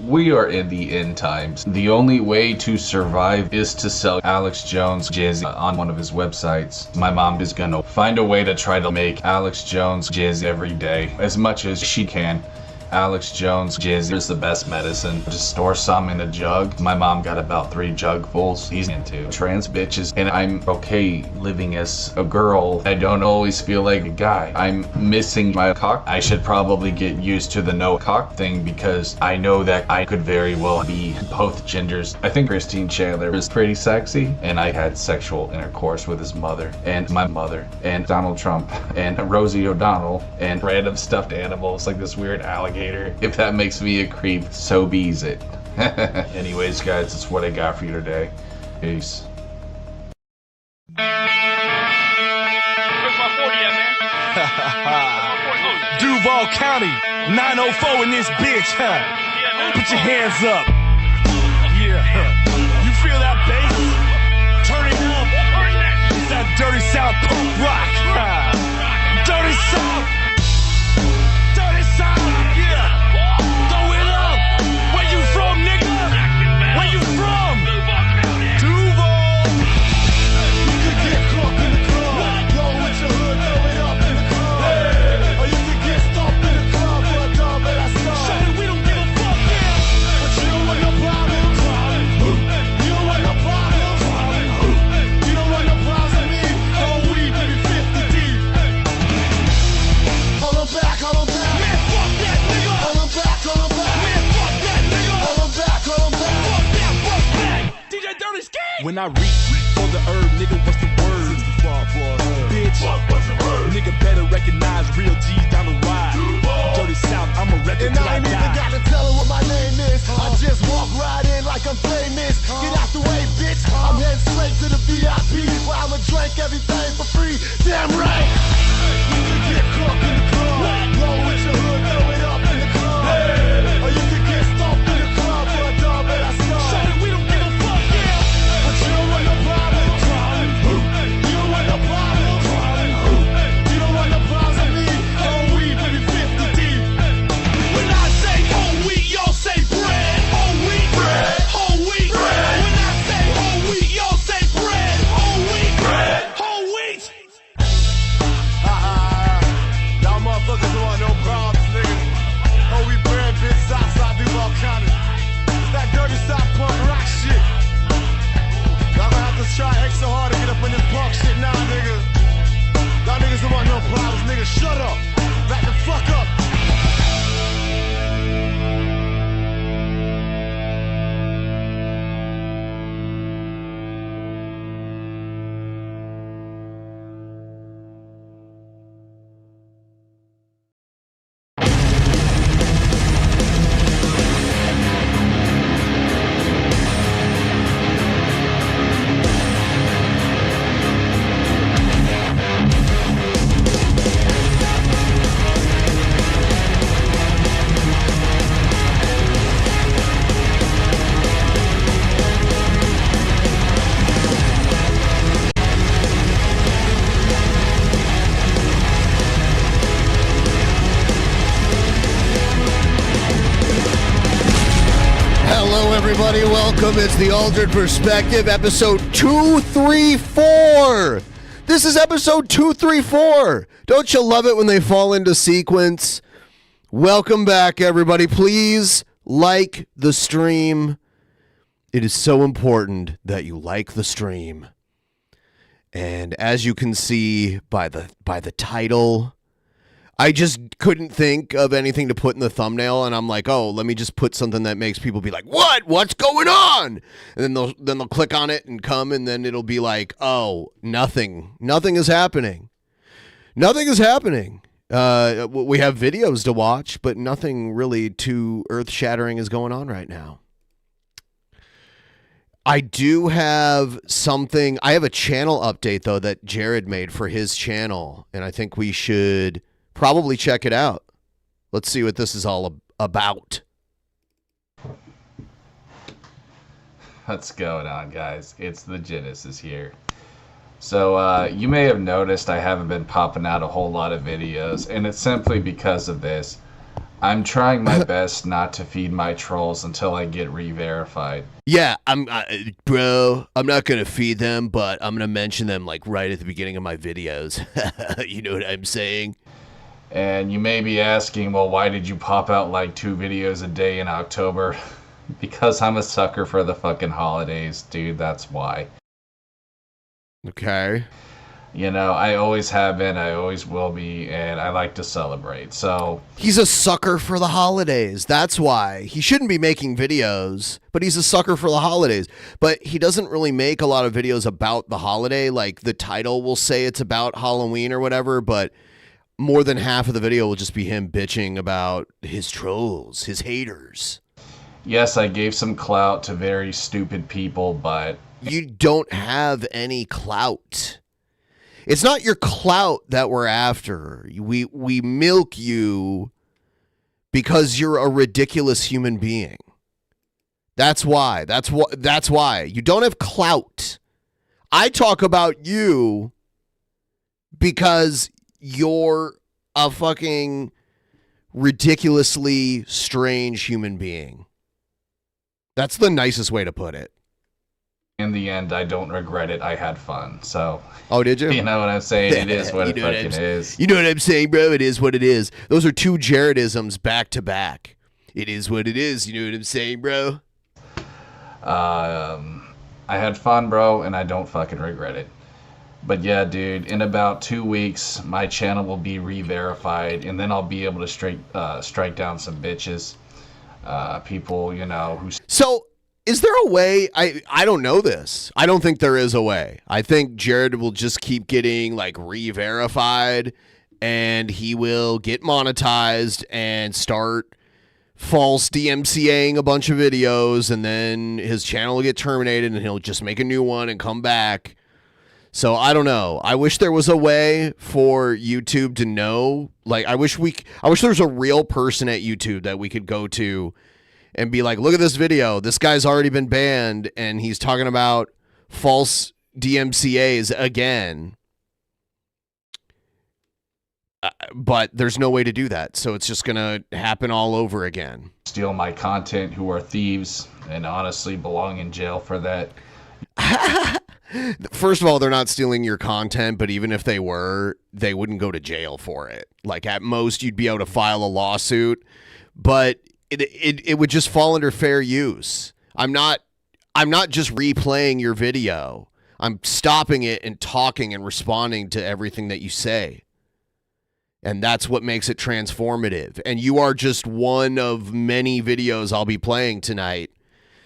We are in the end times. The only way to survive is to sell Alex Jones jizz on one of his websites. My mom is gonna find a way to try to make Alex Jones jizz every day, as much as she can. Alex Jones jizz is the best medicine. Just store some in a jug. My mom got about 3 jugfuls. He's into trans bitches, and I'm okay living as a girl. I don't always feel like a guy. I'm missing my cock. I should probably get used to the no cock thing because I know that I could very well be both genders. I think Christine Chandler is pretty sexy, and I had sexual intercourse with his mother and my mother and Donald Trump and Rosie O'Donnell and random stuffed animals like this weird alligator. If that makes me a creep, so be's it. Anyways, guys, that's what I got for you today. Peace. Where's my 40 at, man? Duval County, 904 in this bitch, huh? Put your hands up. Yeah. You feel that bass? Turn it up. It's that dirty South punk rock. Dirty South. Dirty South. Yeah. Throw it up. Where you from, nigga? Where you from? Duval. You could get caught in the club. Blow with your hood, throw it up in the club. Hey. Or you could get stomped in the club for a dub that I saw. Show that we don't give a fuck, yeah. But you don't want no problem. You don't want no problem. You don't want no problems with me. Oh, we baby 50 deep. Hold on back, hold on back. Man, fuck that nigga. Hold on back, hold on back. Man, fuck that nigga. Hold on back, hold on back. Fuck that, fuck that. DJ Dirty Skin. When I reach for the herb, nigga, what's the word? Bitch, what's the word? Nigga better recognize real G's down the ride. Dirty South, I'm a record till I die. And I ain't even got to tell her what my name is. I just walk right in like I'm famous. Get out the way, bitch. I'm heading straight to the VIP where I'ma drink everything for free. Damn right. You can get caught in the club. Blow with your hood, throw it up in the club. Hey. Or you can get stomped in the club for a dub that I saw. Show that we don't give a fuck, yeah. But you don't want no problem. You don't want no problem. You don't want no problems with me. Oh, we baby 50 deep. When I say whole wheat, y'all say bread. Whole wheat, bread. Whole wheat, bread. When I say whole wheat, y'all say bread. Whole wheat, bread. Whole wheat. Y'all motherfuckers don't want no problems, nigga. Whole wheat bread, bitch, Southside Duval County. It's that dirty South punk rock shit. Y'all gonna have to try extra hard to get up in this punk shit now, nigga. Y'all niggas don't want no problems, nigga. Shut up. Back the fuck up. Hello, everybody. Welcome. It's the Altered Perspective, episode 234. This is episode 234. Don't you love it when they fall into sequence? Welcome back, everybody. Please like the stream. It is so important that you like the stream. And as you can see by the title, I just couldn't think of anything to put in the thumbnail, and I'm like, oh, let me just put something that makes people be like, what? What's going on? And then they'll click on it and come, and then it'll be like, oh, nothing is happening. Nothing is happening. We have videos to watch, but nothing really too earth-shattering is going on right now. I do have something. I have a channel update, though, that Jared made for his channel, and I think we should probably check it out. Let's see what this is all about. What's going on, guys? It's the Genesis here. So you may have noticed I haven't been popping out a whole lot of videos, and it's simply because of this. I'm trying my best not to feed my trolls until I get re-verified. Yeah, bro, I'm not going to feed them, but I'm going to mention them like right at the beginning of my videos. You know what I'm saying? And you may be asking, well, why did you pop out like 2 videos a day in October? Because I'm a sucker for the fucking holidays, dude, that's why. Okay. You know, I always have been, I always will be, and I like to celebrate, so... He's a sucker for the holidays. That's why. He shouldn't be making videos, but he's a sucker for the holidays. But he doesn't really make a lot of videos about the holiday. Like, the title will say it's about Halloween or whatever, but more than half of the video will just be him bitching about his trolls, his haters. Yes, I gave some clout to very stupid people, but... You don't have any clout. It's not your clout that we're after. We milk you because you're a ridiculous human being. That's why. That's why. You don't have clout. I talk about you because you're a fucking ridiculously strange human being. That's the nicest way to put it. In the end, I don't regret it. I had fun, so... Oh, did you? You know what I'm saying? It is what it fucking is. You know what I'm saying, bro? It is what it is. Those are 2 Jaredisms back to back. It is what it is. You know what I'm saying, bro? I had fun, bro, and I don't fucking regret it. But yeah, dude, in about 2 weeks, my channel will be re-verified, and then I'll be able to strike down some bitches. People, you know, who... So... Is there a way? I don't know this. I don't think there is a way. I think Jared will just keep getting like re-verified and he will get monetized and start false DMCAing a bunch of videos, and then his channel will get terminated and he'll just make a new one and come back. So I don't know. I wish there was a way for YouTube to know. Like I wish there was a real person at YouTube that we could go to and be like, look at this video. This guy's already been banned, and he's talking about false DMCAs again. But there's no way to do that, so it's just going to happen all over again. Steal my content, who are thieves, and honestly belong in jail for that. First of all, they're not stealing your content, but even if they were, they wouldn't go to jail for it. Like, at most, you'd be able to file a lawsuit, but... It would just fall under fair use. I'm not just replaying your video. I'm stopping it and talking and responding to everything that you say. And that's what makes it transformative. And you are just one of many videos I'll be playing tonight.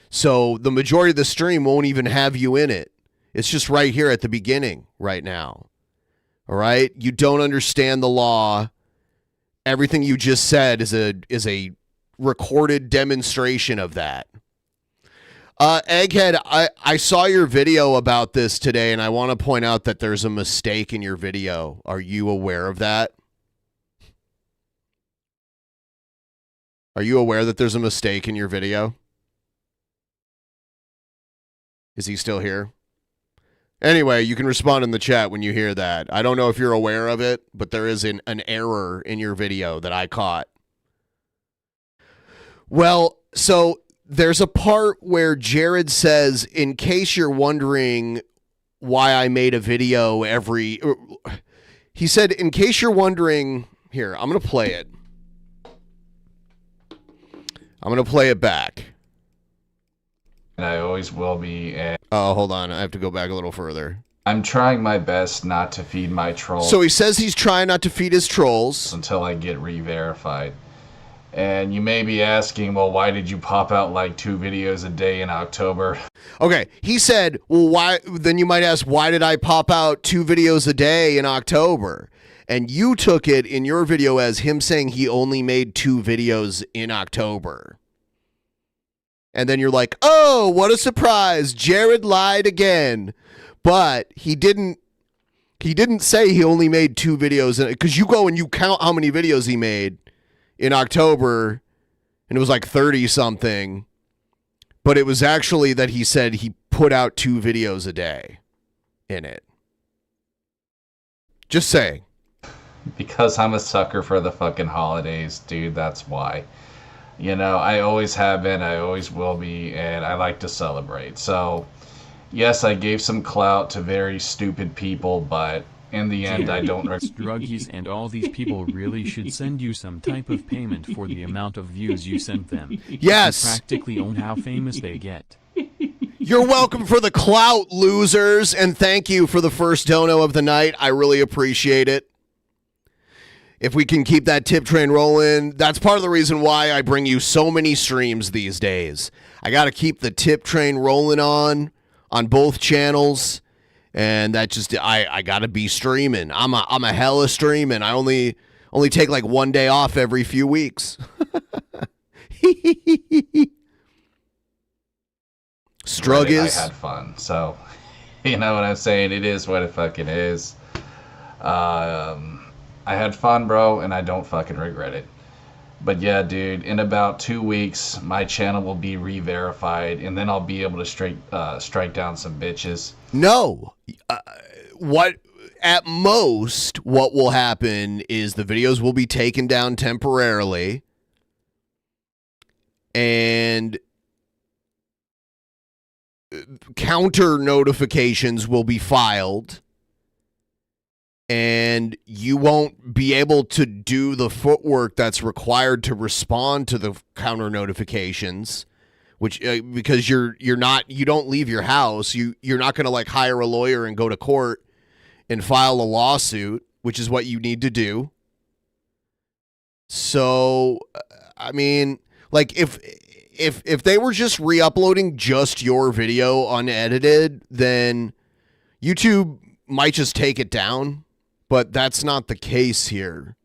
So the majority of the stream won't even have you in it. It's just right here at the beginning right now. All right? You don't understand the law. Everything you just said is a recorded demonstration of that. Egghead, I saw your video about this today, and I want to point out that there's a mistake in your video. Are you aware of that? Are you aware that there's a mistake in your video? Is he still here? Anyway, you can respond in the chat when you hear that. I don't know if you're aware of it, but there is an error in your video that I caught. Well, so there's a part where Jared says, in case you're wondering why I made a video he said, in case you're wondering, here, I'm going to play it. I'm going to play it back. And I always will be. And oh, hold on. I have to go back a little further. I'm trying my best not to feed my trolls. So he says he's trying not to feed his trolls. Until I get re-verified. And you may be asking, well, why did you pop out like 2 videos a day in October? Okay, he said, well, why? Then you might ask, why did I pop out 2 videos a day in October? And you took it in your video as him saying he only made 2 videos in October. And then you're like, oh, what a surprise. Jared lied again. But he didn't say he only made 2 videos, because you go and you count how many videos he made in October, and it was like 30 something, but it was actually that he said he put out 2 videos a day in it. Just saying. Because I'm a sucker for the fucking holidays, dude. That's why. You know, I always have been, I always will be, and I like to celebrate. So, yes, I gave some clout to very stupid people, but in the end, I don't. Druggies and all these people really should send you some type of payment for the amount of views you sent them. Yes. You practically own how famous they get. You're welcome for the clout, losers, and thank you for the first dono of the night. I really appreciate it. If we can keep that tip train rolling, that's part of the reason why I bring you so many streams these days. I got to keep the tip train rolling on both channels, and that just I got to be streaming. I'm a hella streaming. I only take like one day off every few weeks. Struggies. I had fun, so you know what I'm saying. It is what it fucking is. I had fun, bro, and I don't fucking regret it. But yeah, dude, in about 2 weeks, my channel will be re-verified, and then I'll be able to strike down some bitches. No, what at most what will happen is the videos will be taken down temporarily, and counter notifications will be filed, and you won't be able to do the footwork that's required to respond to the counter notifications, which because you don't leave your house. You're not going to like hire a lawyer and go to court and file a lawsuit, which is what you need to do. So, I mean, like if they were just re-uploading just your video unedited, then YouTube might just take it down, but that's not the case here.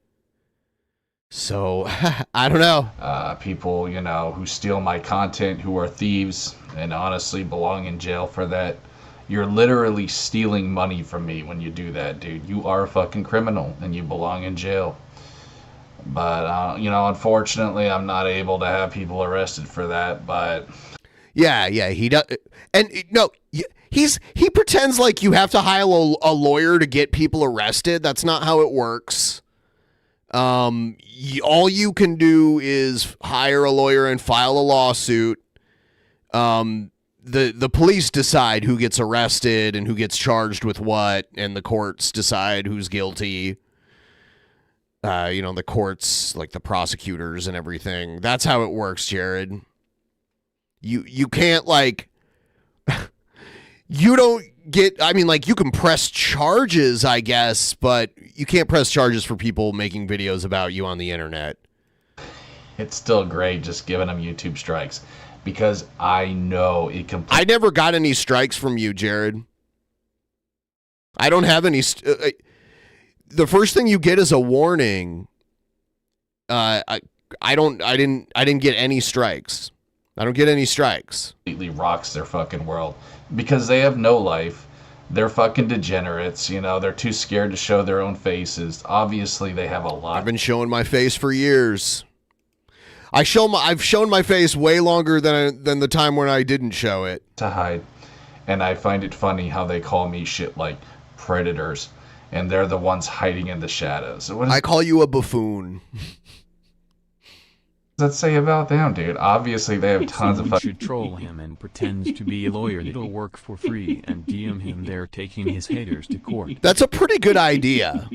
So, I don't know. People, you know, who steal my content, who are thieves, and honestly belong in jail for that. You're literally stealing money from me when you do that, dude. You are a fucking criminal, and you belong in jail. But, you know, unfortunately, I'm not able to have people arrested for that, but... Yeah, he does. And, no, he pretends like you have to hire a lawyer to get people arrested. That's not how it works. All you can do is hire a lawyer and file a lawsuit. The police decide who gets arrested and who gets charged with what, and the courts decide who's guilty. You know, the courts, like the prosecutors and everything. That's how it works, Jared. You can't, like... You don't get... I mean, like, you can press charges, I guess, but you can't press charges for people making videos about you on the internet. It's still great just giving them YouTube strikes, because I know it I never got any strikes from you, Jared. I don't have any... the first thing you get is a warning. I didn't get any strikes. I don't get any strikes. Completely rocks their fucking world, because they have no life. They're fucking degenerates, you know. They're too scared to show their own faces. Obviously, they have a lot. I've been showing my face for years. I've shown my face way longer than the time when I didn't show it. To hide. And I find it funny how they call me shit like predators, and they're the ones hiding in the shadows. I call you a buffoon. What does that say about them, dude? Obviously, they have tons of You should troll him and pretend to be a lawyer that'll work for free and DM him there taking his haters to court. That's a pretty good idea.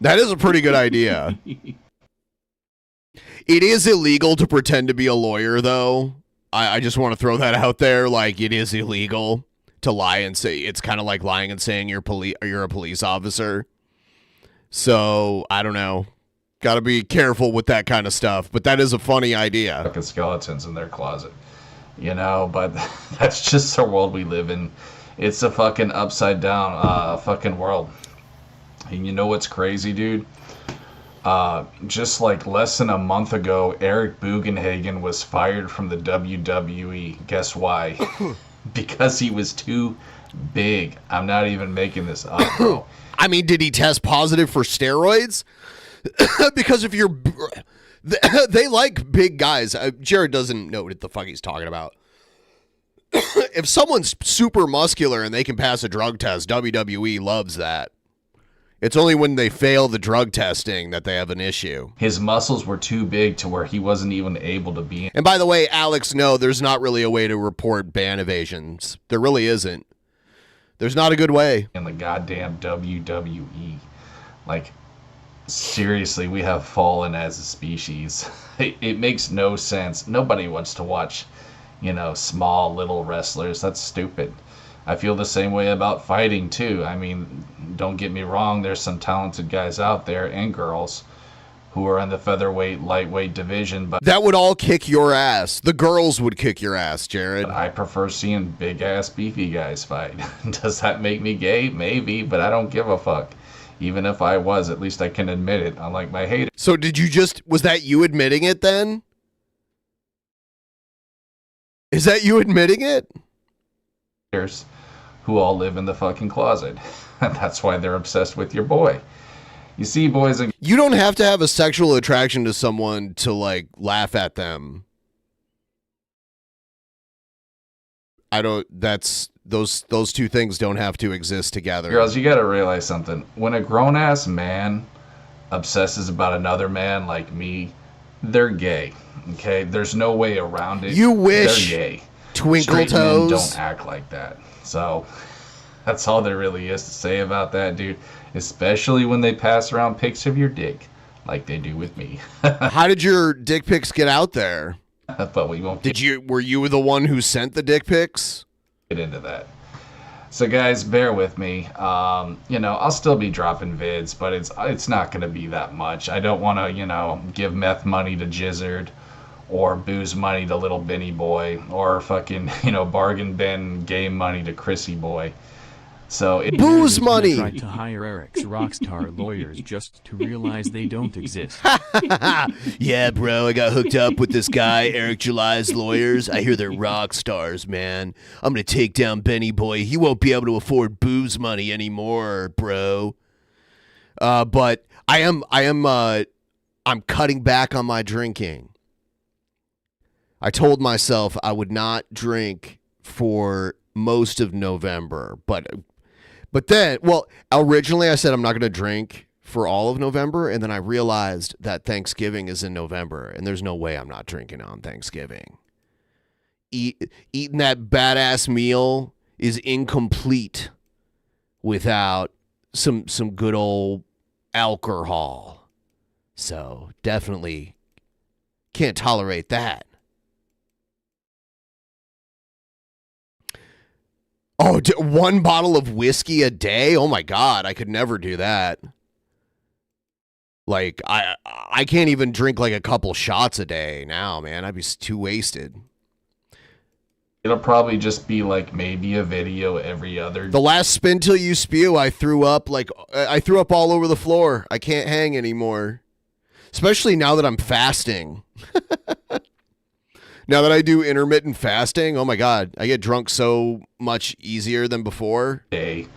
That is a pretty good idea. It is illegal to pretend to be a lawyer, though. I just want to throw that out there. Like, it is illegal to lie and say... It's kind of like lying and saying you're a police officer. So, I don't know. Got to be careful with that kind of stuff, but that is a funny idea. Fucking skeletons in their closet, you know, but that's just the world we live in. It's a fucking upside down fucking world. And you know what's crazy, dude? Just like less than a month ago, Eric Bugenhagen was fired from the WWE. Guess why? Because he was too big. I'm not even making this up, bro. I mean, did he test positive for steroids? Because if you're... They like big guys. Jared doesn't know what the fuck he's talking about. If someone's super muscular and they can pass a drug test, WWE loves that. It's only when they fail the drug testing that they have an issue. His muscles were too big to where he wasn't even able to be. And by the way, Alex, no, there's not really a way to report ban evasions. There really isn't. There's not a good way. In the goddamn WWE. Like, seriously, we have fallen as a species. It makes no sense. Nobody wants to watch, small little wrestlers. That's stupid. I feel the same way about fighting too. I mean, don't get me wrong, there's some talented guys out there and girls who are in the featherweight, lightweight division, but that would all kick your ass. The girls would kick your ass, Jared. I prefer seeing big ass beefy guys fight. Does that make me gay? Maybe, but I don't give a fuck. Even if I was, at least I can admit it, unlike my haters. So was that you admitting it then? Is that you admitting it? Who all live in the fucking closet. And that's why they're obsessed with your boy. You see, boys and... You don't have to have a sexual attraction to someone to, like, laugh at them. Those two things don't have to exist together. Girls, you gotta realize something. When a grown-ass man obsesses about another man like me, they're gay. Okay? There's no way around it. You wish. They're gay. Twinkle Straight toes. men don't act like that. So that's all there really is to say about that, dude. Especially when they pass around pics of your dick like they do with me. How did your dick pics get out there? But we won't Were you the one who sent the dick pics? get into that. So guys, bear with me. I'll still be dropping vids, but it's not gonna be that much. I don't wanna, give meth money to Jizzard or booze money to little Benny Boy, or fucking, bargain bin game money to Chrissy Boy. So booze money. Tried to hire Eric's rockstar lawyers just to realize they don't exist. Yeah, bro, I got hooked up with this guy, Eric July's lawyers. I hear they're rock stars, man. I'm gonna take down Benny Boy. He won't be able to afford booze money anymore, bro. But I'm cutting back on my drinking. I told myself I would not drink for most of November, but then, originally I said I'm not going to drink for all of November, and then I realized that Thanksgiving is in November, and there's no way I'm not drinking on Thanksgiving. Eating that badass meal is incomplete without some good old alcohol. So definitely can't tolerate that. Oh, one bottle of whiskey a day? Oh my God, I could never do that. Like, I can't even drink like a couple shots a day now, man. I'd be too wasted. it'll probably just be like maybe a video every other. The last spin till you spew, I threw up all over the floor. I can't hang anymore. Especially now that I'm fasting. Now that I do intermittent fasting, oh my God, I get drunk so much easier than before. Day.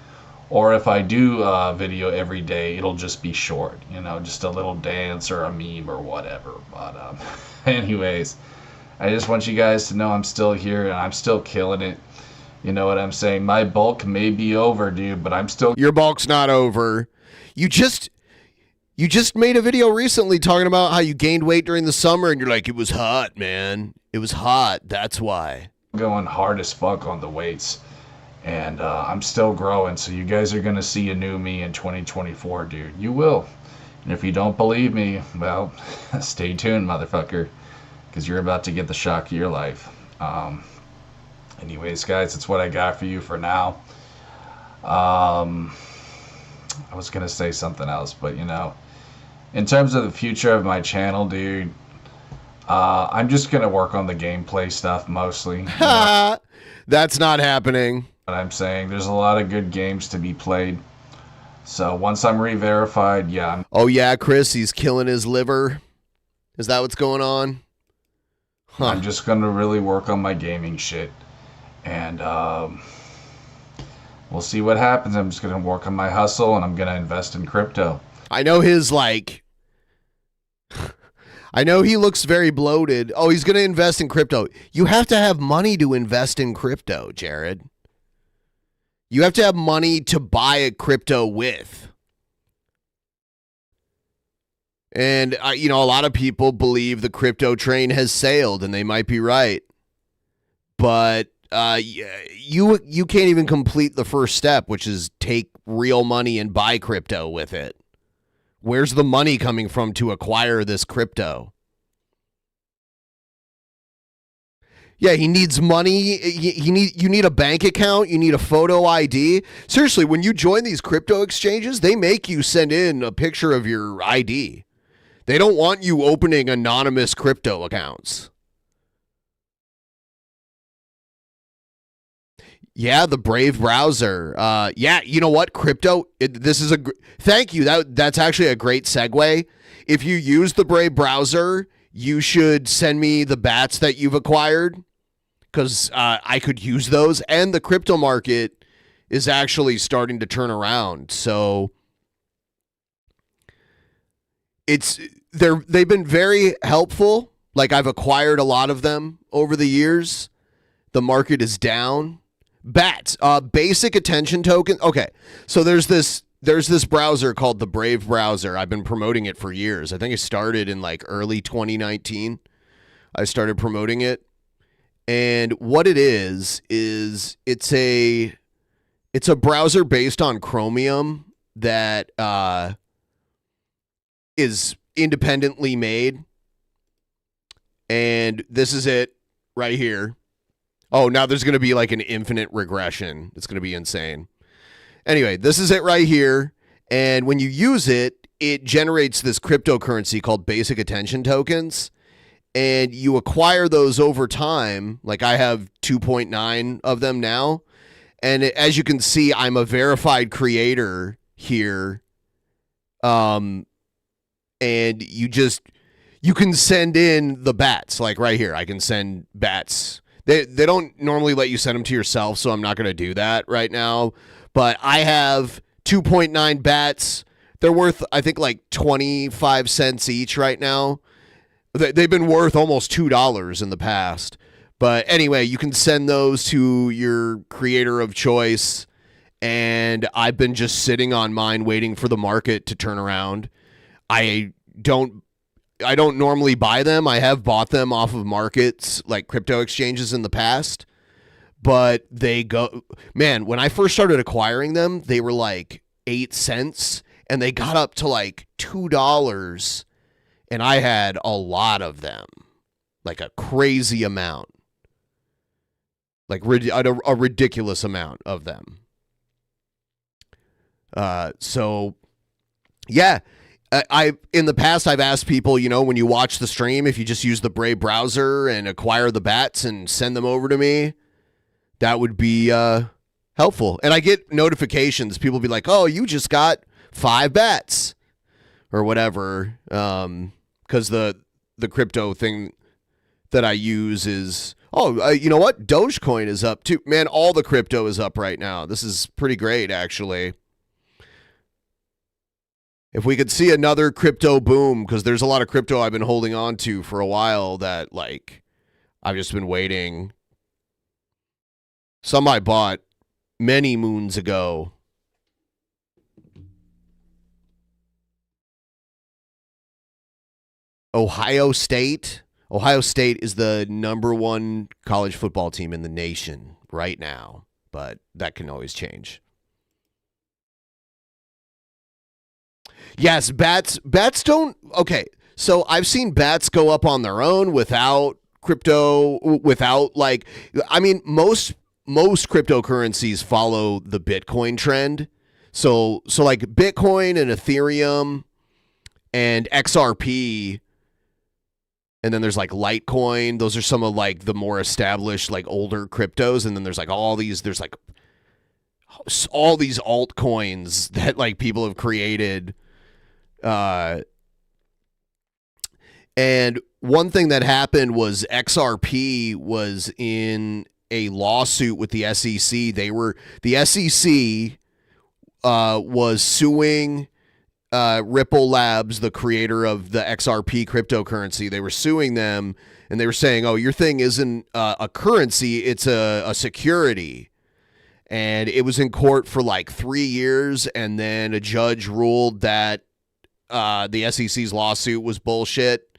Or if I do a video every day, it'll just be short, just a little dance or a meme or whatever. But anyways, I just want you guys to know I'm still here and I'm still killing it. You know what I'm saying? My bulk may be over, dude, but I'm still... Your bulk's not over. You just made a video recently talking about how you gained weight during the summer and you're like, it was hot, man. It was hot. That's why. Going hard as fuck on the weights. And I'm still growing, so you guys are going to see a new me in 2024, dude. You will. And if you don't believe me, well, stay tuned, motherfucker, because you're about to get the shock of your life. Anyways, guys, that's what I got for you for now. I was going to say something else, but, in terms of the future of my channel, dude, I'm just going to work on the gameplay stuff mostly. That's not happening. I'm saying there's a lot of good games to be played. So once I'm re-verified, yeah. Oh yeah, Chris, he's killing his liver. Is that what's going on? Huh. I'm just gonna really work on my gaming shit, and we'll see what happens. I'm just gonna work on my hustle, and I'm gonna invest in crypto. I know I know he looks very bloated. Oh, he's gonna invest in crypto. You have to have money to invest in crypto, Jared. You have to have money to buy a crypto with. And, a lot of people believe the crypto train has sailed, and they might be right. But you can't even complete the first step, which is take real money and buy crypto with it. Where's the money coming from to acquire this crypto? Yeah, he needs money. You need a bank account. You need a photo ID. Seriously, when you join these crypto exchanges, they make you send in a picture of your ID. They don't want you opening anonymous crypto accounts. Yeah, the Brave browser. Yeah, you know what? Crypto. Thank you. That's actually a great segue. If you use the Brave browser, you should send me the bats that you've acquired, because I could use those. And the crypto market is actually starting to turn around. So they've been very helpful. Like, I've acquired a lot of them over the years. The market is down. Bats, basic attention token. Okay, so there's this browser called the Brave browser. I've been promoting it for years. I think it started in like early 2019. I started promoting it. And what it is it's a browser based on Chromium that is independently made. And this is it right here. Oh, now there's going to be like an infinite regression. It's going to be insane. Anyway, this is it right here. And when you use it, it generates this cryptocurrency called basic attention tokens. And you acquire those over time. Like, I have 2.9 of them now. And as you can see, I'm a verified creator here. And you can send in the bats. Like right here, I can send bats. They don't normally let you send them to yourself, so I'm not going to do that right now. But I have 2.9 bats. They're worth, I think, like 25 cents each right now. They've been worth almost $2 in the past. But anyway, you can send those to your creator of choice. And I've been just sitting on mine waiting for the market to turn around. I don't normally buy them. I have bought them off of markets like crypto exchanges in the past. But they go, man, when I first started acquiring them, they were like 8 cents. And they got up to like $2. And I had a lot of them. Like a crazy amount. Like a ridiculous amount of them. So, yeah. In the past, I've asked people, when you watch the stream, if you just use the Brave browser and acquire the bats and send them over to me, that would be helpful. And I get notifications. People be like, oh, you just got 5 bats or whatever. Because the crypto thing that I use is, you know what? Dogecoin is up too. Man, all the crypto is up right now. This is pretty great, actually. If we could see another crypto boom, because there's a lot of crypto I've been holding on to for a while that, like, I've just been waiting. Some I bought many moons ago. Ohio State. Ohio State is the #1 college football team in the nation right now, but that can always change. Yes, bats don't. Okay, so I've seen bats go up on their own without crypto, without like, I mean, most cryptocurrencies follow the Bitcoin trend. So like Bitcoin and Ethereum and XRP, and then there's like Litecoin. Those are some of like the more established, like older cryptos. And then there's like there's like all these altcoins that like people have created. And one thing that happened was XRP was in a lawsuit with the SEC. The SEC was suing Ripple Labs, the creator of the XRP cryptocurrency. They were suing them, and they were saying, oh, your thing isn't a currency, it's a security. And it was in court for like 3 years, and then a judge ruled that the SEC's lawsuit was bullshit,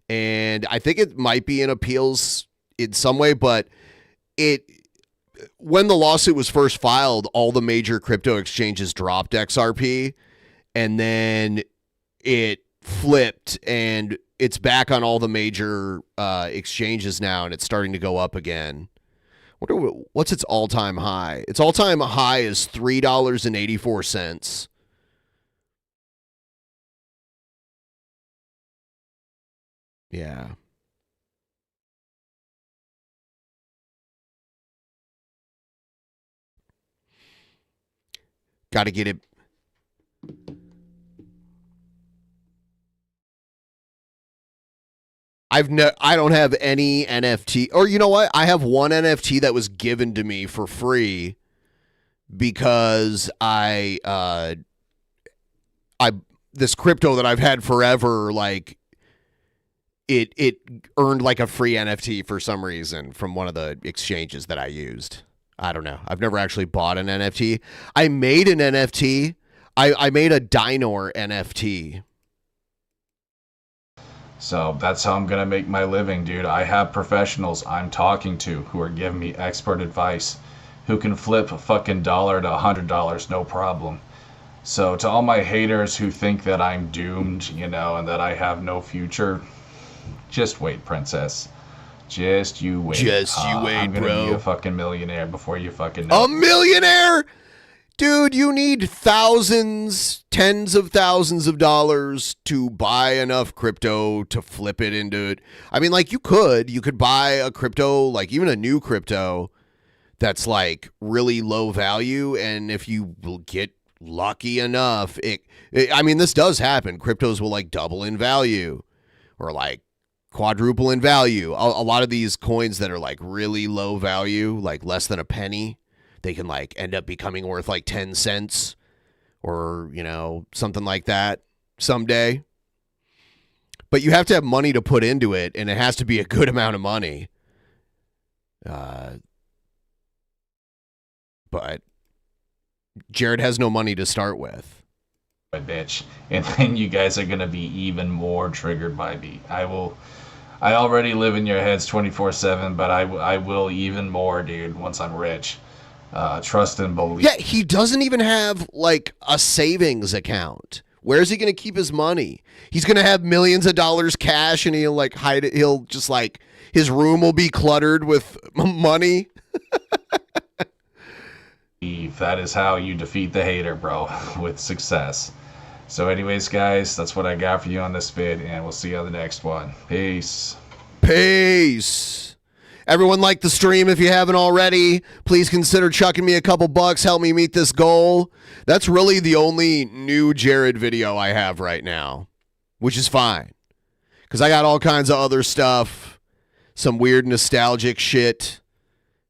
and I think it might be in appeals in some way, but when the lawsuit was first filed, all the major crypto exchanges dropped XRP, and then it flipped, and it's back on all the major exchanges now, and it's starting to go up again. What's its all-time high? Its all-time high is $3.84. Yeah. Got to get it. I don't have any NFT, or you know what? I have one NFT that was given to me for free because this crypto that I've had forever, like it earned like a free NFT for some reason from one of the exchanges that I used. I don't know. I've never actually bought an NFT. I made an NFT. I made a Dynor NFT. So that's how I'm going to make my living, dude. I have professionals I'm talking to who are giving me expert advice, who can flip a fucking dollar to $100, no problem. So to all my haters who think that I'm doomed, you know, and that I have no future, just wait, princess. Just you wait. Just you wait, I'm gonna bro. be a fucking millionaire before you fucking know. A millionaire? Dude, you need thousands, tens of thousands of dollars to buy enough crypto to flip it into. I mean, like you could buy a crypto, like even a new crypto that's like really low value, and if you will get lucky enough, I mean, this does happen. Cryptos will like double in value or like quadruple in value. A lot of these coins that are like really low value, like less than a penny, they can like end up becoming worth like 10 cents or, you know, something like that someday. But you have to have money to put into it, and it has to be a good amount of money. But Jared has no money to start with. My bitch. And then you guys are going to be even more triggered by me. I already live in your heads 24/7, but I will even more, dude, once I'm rich. Trust and believe. Yeah, he doesn't even have like a savings account. Where's he going to keep his money? He's going to have millions of dollars cash, and he'll like hide it. He'll just like, his room will be cluttered with money. That is how you defeat the hater, bro, with success. So anyways, guys, that's what I got for you on this vid, and we'll see you on the next one. Peace. Peace. Everyone like the stream if you haven't already. Please consider chucking me a couple bucks. Help me meet this goal. That's really the only new Jared video I have right now, which is fine. Because I got all kinds of other stuff. Some weird nostalgic shit.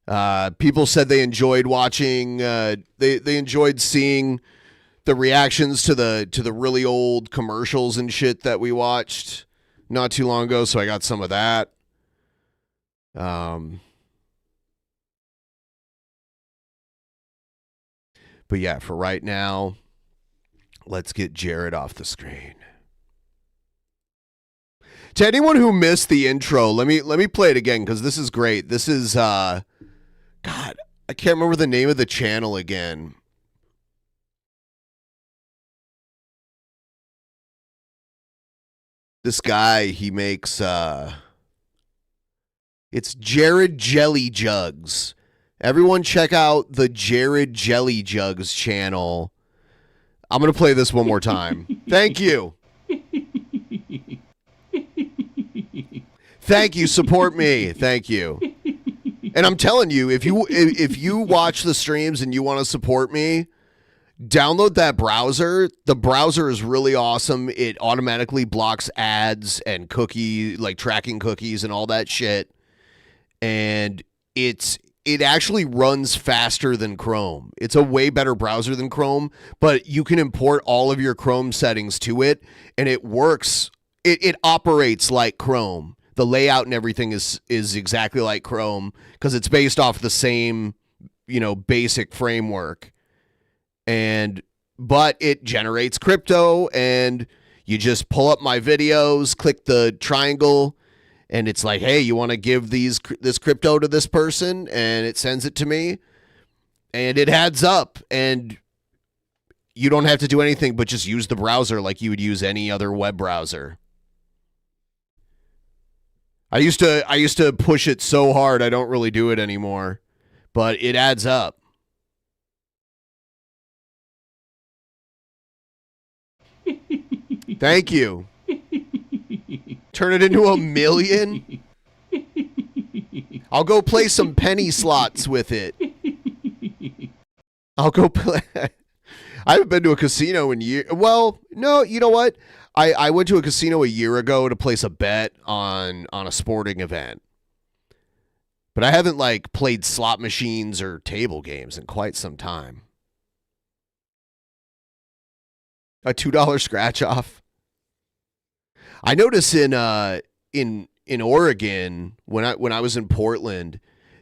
People said they enjoyed watching. They enjoyed seeing the reactions to the really old commercials and shit that we watched not too long ago. So I got some of that. But yeah, for right now, let's get Jared off the screen. To anyone who missed the intro, let me play it again because this is great. This is God, I can't remember the name of the channel again. This guy, he makes it's Jared Jelly Jugs. Everyone check out the Jared Jelly Jugs channel. I'm going to play this one more time. Thank you. Thank you. Support me. Thank you. And I'm telling you, if you watch the streams and you want to support me, download that browser. The browser is really awesome. It automatically blocks ads and tracking cookies and all that shit. And it actually runs faster than Chrome. It's a way better browser than Chrome, but you can import all of your Chrome settings to it, and it works. It operates like Chrome. The layout and everything is exactly like Chrome because it's based off the same, basic framework. But it generates crypto, and You just pull up my videos, click the triangle, and it's like, hey, you want to give this crypto to this person? And it sends it to me, and it adds up, and you don't have to do anything but just use the browser like you would use any other web browser. I used to push it so hard I don't really do it anymore, but it adds up. Thank you. Turn it into $1 million. I'll go play some penny slots with it. I'll go play. I haven't been to a casino in years. Well, no, you know what? I went to a casino a year ago to place a bet on a sporting event. But I haven't like played slot machines or table games in quite some time. A $2 scratch off. I notice in Oregon when I was in Portland,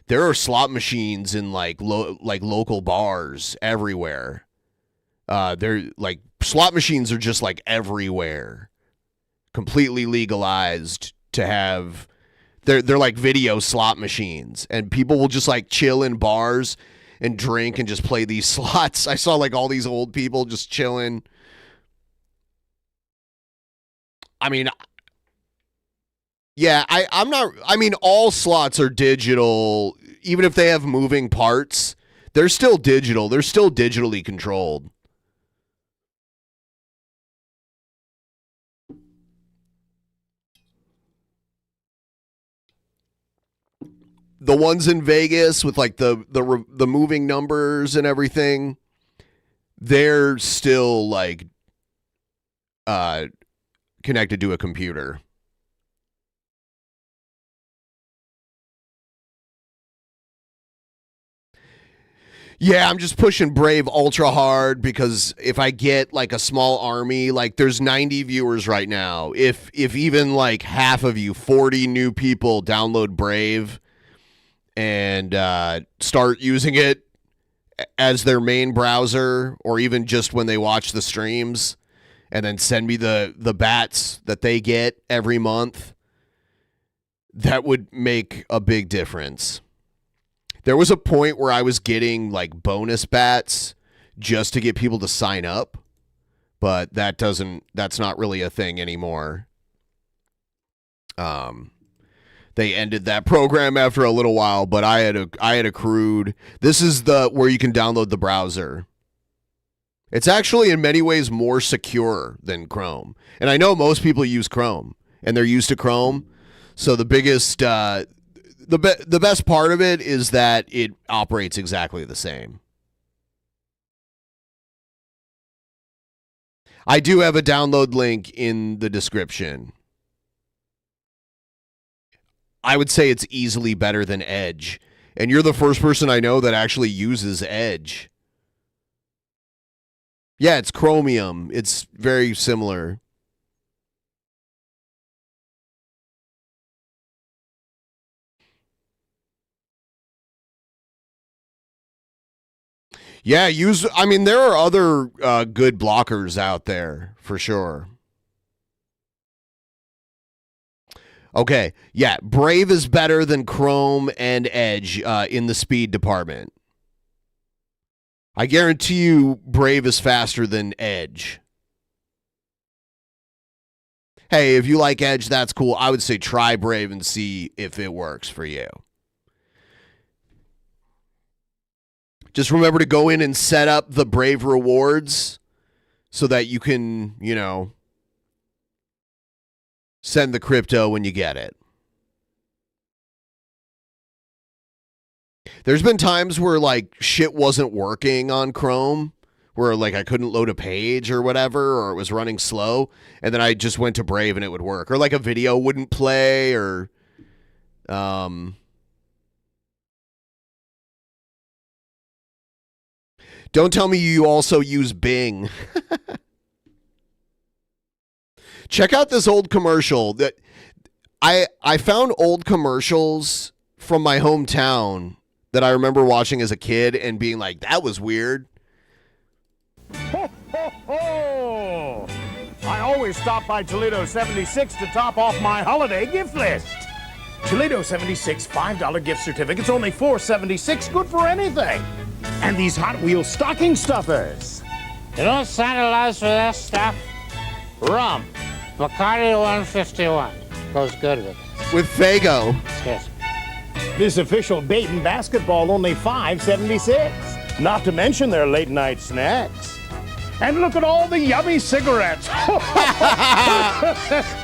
there are slot machines in like local bars everywhere. They're like slot machines are just like everywhere, completely legalized to have. They're like video slot machines, and people will just like chill in bars and drink and just play these slots. I saw like all these old people just chilling. I mean, yeah, I'm not. I mean, all slots are digital, even if they have moving parts. They're still digital. They're still digitally controlled. The ones in Vegas with like the moving numbers and everything, they're still like connected to a computer. Yeah, I'm just pushing Brave ultra hard because if I get like a small army, like there's 90 viewers right now. If even like half of you, 40 new people download Brave and start using it as their main browser, or even just when they watch the streams, and then send me the bats that they get every month, that would make a big difference. There was a point where I was getting like bonus bats just to get people to sign up, but that's not really a thing anymore. They ended that program after a little while, but I had accrued. This is where you can download the browser. It's actually in many ways more secure than Chrome. And I know most people use Chrome and they're used to Chrome. So the biggest the best part of it is that it operates exactly the same. I do have a download link in the description. I would say it's easily better than Edge. And you're the first person I know that actually uses Edge. Yeah, it's Chromium. It's very similar. Yeah, I mean, there are other good blockers out there, for sure. Okay, yeah, Brave is better than Chrome and Edge in the speed department. I guarantee you Brave is faster than Edge. Hey, if you like Edge, that's cool. I would say try Brave and see if it works for you. Just remember to go in and set up the Brave rewards so that you can, send the crypto when you get it. There's been times where like shit wasn't working on Chrome, where like I couldn't load a page or whatever, or it was running slow, and then I just went to Brave and it would work. Or like a video wouldn't play, or don't tell me you also use Bing. Check out this old commercial that I found old commercials from my hometown that I remember watching as a kid and being like, that was weird. Ho, ho, ho! I always stop by Toledo 76 to top off my holiday gift list. Toledo 76 $5 gift certificates, only $4.76, good for anything. And these Hot Wheels stocking stuffers. You know what Santa loves for that stuff? Rum. Bacardi 151. Goes good with it. With Fago. Yes. This official Dayton basketball, only $5.76. Not to mention their late night snacks. And look at all the yummy cigarettes.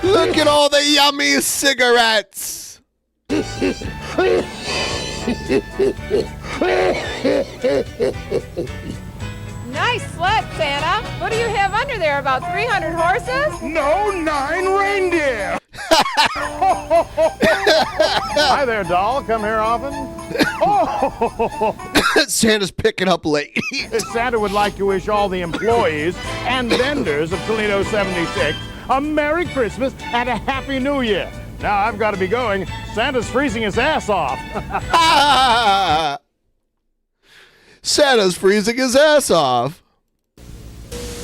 Look at all the yummy cigarettes. Nice sled, Santa. What do you have under there, about 300 horses? No, 9 reindeer. Hi there, doll. Come here often? Santa's picking up late. Santa would like to wish all the employees and vendors of Toledo 76 a Merry Christmas and a Happy New Year. Now I've got to be going. Santa's freezing his ass off. Santa's freezing his ass off.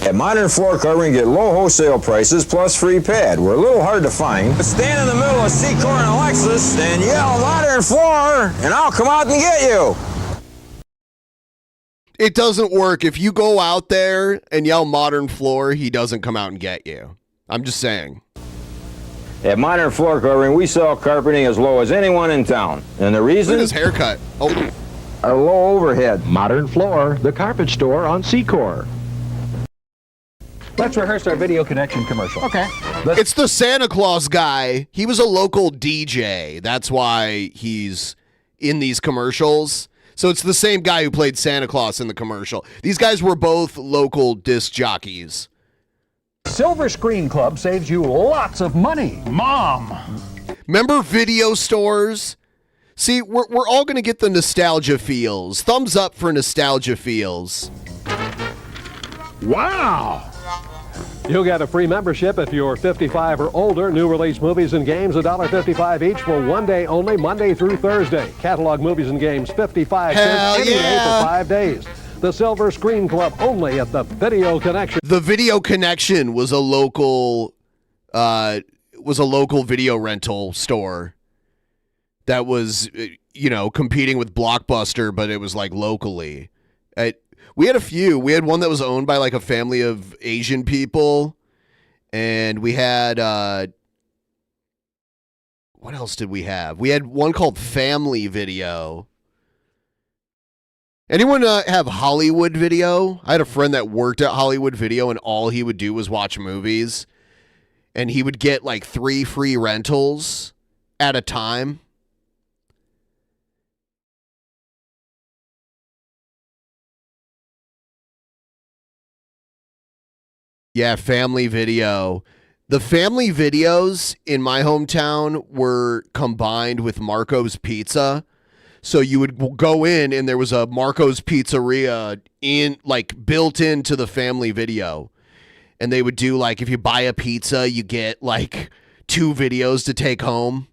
At Modern Floor Covering, get low wholesale prices plus free pad. We're a little hard to find. But stand in the middle of Secor and Alexis and yell Modern Floor, and I'll come out and get you. It doesn't work. If you go out there and yell Modern Floor, he doesn't come out and get you. I'm just saying. At Modern Floor Covering, we sell carpeting as low as anyone in town. And the reason? Look at his haircut. Oh. A low overhead. Modern Floor, the carpet store on Secor. Let's rehearse our video connection commercial. Okay. It's the Santa Claus guy. He was a local DJ. That's why he's in these commercials. So it's the same guy who played Santa Claus in the commercial. These guys were both local disc jockeys. Silver Screen Club saves you lots of money. Mom. Remember video stores? See, we're all going to get the nostalgia feels. Thumbs up for nostalgia feels. Wow. You'll get a free membership if you're 55 or older. New release movies and games, $1.55 each for one day only, Monday through Thursday. Catalog movies and games, 55 cents any day for 5 days. The Silver Screen Club only at the Video Connection. The Video Connection was a local video rental store that was, competing with Blockbuster, but it was like locally. We had a few. We had one that was owned by like a family of Asian people, and we had what else did we have? We had one called Family Video. Anyone have Hollywood Video? I had a friend that worked at Hollywood Video, and all he would do was watch movies, and he would get like 3 free rentals at a time. Yeah, Family Video. The Family Videos in my hometown were combined with Marco's Pizza. So you would go in and there was a Marco's Pizzeria built into the Family Video. And they would do if you buy a pizza, you get 2 videos to take home.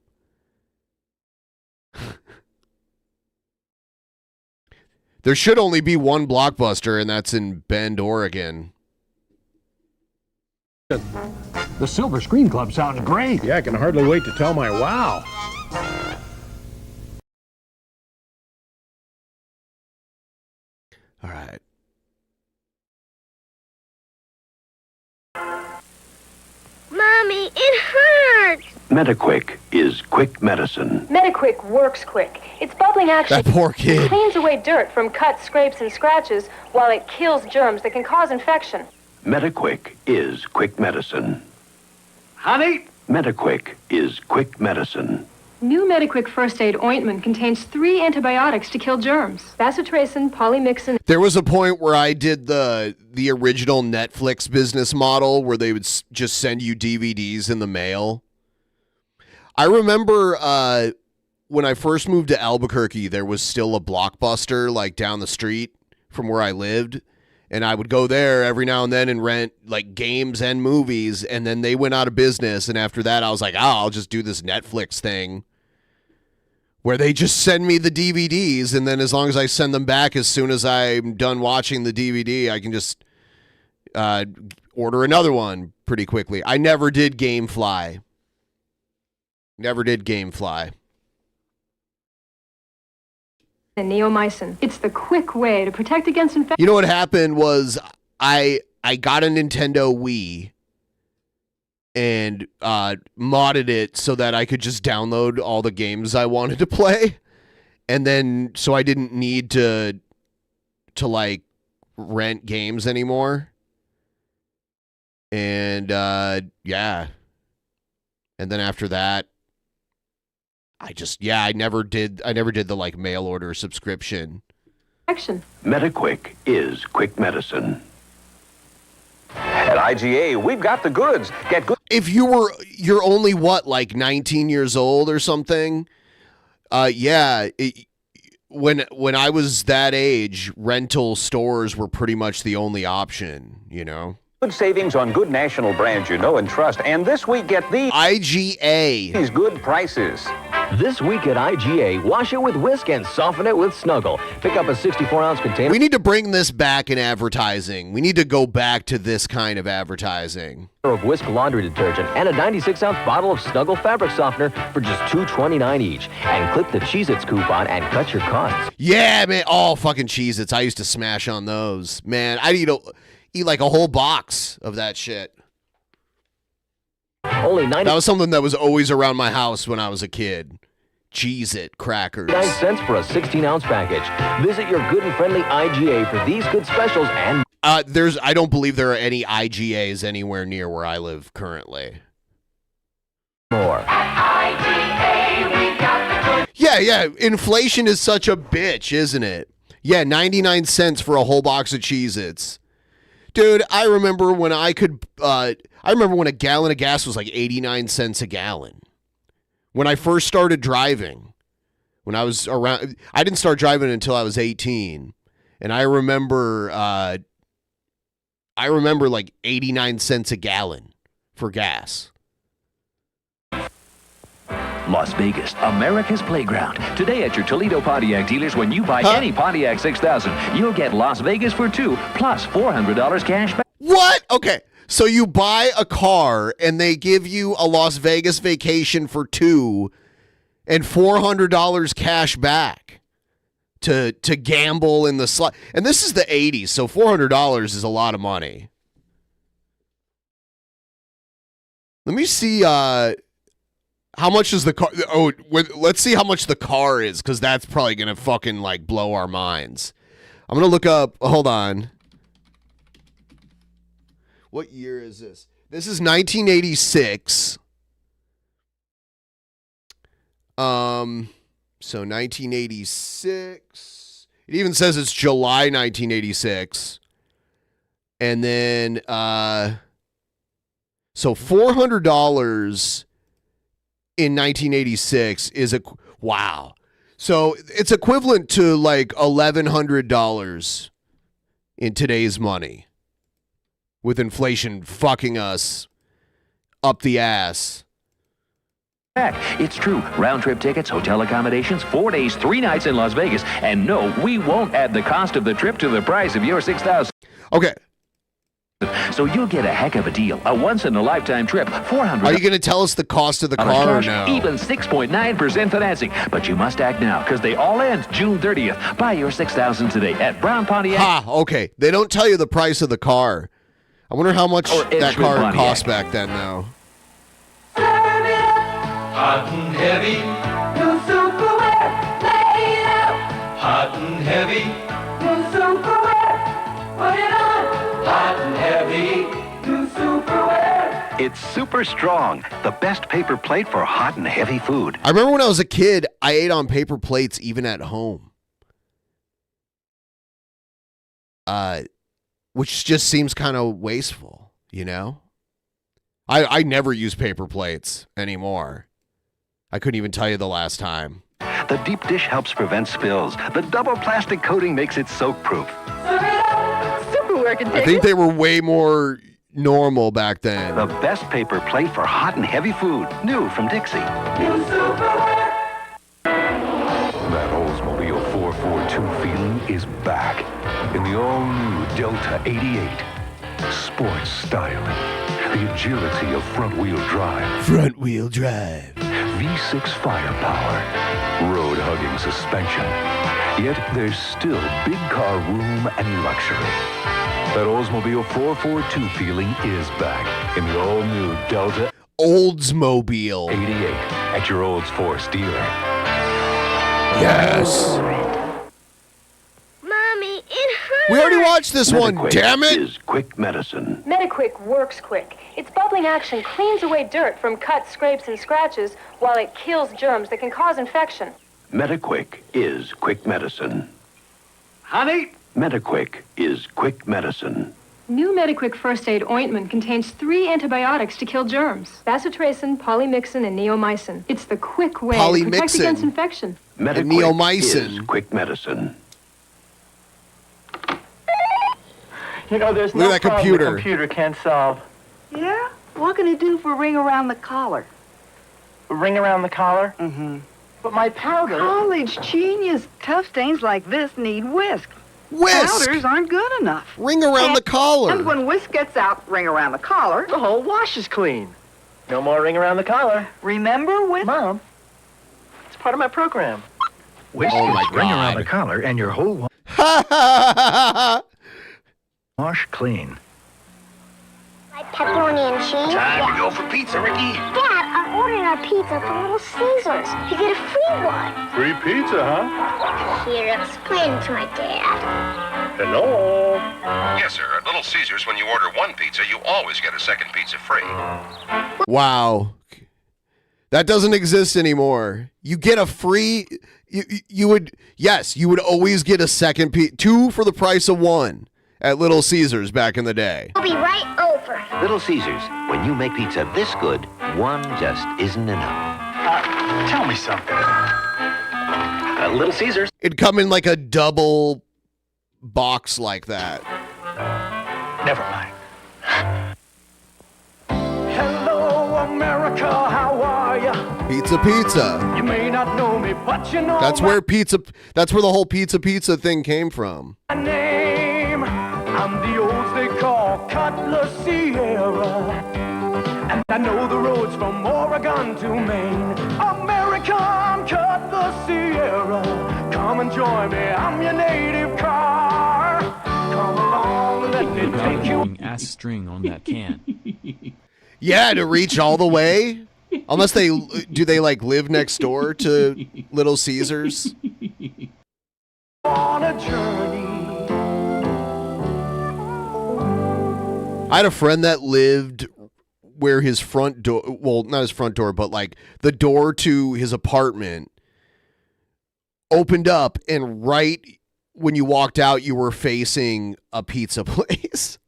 There should only be one Blockbuster, and that's in Bend, Oregon. The Silver Screen Club sounds great. Yeah, I can hardly wait to tell my wow. All right. Mommy, it hurts. Metaquick is quick medicine. Metaquick works quick. Its bubbling action That poor kid. cleans away dirt from cuts, scrapes, and scratches while it kills germs that can cause infection. Metaquick is quick medicine. Honey? Metaquick is quick medicine. New Metaquick First Aid Ointment contains 3 antibiotics to kill germs. Bacitracin, polymyxin. There was a point where I did the original Netflix business model where they would just send you DVDs in the mail. I remember when I first moved to Albuquerque, there was still a Blockbuster down the street from where I lived. And I would go there every now and then and rent games and movies. And then they went out of business. And after that, I was like, I'll just do this Netflix thing where they just send me the DVDs. And then as long as I send them back as soon as I'm done watching the DVD, I can just order another one pretty quickly. I never did GameFly. Never did GameFly. And neomycin. It's the quick way to protect against infection. You know what happened was I got a Nintendo Wii and modded it so that I could just download all the games I wanted to play. And then so I didn't need to like rent games anymore. And yeah. And then after that I never did the like mail order subscription. Action. MetaQuick is quick medicine. At IGA, we've got the goods. Get good. If you're only what, like 19 years old or something? Yeah. When I was that age, rental stores were pretty much the only option, you know? Good savings on good national brands you know and trust. And this week, get these. IGA. These good prices. This week at IGA, wash it with whisk and soften it with Snuggle. Pick up a 64-ounce container. We need to bring this back in advertising. We need to go back to this kind of advertising. Of whisk laundry detergent and a 96-ounce bottle of Snuggle fabric softener for just $2.29 each. And click the Cheez-Its coupon and cut your costs. Yeah, man. Oh, fucking Cheez-Its. I used to smash on those. Man, I'd eat like a whole box of that shit. Only 90. That was something that was always around my house when I was a kid. Cheez-It crackers. 9 cents for a 16-ounce package. Visit your good and friendly IGA for these good specials and I don't believe there are any IGAs anywhere near where I live currently. more. Yeah. Inflation is such a bitch, isn't it? Yeah, 99 cents for a whole box of Cheez-Its. Dude, I remember when a gallon of gas was like 89 cents a gallon. When I first started driving, when I was around, I didn't start driving until I was 18. And I remember like 89 cents a gallon for gas. Las Vegas, America's playground. Today at your Toledo Pontiac dealers, when you buy any Pontiac 6000, you'll get Las Vegas for two plus $400 cash back. What? Okay. So you buy a car and they give you a Las Vegas vacation for two and $400 cash back to gamble in the slot. And this is the 80s, so $400 is a lot of money. Let me see how much is the car? Oh, let's see how much the car is, because that's probably going to fucking like blow our minds. I'm going to look up, hold on. What year is this? This is 1986. So 1986. It even says it's July 1986. And then so $400 in 1986 is wow. So it's equivalent to like $1,100 in today's money. With inflation fucking us up the ass. It's true. Round-trip tickets, hotel accommodations, 4 days, 3 nights in Las Vegas. And no, we won't add the cost of the trip to the price of your $6,000. Okay. So you'll get a heck of a deal. A once-in-a-lifetime trip, $400. Are you going to tell us the cost of the car or no? Even 6.9% financing. But you must act now, because they all end June 30th. Buy your $6,000 today at Brown Pontiac. Ha, okay. They don't tell you the price of the car. I wonder how much that car cost back then, though. Hot and heavy. No superwear. Lay it out. Hot and heavy. No superwear. Put it on. Hot and heavy. No superwear. It's super strong. The best paper plate for hot and heavy food. I remember when I was a kid, I ate on paper plates even at home. Which just seems kind of wasteful, you know? I never use paper plates anymore. I couldn't even tell you the last time. The deep dish helps prevent spills. The double plastic coating makes it soak-proof. I think they were way more normal back then. The best paper plate for hot and heavy food. New from Dixie. That Oldsmobile 442 feeling is back in the all-new Delta 88. Sports styling. the agility of front-wheel drive, Front-wheel drive. V6 firepower, road-hugging suspension. Yet there's still big car room and luxury. That Oldsmobile 442 feeling is back in the all-new Delta Oldsmobile 88 at your Olds Force dealer. Yes. Mommy, it hurts. We already watched this one, damn it. Is quick medicine. Mediquick works quick. Its bubbling action cleans away dirt from cuts, scrapes, and scratches while it kills germs that can cause infection. Mediquick is quick medicine. Honey? Mediquick is quick medicine. New Mediquick First Aid Ointment contains 3 antibiotics to kill germs. Bacitracin, polymyxin, and neomycin. It's the quick way to protect against infection. Mediquick neomycin is quick medicine. You know, there's Look at no that problem computer. the computer can't solve. Yeah? What can it do for ring around the collar? Ring around the collar? Mm-hmm. But my powder... College genius. Tough stains like this need whisk. Whisk! Powders aren't good enough. Ring around the collar. And when whisk gets out, ring around the collar. The whole wash is clean. No more ring around the collar. Remember whisk? Mom, it's part of my program. Whisk Oh my is ring around God. the collar and your whole wash clean. Like pepperoni and cheese? Time to go for pizza, Ricky. Dad, I'm ordering our pizza from Little Caesars. You get a free one. Free pizza, huh? Here, explain it to my dad. Hello? Yes, sir. At Little Caesars, when you order one pizza, you always get a second pizza free. Wow. That doesn't exist anymore. You get a free... You would always get a second pizza. 2 for the price of 1 at Little Caesars back in the day. I'll be right over. Little Caesars, when you make pizza this good, 1 just isn't enough. Tell me something. Little Caesars. It'd come in like a double box like that. Never mind. Hello, America, how are ya? Pizza. You may not know me, but you know That's where the whole pizza thing came from. my name. I'm the olds they call Cutlass Sierra. And I know the roads from Oregon to Maine. America, I'm Cutlass Sierra. Come and join me, I'm your native car. Come along, let me take you. Ass string on that can. Yeah, to reach all the way. Unless they like live next door to Little Caesars. On a journey. I had a friend that lived where his front door, well, not his front door, but like the door to his apartment opened up, and right when you walked out, you were facing a pizza place.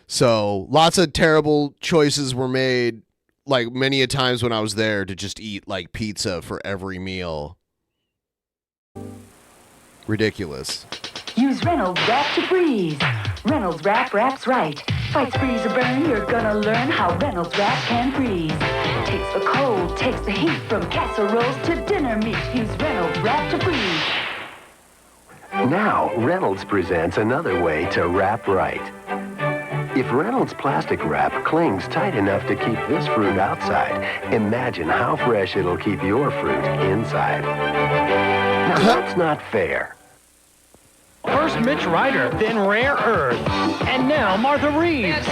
So lots of terrible choices were made, like many a times when I was there, to just eat like pizza for every meal. Ridiculous. Use Reynolds Wrap to freeze. Reynolds Wrap wraps right. Fights freeze or burn, you're gonna learn how Reynolds Wrap can freeze. Takes the cold, takes the heat from casseroles to dinner meat. Use Reynolds Wrap to freeze. Now, Reynolds presents another way to wrap right. If Reynolds plastic wrap clings tight enough to keep this fruit outside, imagine how fresh it'll keep your fruit inside. Now, that's not fair. First Mitch Ryder, then Rare Earth, and now Martha Reeves.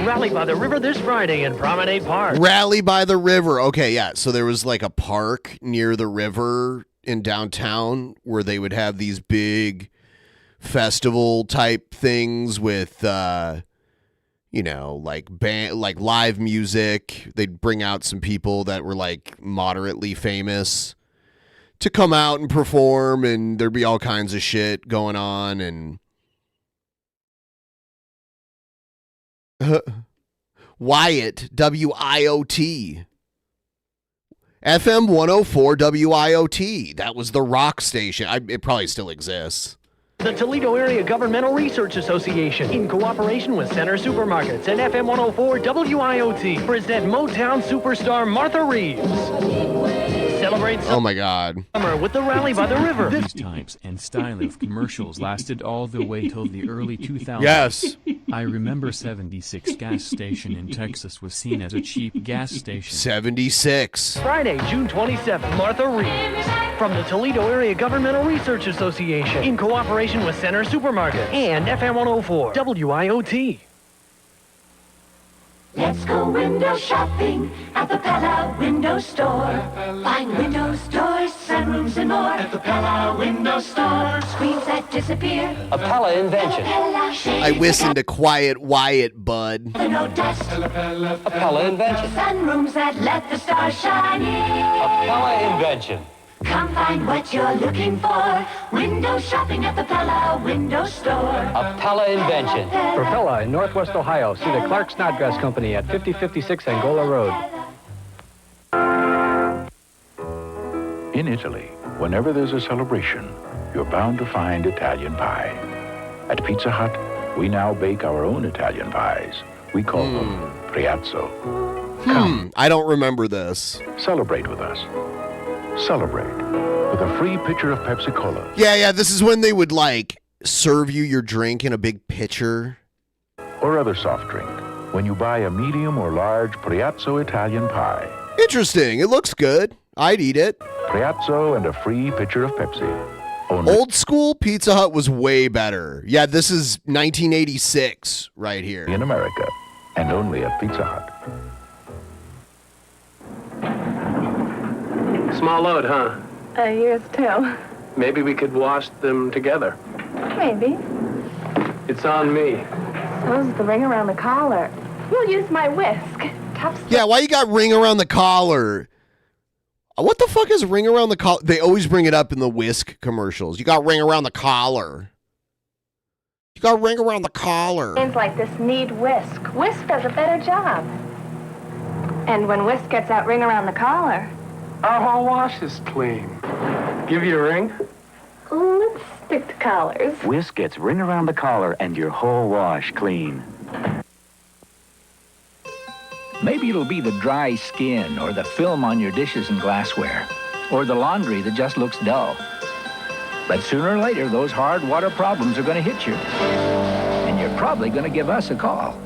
Rally by the river this Friday in Promenade Park. Rally by the river. Okay, yeah. So there was like a park near the river in downtown where they would have these big festival type things with like like live music. They'd bring out some people that were like moderately famous to come out and perform, and there'd be all kinds of shit going on. And Wyatt, WIOT. FM 104 WIOT. That was the rock station. It probably still exists. The Toledo Area Governmental Research Association, in cooperation with Center Supermarkets and FM 104 WIOT, present Motown superstar Martha Reeves. Celebrate Oh my God. summer with the Rally by the River. These types and style of commercials lasted all the way till the early 2000s. Yes. I remember 76 gas station in Texas was seen as a cheap gas station. 76. Friday, June 27th, Martha Reeves from the Toledo Area Governmental Research Association in cooperation with Center Supermarket and FM 104 WIOT. Let's go window shopping at the Pella Window Store. Find windows, doors, sunrooms, and more at the Pella Window Store. Screens that disappear. A Pella invention. I listened to Quiet Wyatt, bud. No dust. A Pella invention. Sunrooms that let the stars shine in. A Pella invention. Come find what you're looking for. Window shopping at the Pella Window Store. A Pella invention. For Pella in Northwest Ohio, see the Clark Snodgrass Company at 5056 Angola Road. In Italy, whenever there's a celebration, you're bound to find Italian pie. At Pizza Hut, we now bake our own Italian pies. We call them Priazzo. Come, I don't remember this. celebrate with us. Celebrate with a free pitcher of Pepsi Cola. Yeah, this is when they would like serve you your drink in a big pitcher. Or other soft drink when you buy a medium or large Priazzo Italian pie. Interesting. It looks good. I'd eat it. Priazzo and a free pitcher of Pepsi. Only Old school Pizza Hut was way better. Yeah, this is 1986 right here. in America and only at Pizza Hut. Small load, huh? Yours too. Maybe we could wash them together. Maybe. It's on me. So's the ring around the collar. We'll use my whisk. Tough stuff. Yeah, why you got ring around the collar? What the fuck is ring around the collar? They always bring it up in the whisk commercials. You got ring around the collar. You got ring around the collar. Things like this need whisk. Whisk does a better job. And when whisk gets that ring around the collar, Our whole wash is clean. Give you a ring? let's stick to collars. Whisk gets ring around the collar and your whole wash clean. Maybe it'll be the dry skin or the film on your dishes and glassware or the laundry that just looks dull. But sooner or later, those hard water problems are going to hit you. And you're probably going to give us a call.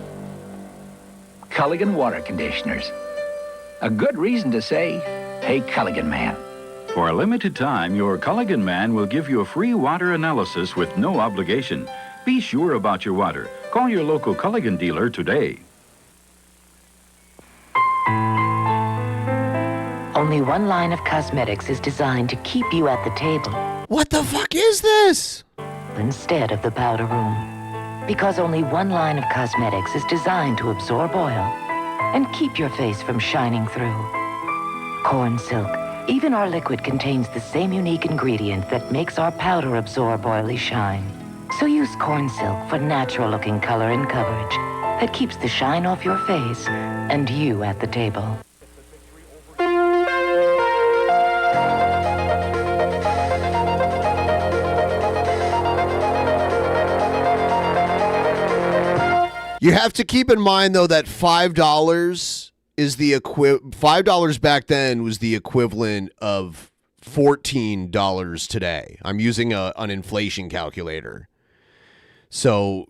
Culligan Water Conditioners. A good reason to say, hey, Culligan Man. For a limited time, your Culligan Man will give you a free water analysis with no obligation. Be sure about your water. Call your local Culligan dealer today. Only one line of cosmetics is designed to keep you at the table. What the fuck is this? Instead of the powder room. Because only one line of cosmetics is designed to absorb oil and keep your face from shining through. Corn silk. Even our liquid contains the same unique ingredient that makes our powder absorb oily shine. So use corn silk for natural-looking color and coverage that keeps the shine off your face and you at the table. You have to keep in mind, though, that $5 is the $5 back then was the equivalent of $14 today. I'm using an inflation calculator. So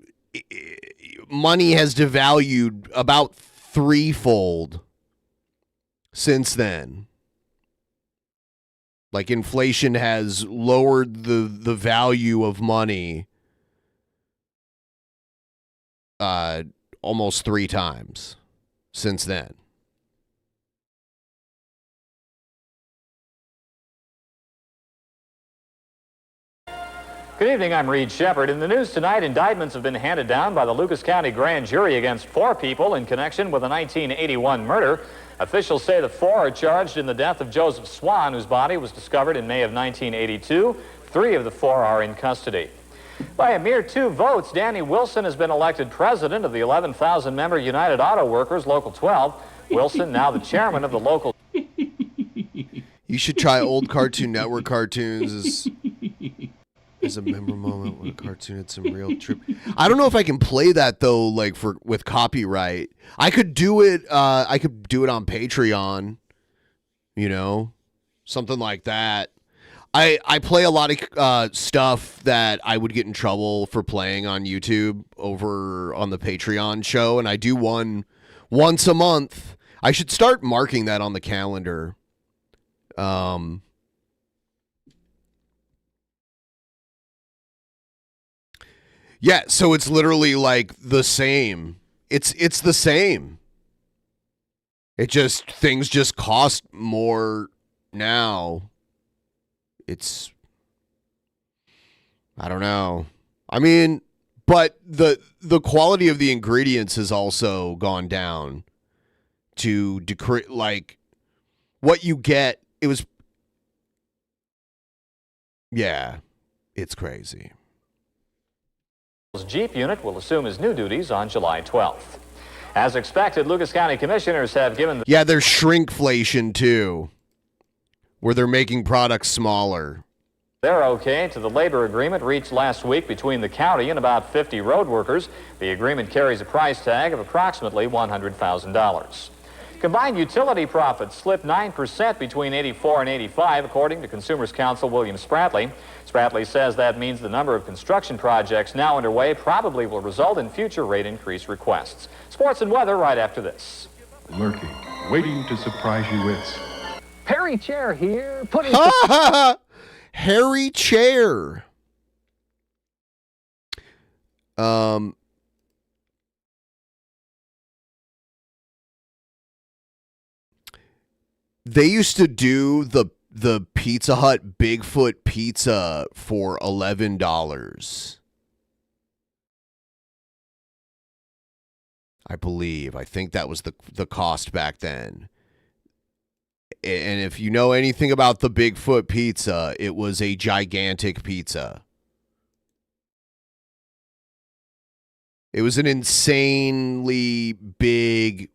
money has devalued about threefold since then. Like inflation has lowered the value of money almost 3 times since then. Good evening, I'm Reed Shepard. In the news tonight, indictments have been handed down by the Lucas County grand jury against 4 people in connection with a 1981 murder. Officials say the 4 are charged in the death of Joseph Swan, whose body was discovered in May of 1982. 3 of the 4 are in custody. By a mere 2 votes, Danny Wilson has been elected president of the 11,000-member United Auto Workers, Local 12. Wilson, now the chairman of the local... You should try old Cartoon Network cartoons as a member moment when a cartoon had some real trip. I don't know if I can play that though, like with copyright. I could do it. I could do it on Patreon. You know, something like that. I play a lot of stuff that I would get in trouble for playing on YouTube over on the Patreon show, and I do one once a month. I should start marking that on the calendar. Yeah, so it's literally like the same. It's the same. Things just cost more now. I don't know. I mean, but the quality of the ingredients has also gone down to decrease, like, what you get. Yeah, it's crazy. Jeep unit will assume his new duties on July 12th. As expected, Lucas County commissioners have given... Yeah, there's shrinkflation, too, where they're making products smaller. They're okay to the labor agreement reached last week between the county and about 50 road workers. The agreement carries a price tag of approximately $100,000. Combined utility profits slipped 9% between 84 and 85, according to Consumers Counsel William Spratley. Spratley says that means the number of construction projects now underway probably will result in future rate increase requests. Sports and weather right after this. Lurking, waiting to surprise you with... Harry Chair here, putting... Harry Chair. They used to do the Pizza Hut Bigfoot pizza for $11. I believe. I think that was the cost back then. And if you know anything about the Bigfoot pizza, it was a gigantic pizza. It was an insanely big,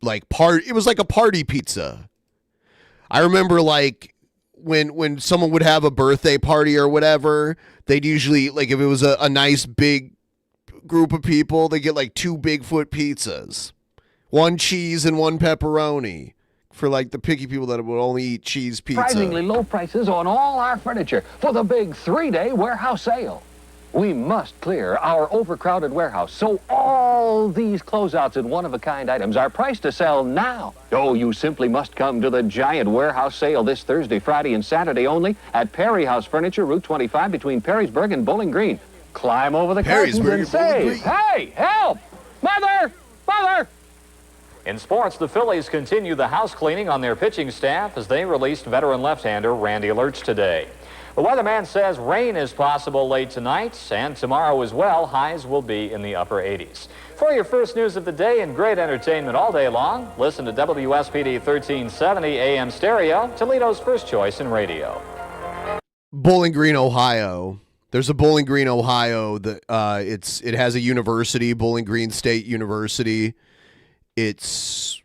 it was like a party pizza. I remember, like, when someone would have a birthday party or whatever, they'd usually, like, if it was a nice big group of people, they get, like, 2 Bigfoot pizzas. 1 cheese and 1 pepperoni. For, like, the picky people that would only eat cheese pizza. Surprisingly low prices on all our furniture for the big 3-day warehouse sale. We must clear our overcrowded warehouse, so all these closeouts and one-of-a-kind items are priced to sell now. Oh, you simply must come to the giant warehouse sale this Thursday, Friday, and Saturday only at Perry House Furniture, Route 25, between Perrysburg and Bowling Green. Climb over the curtains and say, "Hey, help! Mother! Mother!" In sports, the Phillies continue the house cleaning on their pitching staff as they released veteran left-hander Randy Lurch today. The weatherman says rain is possible late tonight and tomorrow as well. Highs will be in the upper 80s. For your first news of the day and great entertainment all day long, listen to WSPD 1370 AM stereo, Toledo's first choice in radio. Bowling Green, Ohio. There's a Bowling Green, Ohio that it has a university, Bowling Green State University. It's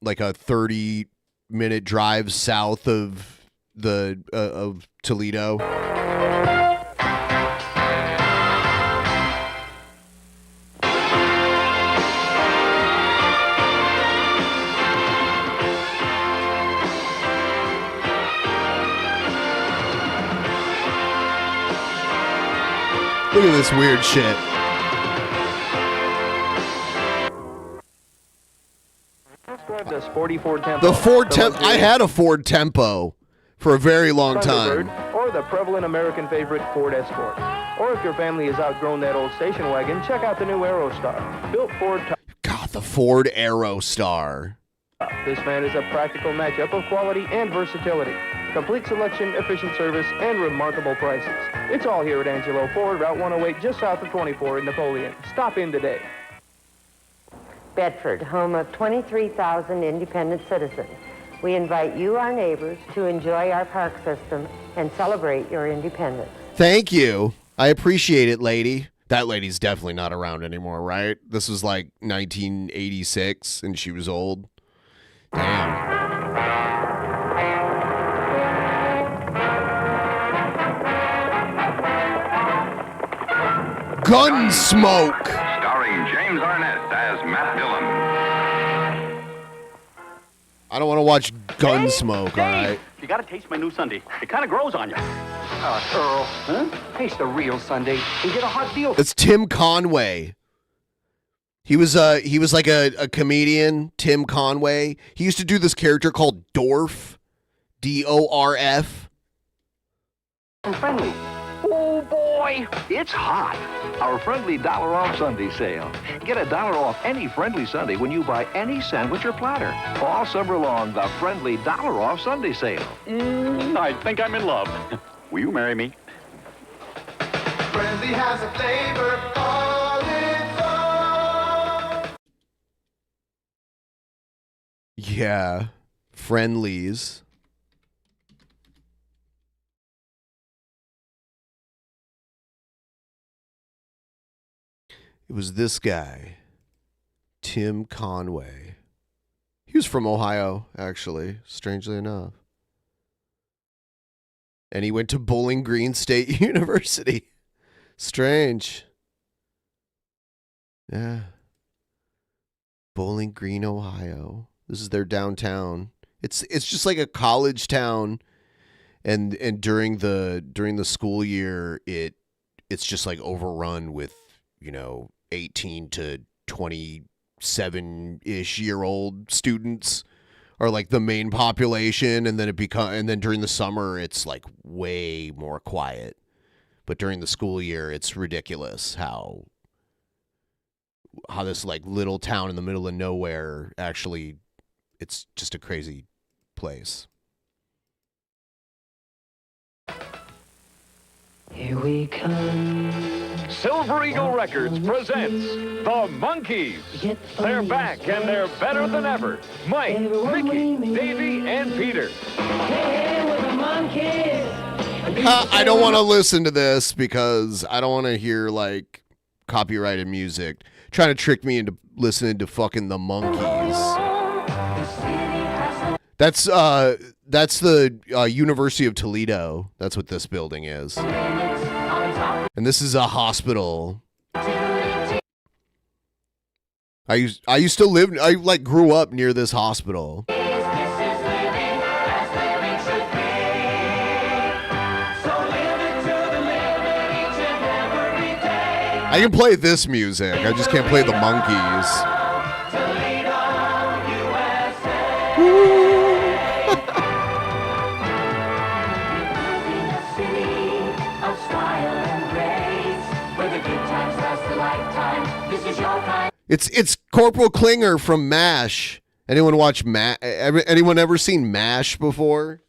like a 30-minute drive south of Toledo. Look at this weird shit. The sporty Ford Tempo. The Ford Tempo. I had a Ford Tempo for a very long time. Or the prevalent American favorite Ford Escort. Or if your family has outgrown that old station wagon, check out the new Aerostar. Built Ford. God, the Ford Aerostar. This van is a practical matchup of quality and versatility. Complete selection, efficient service, and remarkable prices. It's all here at Angelo Ford, Route 108, just south of 24 in Napoleon. Stop in today. Bedford, home of 23,000 independent citizens. We invite you, our neighbors, to enjoy our park system and celebrate your independence. Thank you. I appreciate it, lady. That lady's definitely not around anymore, right? This was like 1986, and she was old. Damn. Gunsmoke. Starring James Arnett as Matt Dillon. I don't want to watch Gunsmoke, all right? You gotta taste my new sundae. It kind of grows on you. Earl, huh? Taste the real sundae and get a hot deal. It's Tim Conway. He was like a comedian, Tim Conway. He used to do this character called Dorf, D-O-R-F. I'm friendly. Oh boy, it's hot. Our friendly $1 off Sunday sale. Get $1 off any friendly Sunday when you buy any sandwich or platter. All summer long, the friendly $1 off Sunday sale. I think I'm in love. Will you marry me? Friendly has a flavor all its own. Yeah, Friendlies. It was this guy, Tim Conway. He was from Ohio, actually, strangely enough. And he went to Bowling Green State University. Strange. Yeah. Bowling Green, Ohio. This is their downtown. It's just like a college town, and during the school year, it's just like overrun with, 18 to 27-ish year old students are like the main population, and then during the summer it's like way more quiet. But during the school year, it's ridiculous how this like little town in the middle of nowhere actually, it's just a crazy place. Here we come. Silver Eagle Records presents The Monkees. They're back and they're better than ever. Mike, Mickey, Davey, and Peter. Hey, we're the Monkees. I don't want to listen to this because I don't want to hear like copyrighted music trying to trick me into listening to fucking the Monkees. That's the University of Toledo. That's what this building is. And this is a hospital. I used to live, I like grew up near this hospital. I can play this music. I just can't play the Monkees. It's Corporal Klinger from MASH. Anyone watch MASH? Anyone ever seen MASH before?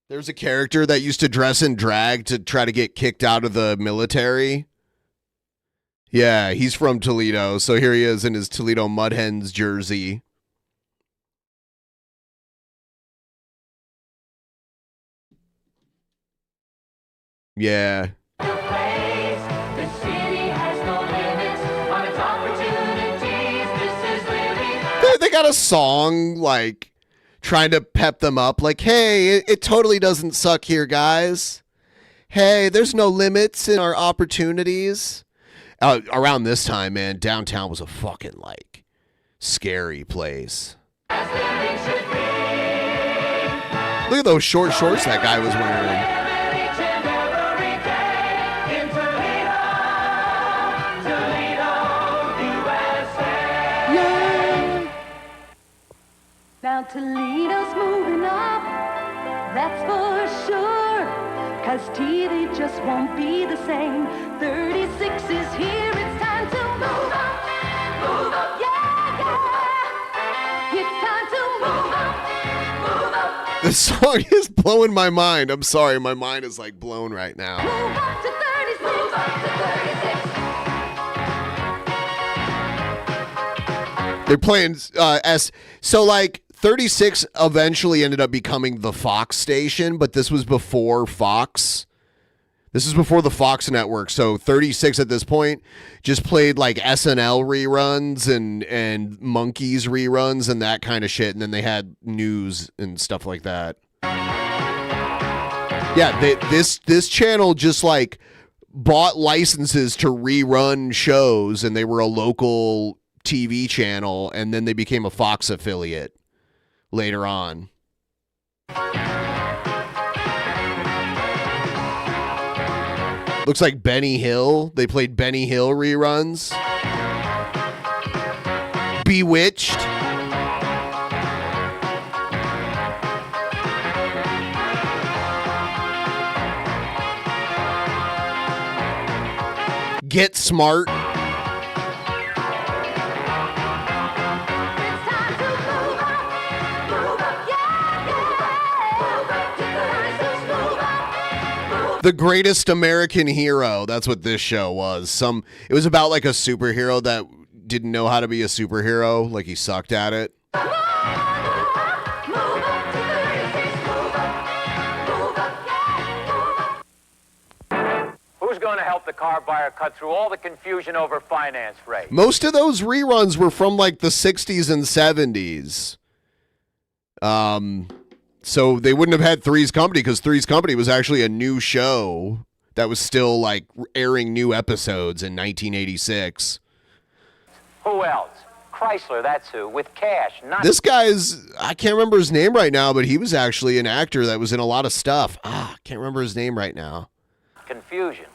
There's a character that used to dress in drag to try to get kicked out of the military. Yeah, he's from Toledo, so here he is in his Toledo Mud Hens jersey. Yeah. They got a song like trying to pep them up, like, hey, it totally doesn't suck here, guys. Hey, there's no limits in our opportunities. Around this time, man, downtown was a fucking like scary place. Look at those short shorts that guy was wearing. Now Toledo's moving up, that's for sure. 'Cause TV just won't be the same. 36 is here, it's time to move up, yeah, yeah. It's time to move up. This song is blowing my mind. I'm sorry, my mind is like blown right now. Move up to 36, move up to 36. They're playing so like 36 eventually ended up becoming the Fox station, but this was before Fox. This is before the Fox network. So 36 at this point just played like SNL reruns and Monkees reruns and that kind of shit. And then they had news and stuff like that. Yeah, this channel just like bought licenses to rerun shows, and they were a local TV channel, and then they became a Fox affiliate later on. Looks like Benny Hill. They played Benny Hill reruns. Bewitched. Get Smart. The Greatest American Hero. That's what this show was. It was about like a superhero that didn't know how to be a superhero. Like he sucked at it. Who's going to help the car buyer cut through all the confusion over finance rates? Most of those reruns were from like the 60s and 70s. So they wouldn't have had Three's Company because Three's Company was actually a new show that was still like airing new episodes in 1986. Who else? Chrysler, that's who, with cash. Not This guy's, I can't remember his name right now, but he was actually an actor that was in a lot of stuff. Can't remember his name right now. confusion.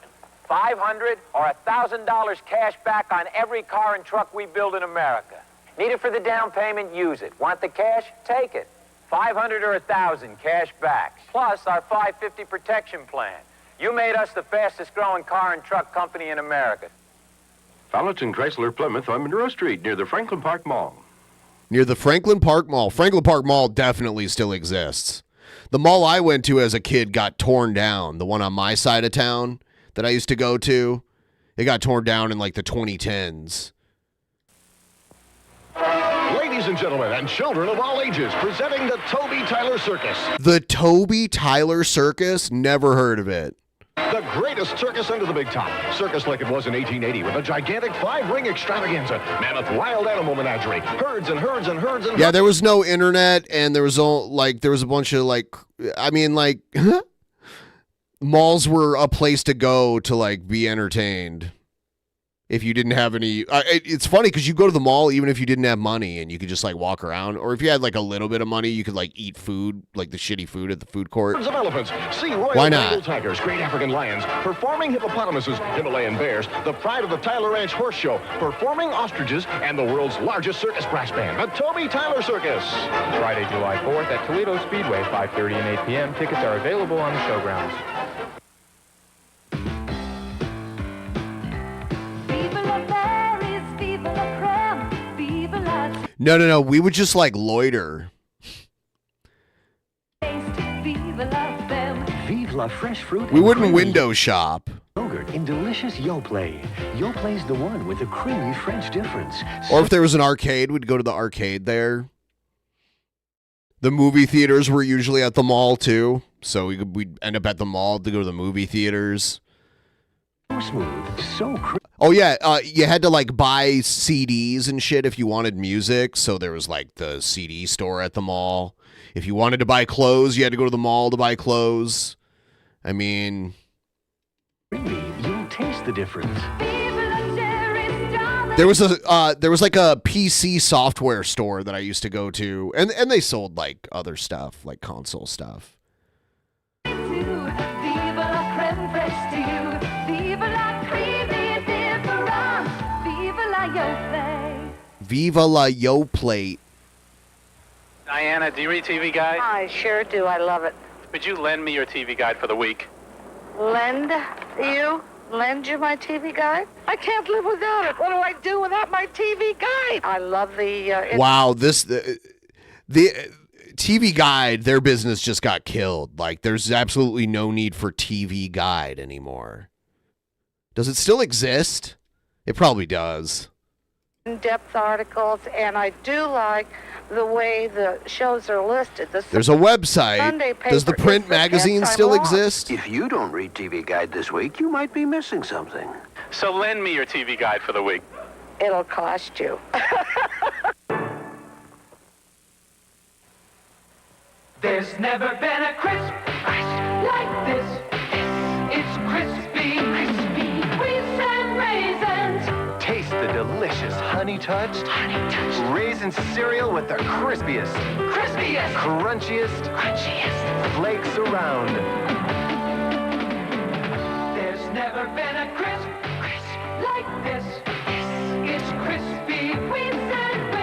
$500 or $1,000 cash back on every car and truck we build in America. Need it for the down payment? Use it. Want the cash? Take it. 500 or 1,000 cash back. Plus our 550 protection plan. You made us the fastest growing car and truck company in America. Fallonton Chrysler Plymouth on Monroe Street near the Franklin Park Mall. Near the Franklin Park Mall. Franklin Park Mall definitely still exists. The mall I went to as a kid got torn down. The one on my side of town that I used to go to, it got torn down in like the 2010s. Ladies and gentlemen, and children of all ages, presenting the Toby Tyler Circus. The Toby Tyler Circus? Never heard of it. The greatest circus under the big top. Circus like it was in 1880 with a gigantic 5-ring extravaganza. Mammoth wild animal menagerie. Herds and herds and herds and Yeah, there was no internet, and there was there was a bunch of malls were a place to go to like be entertained. If you didn't have any, it's funny because you go to the mall even if you didn't have money and you could just like walk around, or if you had like a little bit of money, you could like eat food, like the shitty food at the food court. herds of elephants. See royal Why not? Bengal tigers, great African lions, performing hippopotamuses, Himalayan bears, the pride of the Tyler Ranch Horse Show, performing ostriches, and the world's largest circus brass band, the Toby Tyler Circus. Friday, July 4th at Toledo Speedway, 5:30 and 8 p.m. Tickets are available on the showgrounds. No. We would just like loiter. Vive la fresh fruit. We wouldn't window shop. Yogurt in delicious Yoplait. Yoplay's the one with the creamy French difference. Or if there was an arcade, we'd go to the arcade there. The movie theaters were usually at the mall too, so we'd end up at the mall to go to the movie theaters. So smooth, so crisp. Oh yeah, you had to like buy CDs and shit if you wanted music. So there was like the CD store at the mall. If you wanted to buy clothes, you had to go to the mall to buy clothes. I mean, You'll taste the difference. there was like a PC software store that I used to go to, and they sold like other stuff, like console stuff. Viva la Yoplait. Diana, do you read TV Guide? I sure do. I love it. Would you lend me your TV Guide for the week? Lend you my TV guide? I can't live without it. What do I do without my TV guide? I love the... Wow, the TV Guide, their business just got killed. Like, there's absolutely no need for TV Guide anymore. Does it still exist? It probably does. in-depth articles, and I do like the way the shows are listed. There's a website. Sunday paper Does the print is the magazine best still I'm on. exist? If you don't read TV Guide this week, you might be missing something. So lend me your TV Guide for the week. It'll cost you. There's never been a crisp ice like this. It's crispy, wheats and raisins. Taste the delicious Honey Touch raisin cereal with the crispiest, crunchiest flakes around. There's never like this. It's crispy wheats and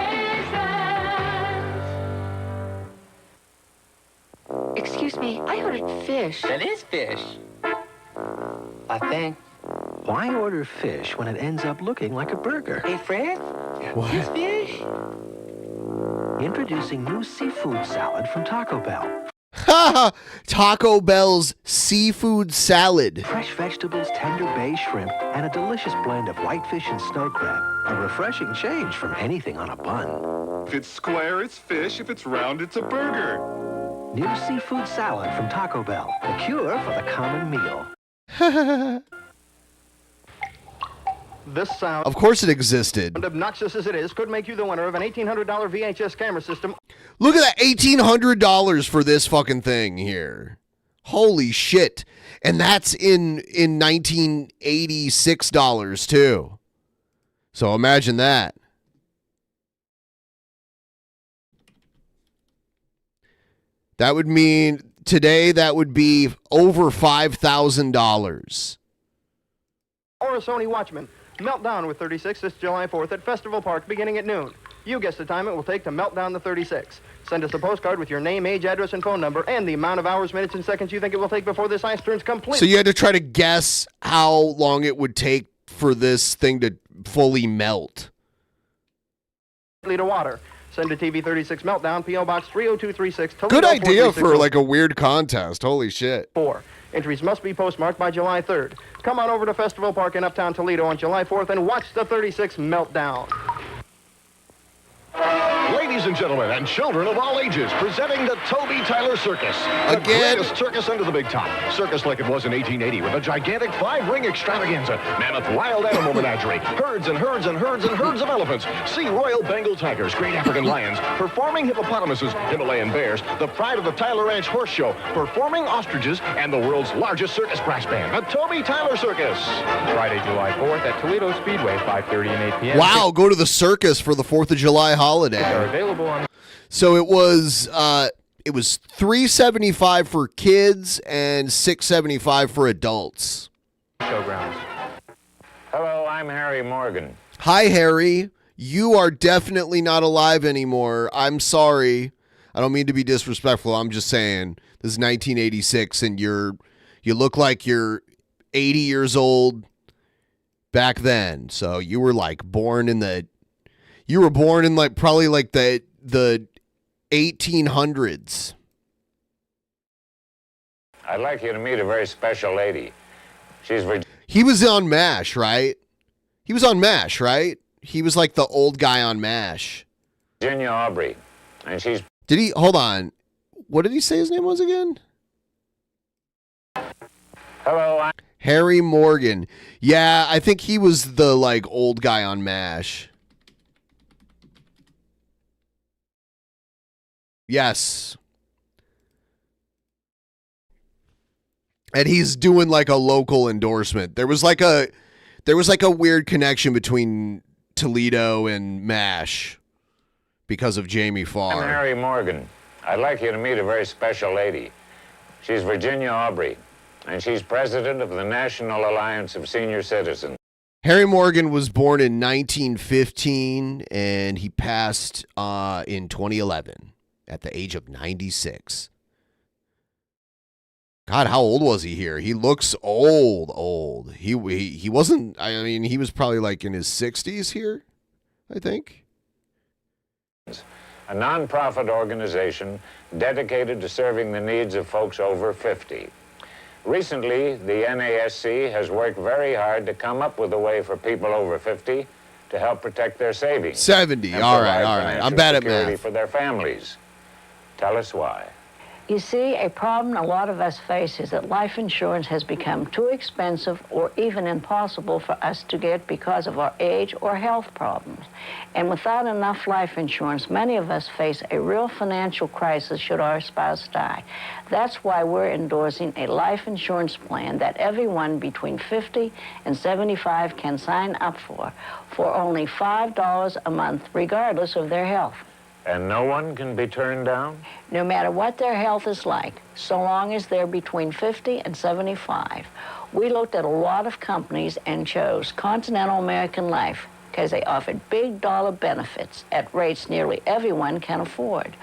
raisins. Excuse me, I ordered fish. That is fish. I think. Why order fish when it ends up looking like a burger? Hey, Fred? What? It's fish. Introducing new seafood salad from Taco Bell. Ha! Taco Bell's seafood salad. Fresh vegetables, tender bay shrimp, and a delicious blend of whitefish and snow crab. A refreshing change from anything on a bun. If it's square, it's fish. If it's round, it's a burger. New seafood salad from Taco Bell. The cure for the common meal. This sound, Of course it existed. obnoxious as it is, could make you the winner of an $1,800 VHS camera system. Look at that, $1,800 for this fucking thing here. Holy shit. And that's in 1986 dollars too. So imagine that. That would mean today that would be over $5,000. Or a Sony Watchman. Meltdown with 36 this July 4th at Festival Park beginning at noon. You guess the time it will take to melt down the 36. Send us a postcard with your name, age, address, and phone number, and the amount of hours, minutes, and seconds you think it will take before this ice turns complete. So you had to try to guess how long it would take for this thing to fully melt. To water. Send to TV36 Meltdown, P.O. Box 30236. Toledo, Good idea 436. for like a weird contest. Holy shit. 4. Entries must be postmarked by July 3rd. Come on over to Festival Park in Uptown Toledo on July 4th and watch the 36 Meltdown. Ladies and gentlemen, and children of all ages, presenting the Toby Tyler Circus. Again? The greatest circus under the big top. Circus like it was in 1880 with a gigantic 5-ring extravaganza. Mammoth wild animal menagerie. Herds and herds and herds and herds of elephants. See Royal Bengal tigers, great African lions, performing hippopotamuses, Himalayan bears, the pride of the Tyler Ranch Horse Show, performing ostriches, and the world's largest circus brass band, the Toby Tyler Circus. Friday, July 4th at Toledo Speedway, 5:30 and 8 p.m. Wow, go to the circus for the 4th of July holiday. Are available on. So it was $375 for kids and $675 for adults. Showgrounds. Hello, I'm Harry Morgan. Hi, Harry. You are definitely not alive anymore. I'm sorry. I don't mean to be disrespectful. I'm just saying this is 1986, and you look like you're 80 years old back then. So you were like born in like probably like the 1800s. I'd like you to meet a very special lady. He was on MASH, right? He was on MASH, right? He was like the old guy on MASH. Virginia Aubrey, and she's... Did he? Hold on. What did he say his name was again? Hello, I'm... Harry Morgan. Yeah, I think he was the like old guy on MASH. Yes. And he's doing like a local endorsement. There was like a weird connection between Toledo and MASH because of Jamie Farr. I'm Harry Morgan. I'd like you to meet a very special lady. She's Virginia Aubrey, and she's president of the National Alliance of Senior Citizens. Harry Morgan was born in 1915, and he passed in 2011 at the age of 96. God, how old was he here? He looks old. He wasn't, I mean, he was probably like in his 60s here, I think. A nonprofit organization dedicated to serving the needs of folks over 50. Recently, the NASC has worked very hard to come up with a way for people over 50 to help protect their savings. 70, all right. I'm bad at math. For their families. Tell us why. You see, a problem a lot of us face is that life insurance has become too expensive or even impossible for us to get because of our age or health problems. And without enough life insurance, many of us face a real financial crisis should our spouse die. That's why we're endorsing a life insurance plan that everyone between 50 and 75 can sign up for only $5 a month, regardless of their health. And no one can be turned down? No matter what their health is like, so long as they're between 50 and 75. We looked at a lot of companies and chose Continental American Life because they offered big dollar benefits at rates nearly everyone can afford.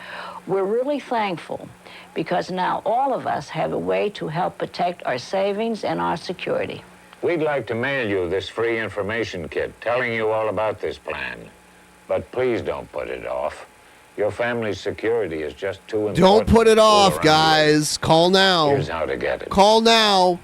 We're really thankful because now all of us have a way to help protect our savings and our security. We'd like to mail you this free information kit telling you all about this plan. But please don't put it off. Your family's security is just too important. Don't put it off, guys. Call now. Here's how to get it. Call now.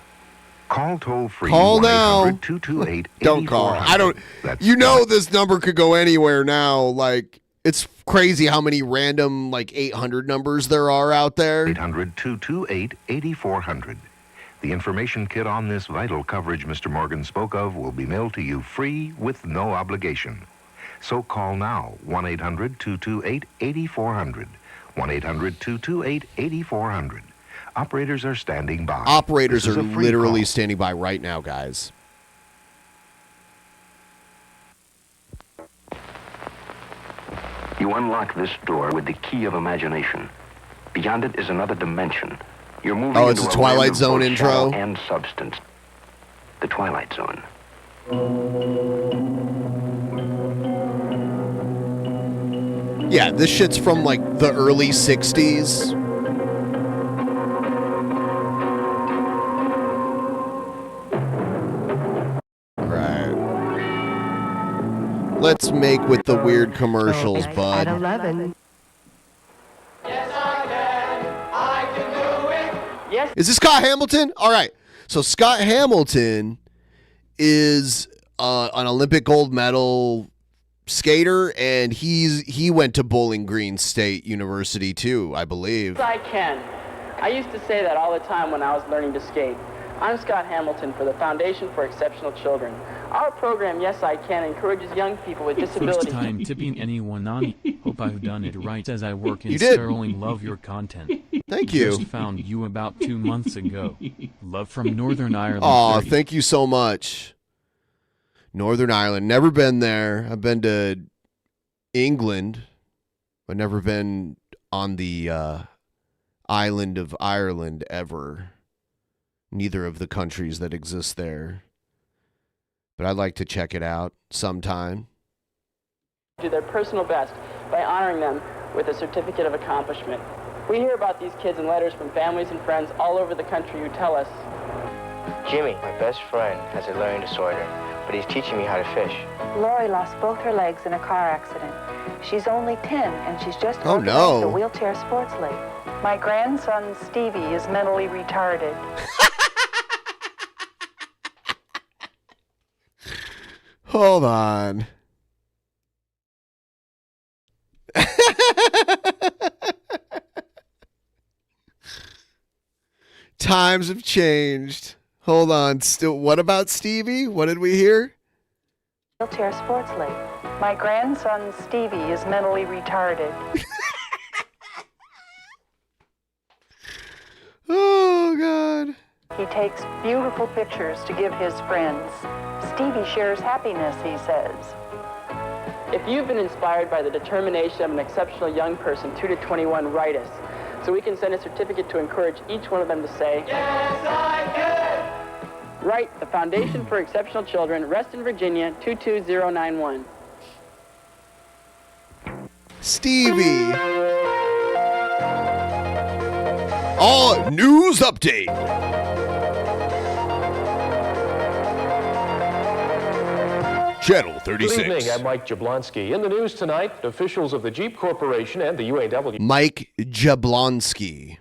Call toll free. Call now. 1-800-228-8400. Don't call. I don't. You know this number could go anywhere now. Like, it's crazy how many random, like, 800 numbers there are out there. 800-228-8400. The information kit on this vital coverage Mr. Morgan spoke of will be mailed to you free with no obligation. So call now, 1-800-228-8400. 1-800-228-8400. Operators are standing by. Operators are literally standing by right now, guys. You unlock this door with the key of imagination. Beyond it is another dimension. You're moving Oh, it's into a a Twilight land of Zone both intro? shadow and substance. The Twilight Zone. Yeah, this shit's from, like, the early 60s. Right. Let's make with the weird commercials, bud. 11. Is this Scott Hamilton? All right. So Scott Hamilton is an Olympic gold medal skater, and he went to Bowling Green State University too, I believe. Yes, I can. I used to say that all the time when I was learning to skate. I'm Scott Hamilton for the Foundation for Exceptional Children. Our program, Yes I Can, encourages young people with disabilities. First time tipping anyone on. Hope I've done it right as I work in You did. Sterling. Love your content. Thank you. Just found you about 2 months ago. Love from Northern Ireland. Aw, 30. thank you so much. Northern Ireland. Never been there. I've been to England, but never been on the island of Ireland ever. Neither of the countries that exist there. But I'd like to check it out sometime. Do their personal best by honoring them with a certificate of accomplishment. We hear about these kids in letters from families and friends all over the country who tell us, Jimmy, my best friend, has a learning disorder, but he's teaching me how to fish. Lori lost both her legs in a car accident. She's only 10, and she's just Oh, organized no. a wheelchair sports league. My grandson, Stevie, is mentally retarded. Hold on. Times have changed. Hold on. Still, what about Stevie? What did we hear? Wheelchair sports league. My grandson, Stevie, is mentally retarded. Oh, God. He takes beautiful pictures to give his friends. Stevie shares happiness, he says. if you've been inspired by the determination of an exceptional young person, 2 to 21, write us. So we can send a certificate to encourage each one of them to say, yes, I can! Write the Foundation for Exceptional Children, Reston, Virginia, 22091. Stevie. Oh, news update. Channel 36. Good evening, I'm Mike Jablonski. In the news tonight, officials of the Jeep Corporation and the UAW Mike Jablonski.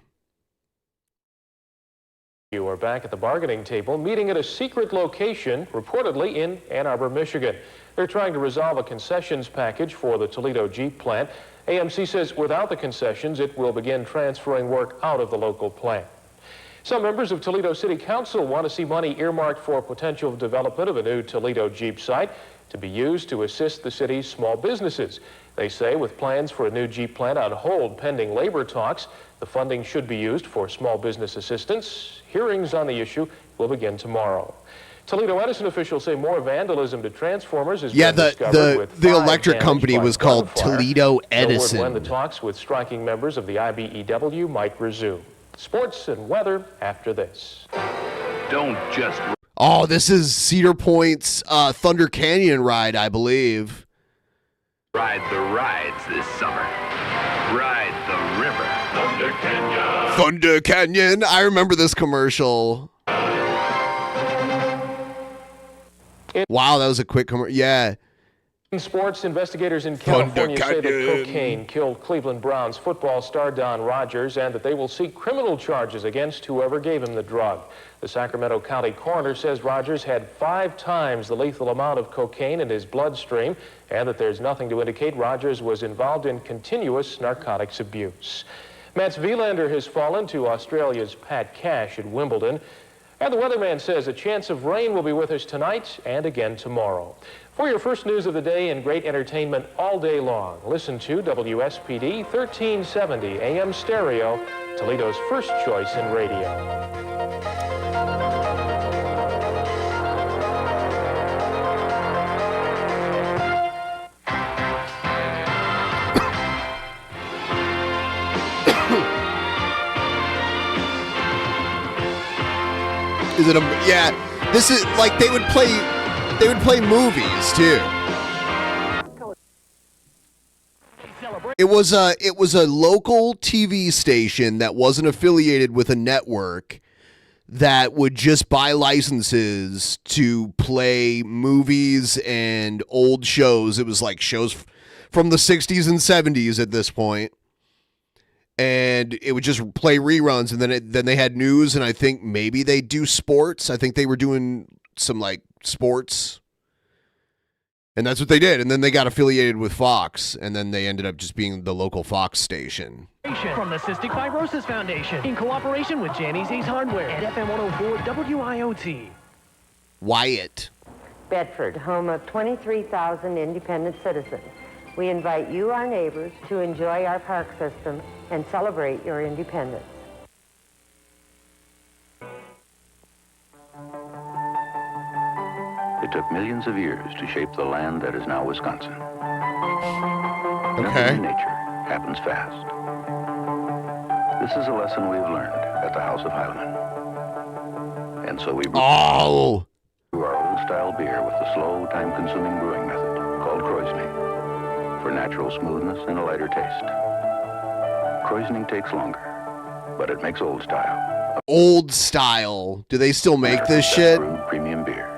You are back at the bargaining table, meeting at a secret location, reportedly in Ann Arbor, Michigan. They're trying to resolve a concessions package for the Toledo Jeep plant. AMC says without the concessions, it will begin transferring work out of the local plant. Some members of Toledo City Council want to see money earmarked for potential development of a new Toledo Jeep site to be used to assist the city's small businesses. They say with plans for a new Jeep plant on hold pending labor talks, the funding should be used for small business assistance. Hearings on the issue will begin tomorrow. Toledo Edison officials say more vandalism to transformers is Yeah, being discovered with the 5 electric damaged company by was called gunfire. Toledo No word Edison. when the talks with striking members of the IBEW might resume. Sports and weather after this. Don't just... Oh, this is Cedar Point's Thunder Canyon ride, I believe. Ride the rides this summer. Ride the river. Thunder Canyon. Thunder Canyon. I remember this commercial. Wow, that was a quick commercial. Yeah. In sports, investigators in California say that cocaine killed Cleveland Browns football star Don Rogers and that they will seek criminal charges against whoever gave him the drug. The Sacramento County coroner says Rogers had 5 times the lethal amount of cocaine in his bloodstream and that there's nothing to indicate Rogers was involved in continuous narcotics abuse. Mats Wilander has fallen to Australia's Pat Cash at Wimbledon. And the weatherman says a chance of rain will be with us tonight and again tomorrow. For your first news of the day and great entertainment all day long, listen to WSPD 1370 AM Stereo, Toledo's first choice in radio. Is it a... Yeah, this is like they would play movies too. It was a local TV station that wasn't affiliated with a network that would just buy licenses to play movies and old shows. It was like shows from the 60s and 70s at this point. And it would just play reruns, and then they had news, and I think maybe they do sports. I think they were doing some like sports, and that's what they did. And then they got affiliated with Fox, and then they ended up just being the local Fox station. From the Cystic Fibrosis Foundation, in cooperation with Janny's Ace Hardware at FM 104 WIOT. Wyatt. Bedford, home of 23,000 independent citizens. We invite you, our neighbors, to enjoy our park system and celebrate your independence. It took millions of years to shape the land that is now Wisconsin. Okay. Nothing in nature happens fast. This is a lesson we've learned at the House of Heilemann. And so we brew our old-style beer with the slow, time-consuming brewing method called Kreuzening for natural smoothness and a lighter taste. Kreuzening takes longer, but it makes old style. Old style. Do they still make this shit? Premium beer.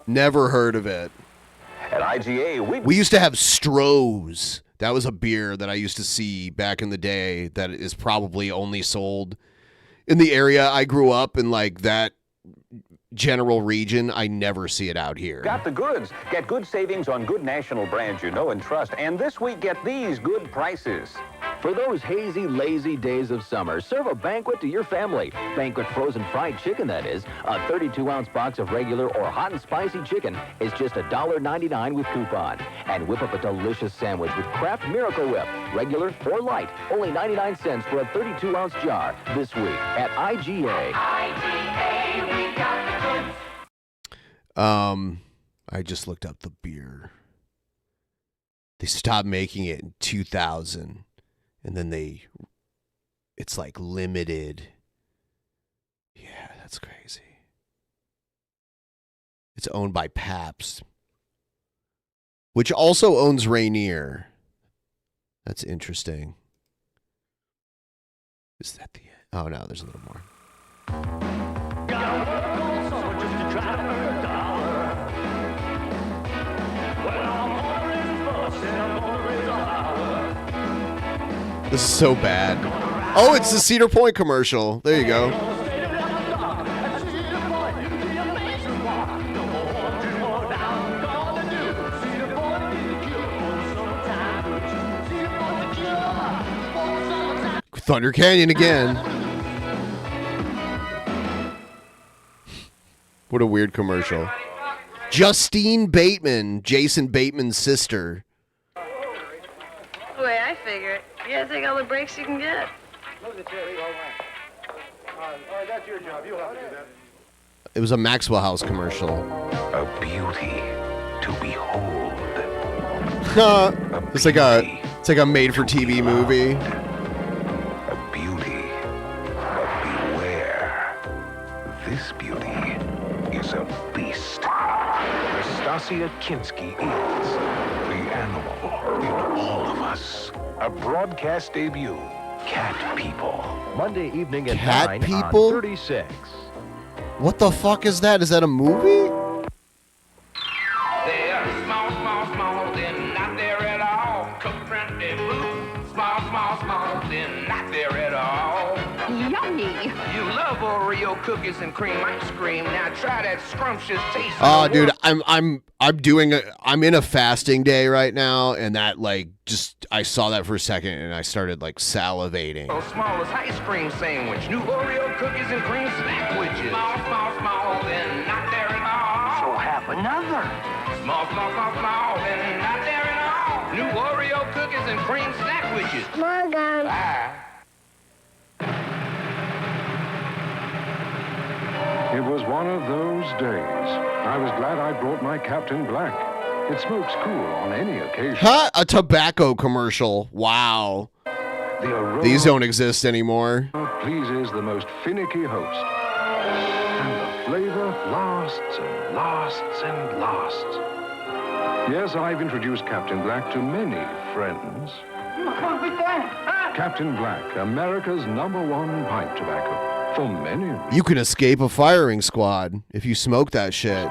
Never heard of it. At IGA, we used to have Stroh's. That was a beer that I used to see back in the day that is probably only sold in the area I grew up in, like that general region. I never see it out here. Got the goods. Get good savings on good national brands you know and trust. And this week, get these good prices. For those hazy, lazy days of summer, serve a banquet to your family. Banquet frozen fried chicken, that is. A 32-ounce box of regular or hot and spicy chicken is just $1.99 with coupon. And whip up a delicious sandwich with Kraft Miracle Whip. Regular or light, only 99 cents for a 32-ounce jar this week at IGA. IGA, we got the goods. I just looked up the beer. They stopped making it in 2000. And then it's like limited. Yeah, that's crazy. It's owned by Pabst, which also owns Rainier. That's interesting. Is that the end? Oh, no, there's a little more. This is so bad. Oh, it's the Cedar Point commercial. There you go. Thunder Canyon again. What a weird commercial. Justine Bateman, Jason Bateman's sister. The way I figure it, you gotta take all the breaks you can get. All right, that's your job. You'll have to do that. It was a Maxwell House commercial. A beauty to behold. It's like a made-for-TV movie. A beauty. But beware. This beauty is a beast. Nastasia Kinski is the animal in all of us. A broadcast debut. Cat People. Monday evening at Cat 9 People? on 36. What the fuck is that? Is that a movie? They are small, small, small, then not there at all. Cook-friendly food. Small, then not there at all. Yummy. You love Oreo cookies and cream ice cream. Now try that scrumptious taste. Oh, dude, I'm in a fasting day right now, and that I saw that for a second, and I started salivating. Smallest ice cream sandwich. New Oreo cookies and cream snack widgets. Small, then not there at all. So have another. Small, then not there at all. New Oreo cookies and cream snack widgets. Morgan. Bye. It was one of those days. I was glad I brought my Captain Black. It smokes cool on any occasion. Huh? A tobacco commercial. Wow. These don't exist anymore. Pleases the most finicky host. And the flavor lasts and lasts and lasts. Yes, I've introduced Captain Black to many friends. Captain Black, America's #1 pipe tobacco. For many reasons. You can escape a firing squad if you smoke that shit.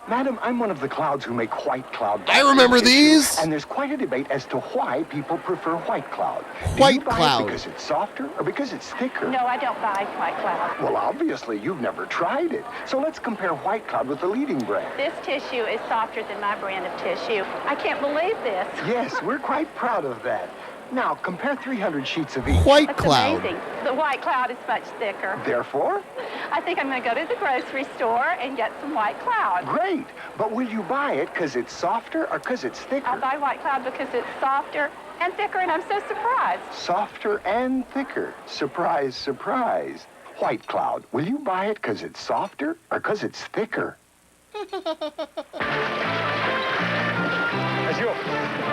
Madam, I'm one of the clouds who make White Cloud. I remember these. And there's quite a debate as to why people prefer White Cloud. White Do you buy Cloud. it because it's softer or because it's thicker? No, I don't buy White Cloud. Well, obviously, you've never tried it. So let's compare White Cloud with the leading brand. This tissue is softer than my brand of tissue. I can't believe this. Yes, we're quite proud of that. Now, compare 300 sheets of each. White That's Cloud. amazing. The White Cloud is much thicker. Therefore? I think I'm going to go to the grocery store and get some White Cloud. Great. But will you buy it because it's softer or because it's thicker? I'll buy White Cloud because it's softer and thicker, and I'm so surprised. Softer and thicker. Surprise, surprise. White Cloud. Will you buy it because it's softer or because it's thicker?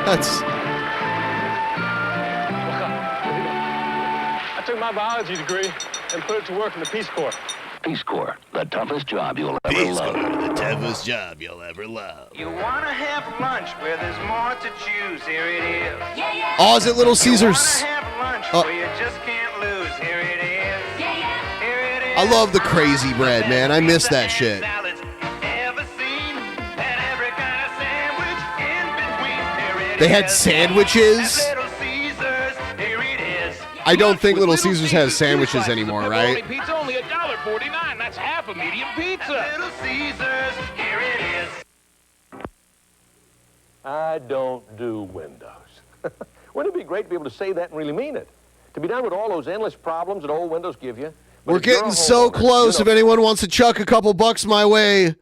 That's... I took my biology degree and put it to work in the Peace Corps. Peace Corps, the toughest job you'll ever love. The toughest job you'll ever love. You want to have lunch where there's more to choose. Here it is. Oh, is it Little Caesars? You want to have lunch where you just can't lose. Here it is. Here it is. I love the crazy bread, man. I miss that shit. They had sandwiches. I don't think Little Caesars has sandwiches anymore, right? Pizza only $1.49. That's half a medium pizza. Little Caesars, here it is. I don't do windows. Wouldn't it be great to be able to say that and really mean it? To be done with all those endless problems that old windows give you. But We're if you're a getting so homeowner, close. you know- If anyone wants to chuck a couple bucks my way,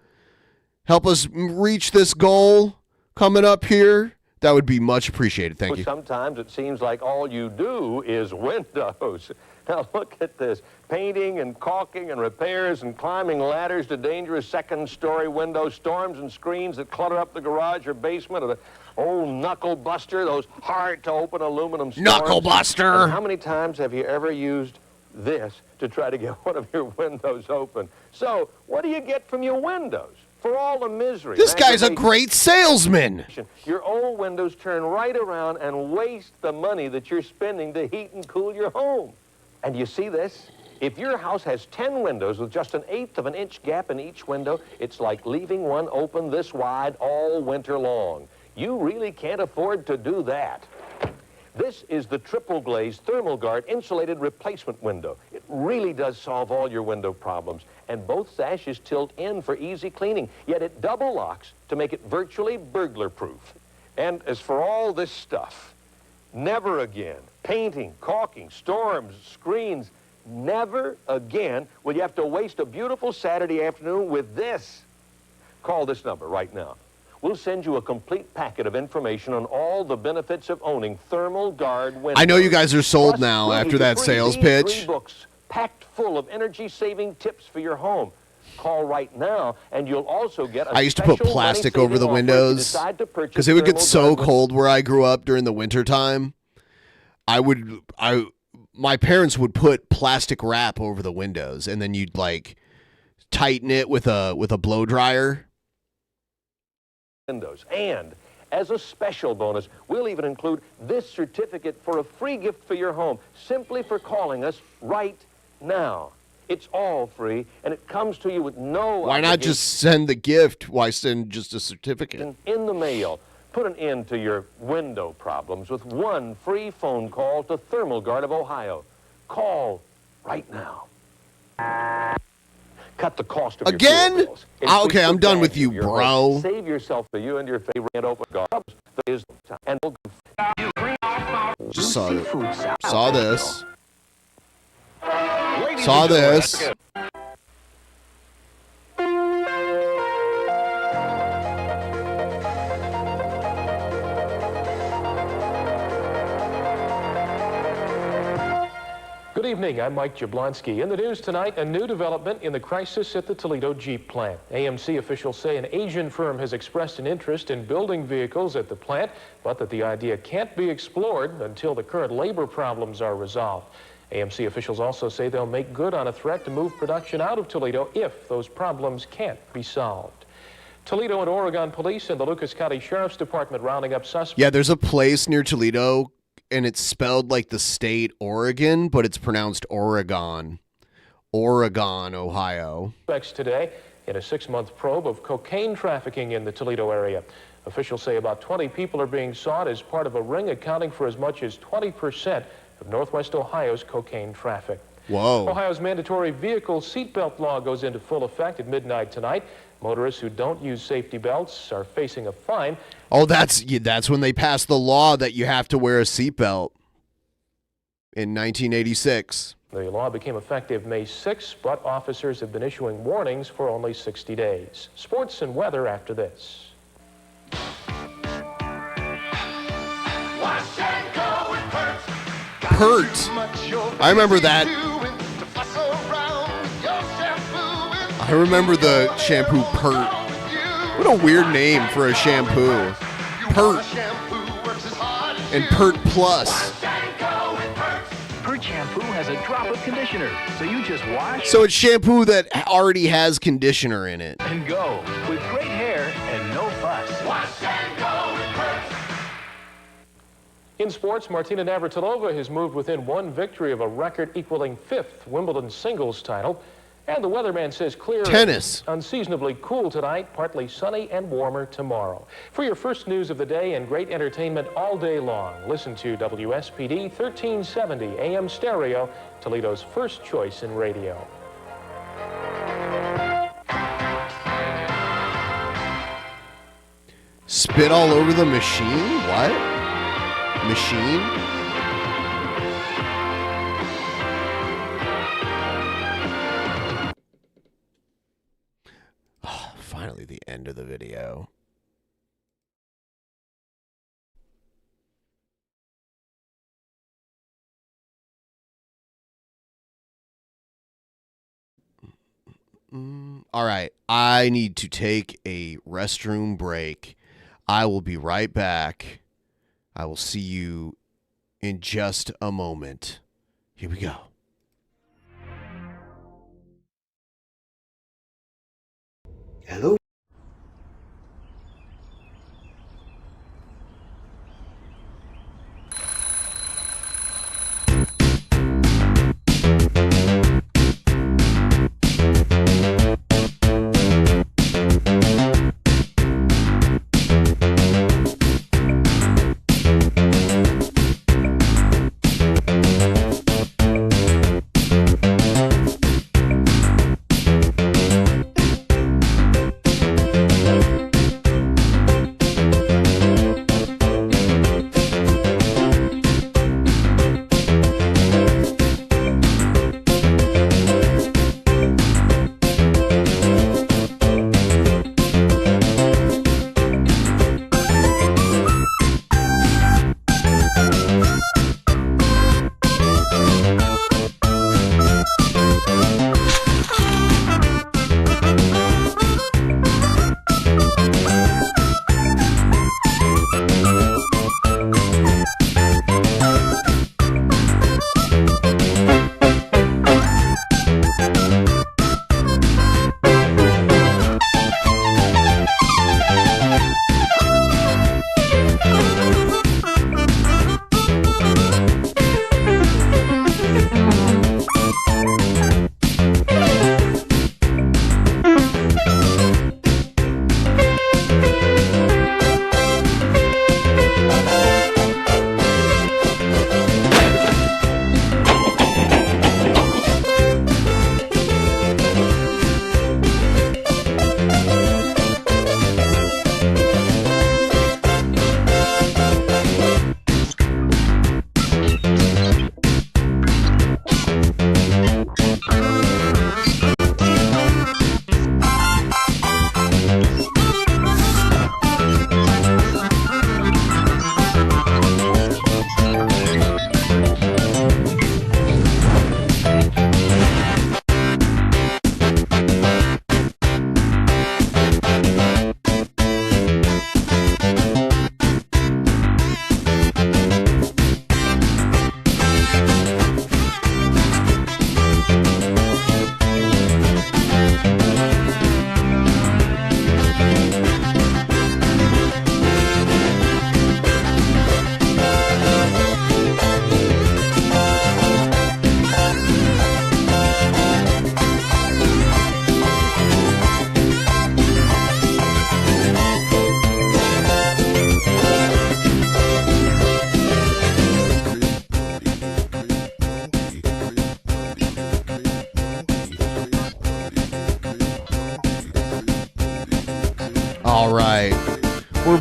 help us reach this goal coming up here, that would be much appreciated. Thank you. Sometimes it seems like all you do is windows. Now look at this. Painting and caulking and repairs and climbing ladders to dangerous second-story windows, storms and screens that clutter up the garage or basement, or the old knuckle buster, those hard-to-open aluminum storms. Knuckle buster! And how many times have you ever used this to try to get one of your windows open? So what do you get from your windows? For all the misery. This guy's a great salesman. Your old windows turn right around and waste the money that you're spending to heat and cool your home. And you see this? If your house has 10 windows with just 1/8 of an inch gap in each window, it's like leaving one open this wide all winter long. You really can't afford to do that. This is the triple glazed thermal guard insulated replacement window. It really does solve all your window problems. And both sashes tilt in for easy cleaning, yet it double locks to make it virtually burglar proof. And as for all this stuff, never again, painting, caulking, storms, screens, never again will you have to waste a beautiful Saturday afternoon with this. Call this number right now. We'll send you a complete packet of information on all the benefits of owning thermal guard windows. I know you guys are sold Plus, now we'll after give you that free sales these 3 pitch. books packed full of energy-saving tips for your home. Call right now, and you'll also get a I used to put special plastic over the money-saving offer if you windows decide to purchase because it would get thermal so guard cold where I grew up during the winter time. My parents would put plastic wrap over the windows, and then you'd like tighten it with a blow dryer. windows. And as a special bonus, we'll even include this certificate for a free gift for your home, simply for calling us right now. It's all free, and it comes to you with no Why not obligation just send the gift? Why send just a certificate? in the mail. Put an end to your window problems with one free phone call to Thermal Guard of Ohio. Call right now. Cut the cost of Again? your fuel bills. Ah, okay, Increase I'm the done with value of you, your bro. home. Save yourself for you and your favorite open guards. And we'll Just saw it. Saw this. Ladies Saw and gentlemen, this. that's good. Good evening, I'm Mike Jablonski. In the news tonight, a new development in the crisis at the Toledo Jeep plant. AMC officials say an Asian firm has expressed an interest in building vehicles at the plant, but that the idea can't be explored until the current labor problems are resolved. AMC officials also say they'll make good on a threat to move production out of Toledo if those problems can't be solved. Toledo and Oregon police and the Lucas County Sheriff's Department rounding up suspects. Yeah, there's a place near Toledo, and it's spelled like the state Oregon, but it's pronounced Oregon. Oregon, Ohio. Today in a 6-month probe of cocaine trafficking in the Toledo area. Officials say about 20 people are being sought as part of a ring accounting for as much as 20% of Northwest Ohio's cocaine traffic. Whoa. Ohio's mandatory vehicle seatbelt law goes into full effect at midnight tonight. Motorists who don't use safety belts are facing a fine. Oh, that's when they passed the law that you have to wear a seatbelt in 1986. The law became effective May 6, but officers have been issuing warnings for only 60 days. Sports and weather after this. Pert. I remember that. I remember the shampoo Pert. What a weird name for a shampoo. Pert. And Pert Plus. Pert shampoo has a drop of conditioner, so you just wash So it's shampoo that already has conditioner in it. and go with great hair and no fuss. Wash and go with Pert. In sports, Martina Navratilova has moved within one victory of a record equaling 5th Wimbledon singles title. And the weatherman says clear Tennis. and unseasonably cool tonight, partly sunny and warmer tomorrow. For your first news of the day and great entertainment all day long, listen to WSPD 1370 AM stereo, Toledo's first choice in radio. Spit all over the machine? What? Machine? Finally, the end of the video. All right, I need to take a restroom break. I will be right back. I will see you in just a moment. Here we go. Hello?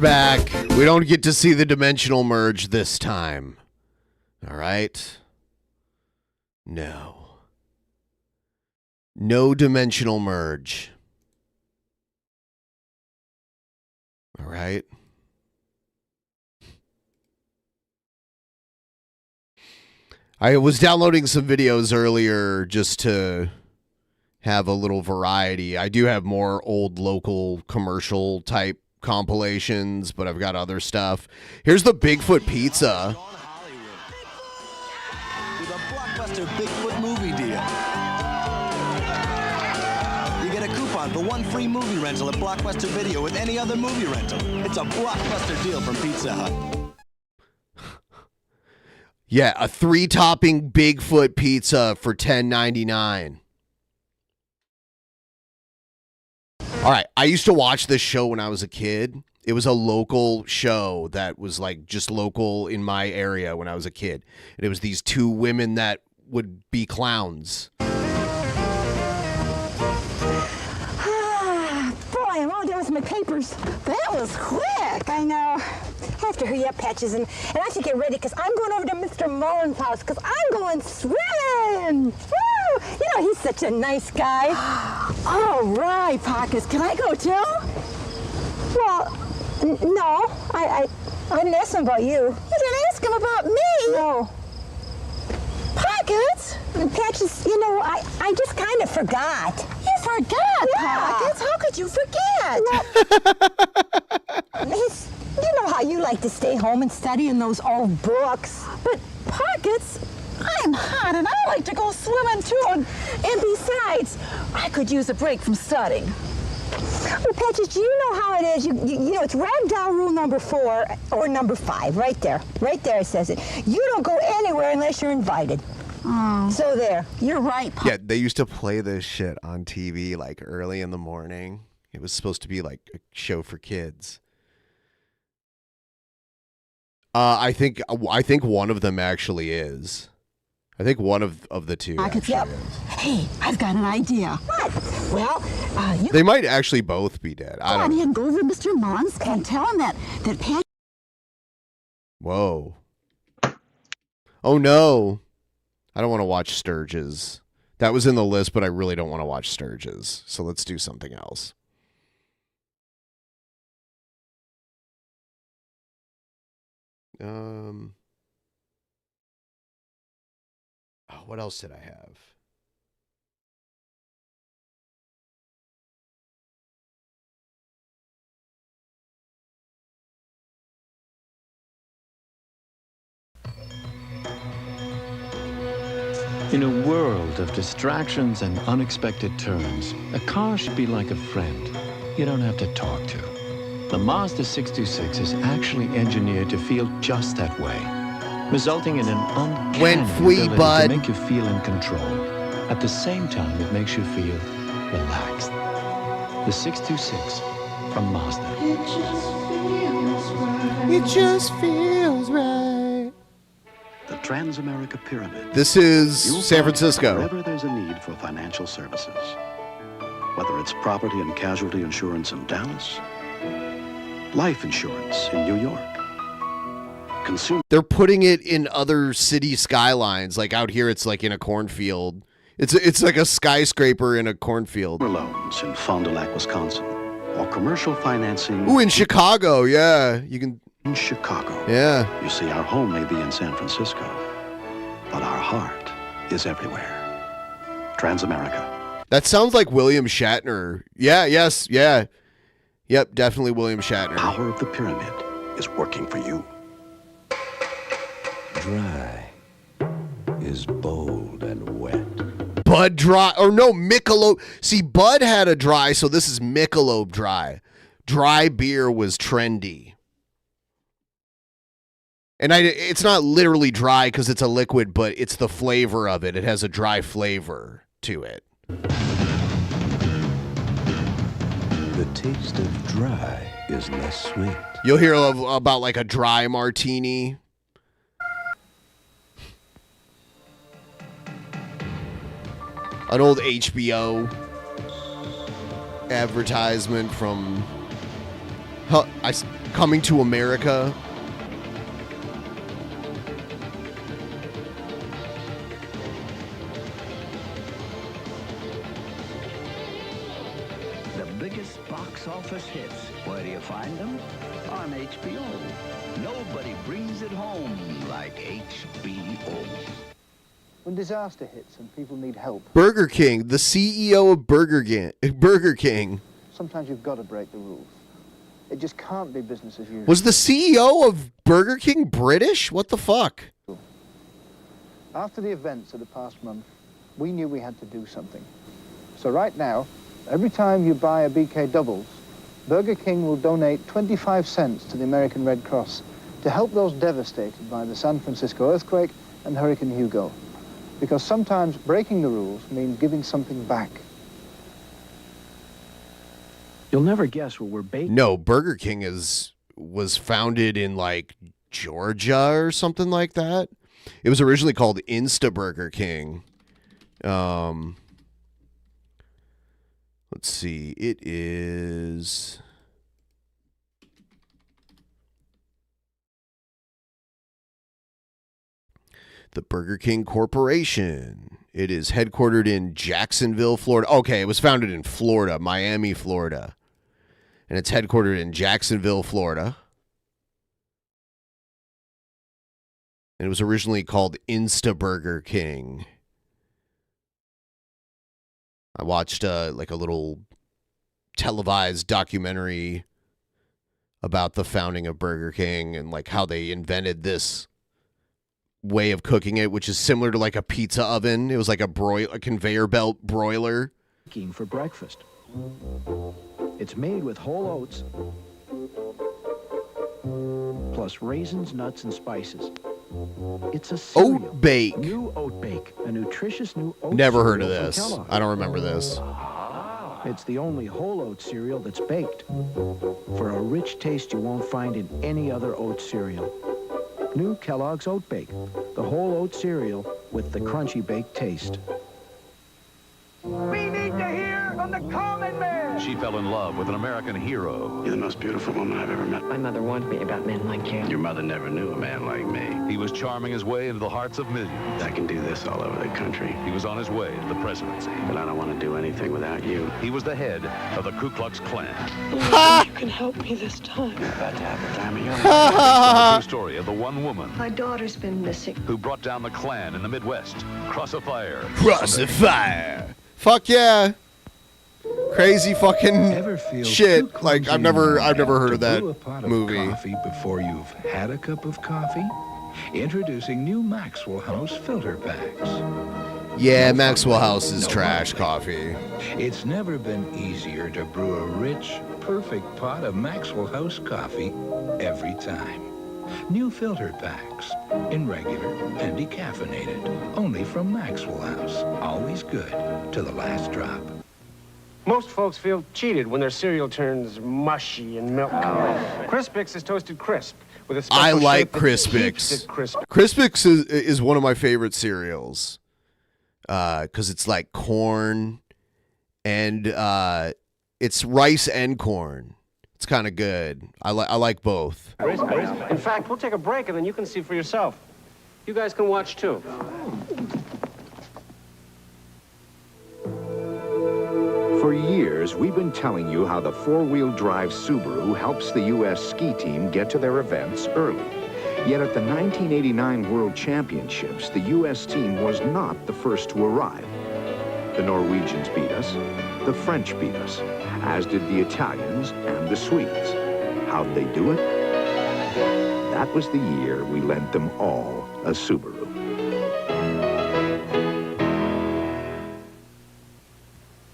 back. We don't get to see the dimensional merge this time. All right? No. No dimensional merge. All right? I was downloading some videos earlier just to have a little variety. I do have more old local commercial type compilations, but I've got other stuff. Here's the Bigfoot pizza. With a blockbuster Bigfoot movie deal. You get a coupon for 1 free movie rental at Blockbuster Video with any other movie rental. It's a blockbuster deal from Pizza Hut. Yeah, a 3-topping Bigfoot pizza for $10.99. All right, I used to watch this show when I was a kid. It was a local show that was like just local in my area when I was a kid. And it was these 2 women that would be clowns. Boy, I'm all done with my papers. That was quick. I know. I have to hurry up, Patches, and I have to get ready because I'm going over to Mr. Mullen's house because I'm going swimming. Woo! You know, he's such a nice guy. All right, Pockets. Can I go too? Well, no. I didn't ask him about you. You didn't ask him about me. No. Pockets? Patches, you know, I just kind of forgot. You forgot, yeah. Pockets? How could you forget? Well, you know how you like to stay home and study in those old books. But Pockets, I'm hot and I like to go swimming too. And besides, I could use a break from studying. Well, Patches, do you know how it is? You know, it's ragdoll rule number 4 or number 5, right there. Right there it says it. You don't go anywhere unless you're invited. Oh. So there, you're right, Yeah, they used to play this shit on TV like early in the morning. It was supposed to be like a show for kids. I think one of them actually is. I think one of the 2 actually is. Hey, I've got an idea. What? Well, They might actually both be dead. I don't know. and go over to Mr. Mullins and tell him that Pat. Whoa. Oh, no. I don't want to watch Sturges. That was in the list, but I really don't want to watch Sturges. So let's do something else. What else did I have? In a world of distractions and unexpected turns, a car should be like a friend you don't have to talk to. The Mazda 626 is actually engineered to feel just that way, resulting in an uncanny ability to make you feel in control. At the same time, it makes you feel relaxed. The 626 from Mazda. It just feels right. The Transamerica Pyramid. This is San Francisco. Wherever there's a need for financial services, whether it's property and casualty insurance in Dallas, life insurance in New York, They're putting it in other city skylines. Like out here, it's like in a cornfield. It's like a skyscraper in a cornfield. Loans in Fond du Lac, Wisconsin, or commercial financing. Ooh, in Chicago, yeah, you can. In Chicago, yeah. You see, our home may be in San Francisco, but our heart is everywhere. Transamerica. That sounds like William Shatner. Yeah. Yes. Yeah. Yep. Definitely William Shatner. Power of the pyramid is working for you. Dry is bold and wet. Bud Dry, or no, Michelob. See, Bud had a dry, so this is Michelob Dry. Dry beer was trendy. And it's not literally dry because it's a liquid, but it's the flavor of it. It has a dry flavor to it. The taste of dry is less sweet. You'll hear about like a dry martini. An old HBO advertisement from Coming to America. The biggest box office hits. Where do you find them? On HBO. Nobody brings it home like HBO. When disaster hits and people need help, Burger King, the CEO of Burger King. sometimes you've got to break the rules. It just can't be business as usual. Was the CEO of Burger King British? What the fuck? After the events of the past month, we knew we had to do something. So right now, every time you buy a BK Doubles, Burger King will donate 25 cents to the American Red Cross to help those devastated by the San Francisco earthquake and Hurricane Hugo. Because sometimes breaking the rules means giving something back. You'll never guess what we're baking. No, Burger King was founded in like Georgia or something like that. It was originally called Insta Burger King. Let's see. It is the Burger King Corporation. It is headquartered in Jacksonville, Florida. Okay, it was founded in Florida, Miami, Florida. And it's headquartered in Jacksonville, Florida. And it was originally called Insta Burger King. I watched like a little televised documentary about the founding of Burger King and like how they invented this way of cooking it, which is similar to like a pizza oven. It was like a conveyor belt broiler. For breakfast. It's made with whole oats, plus raisins, nuts, and spices. It's a cereal. Oat Bake. New Oat Bake, a nutritious new oat Never heard of cereal this. from Kellogg. I don't remember this. It's the only whole oat cereal that's baked for a rich taste you won't find in any other oat cereal. New Kellogg's Oat Bake, the whole oat cereal with the crunchy baked taste. We need to hear from the common man. She fell in love with an American hero. You're the most beautiful woman I've ever met. My mother warned me about men like you. Your mother never knew a man like me. He was charming his way into the hearts of millions. I can do this all over the country. He was on his way to the presidency. But I don't want to do anything without you. He was the head of the Ku Klux Klan. You can help me this time. You're about to have the time of your life. The true story of the one woman My daughter's been missing. who brought down the Klan in the Midwest. Cross of Fire. Cross the fire. Fuck yeah. Crazy fucking shit. Like I've never heard of that movie. Coffee before you've had a cup of coffee? Introducing new Maxwell House filter packs. Yeah, Maxwell House is trash coffee. It's never been easier to brew a rich, perfect pot of Maxwell House coffee every time. New filter packs, in regular and decaffeinated, only from Maxwell House. Always good to the last drop. Most folks feel cheated when their cereal turns mushy and milk. Crispix is toasted crisp with a special I like shape that keeps Crispix. it crisp. Crispix is one of my favorite cereals. Because it's like corn and it's rice and corn. It's kind of good. I like both. In fact, we'll take a break and then you can see for yourself. You guys can watch too. For years, we've been telling you how the four-wheel drive Subaru helps the U.S. ski team get to their events early. Yet at the 1989 World Championships, the U.S. team was not the first to arrive. The Norwegians beat us, the French beat us, as did the Italians and the Swedes. How'd they do it? That was the year we lent them all a Subaru.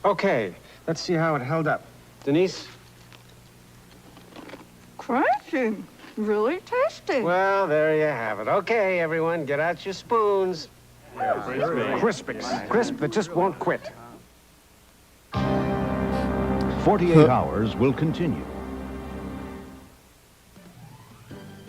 Okay, let's see how it held up. Denise? Crunchy. Really tasty. Well, there you have it. Okay, everyone, get out your spoons. Crispix. Crisp that just won't quit. 48 hours will continue.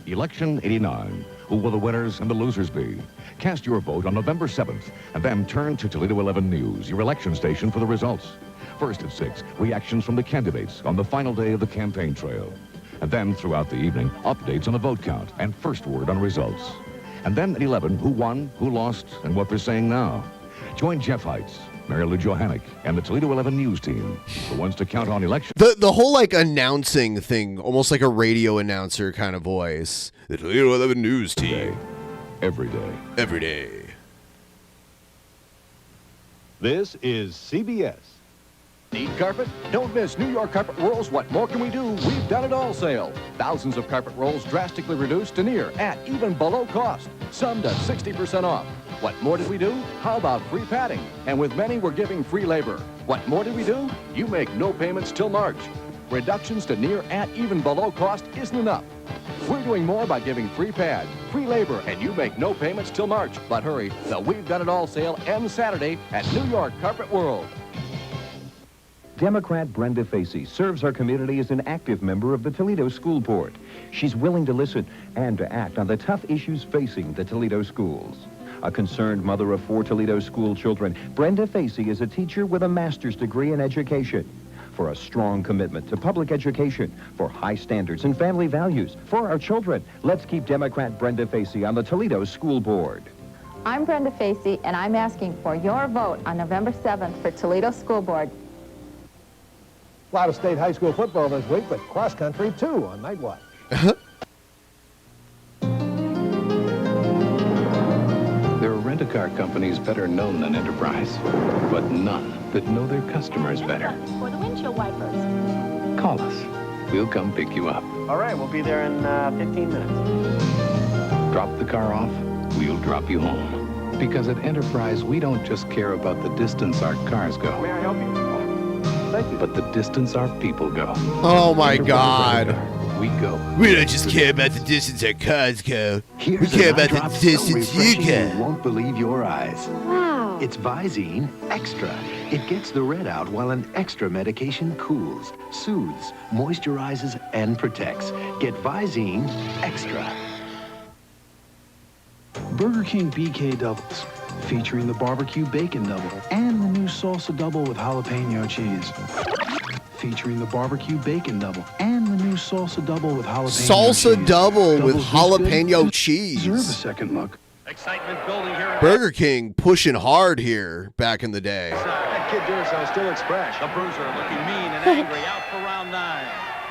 Election 89. Who will the winners and the losers be? Cast your vote on November 7th, and then turn to Toledo 11 News, your election station, for the results. First at 6, reactions from the candidates on the final day of the campaign trail. And then throughout the evening, updates on the vote count and first word on results. And then at 11, who won, who lost, and what they're saying now. Join Jeff Heitz, Mary Lou Johannick, and the Toledo 11 News team, the ones to count on elections. The whole like announcing thing, almost like a radio announcer kind of voice. The Toledo 11 News team. Every day. Every day. This is CBS. Need carpet? Don't miss New York Carpet World's What More Can We Do? We've Done It All sale. Thousands of carpet rolls drastically reduced to near, at, even below cost. Some to 60% off. What more did we do? How about free padding? And with many, we're giving free labor. What more did we do? You make no payments till March. Reductions to near, at, even below cost isn't enough. We're doing more by giving free pad, free labor, and you make no payments till March. But hurry, the We've Done It All sale ends Saturday at New York Carpet World. Democrat Brenda Facey serves our community as an active member of the Toledo School Board. She's willing to listen and to act on the tough issues facing the Toledo schools. A concerned mother of 4 Toledo school children, Brenda Facey is a teacher with a master's degree in education. For a strong commitment to public education, for high standards and family values, for our children, let's keep Democrat Brenda Facey on the Toledo School Board. I'm Brenda Facey, and I'm asking for your vote on November 7th for Toledo School Board. A lot of state high school football this week, but cross country too on Night Watch. There are rent-a-car companies better known than Enterprise, but none that know their customers better. For the windshield wipers. Call us. We'll come pick you up. All right, we'll be there in 15 minutes. Drop the car off, we'll drop you home. Because at Enterprise, we don't just care about the distance our cars go. May I help you? Thank you. But the distance our people go. Oh my God. We go. We don't just care about the distance our cars go. Here's We care about drop the so distance you refreshing go. You won't believe your eyes. Wow. It's Visine Extra. It gets the red out while an extra medication cools, soothes, moisturizes, and protects. Get Visine Extra. Burger King BK Doubles, featuring the barbecue bacon double and the new salsa double with jalapeno cheese. Featuring the barbecue bacon double and the new salsa double with jalapeno cheese. Salsa double with Doubles this jalapeno good. cheese. Deserve a second look. Excitement building here. Burger King pushing hard here back in the day. That kid Duracell still looks fresh. The Bruiser looking mean and angry out for round 9.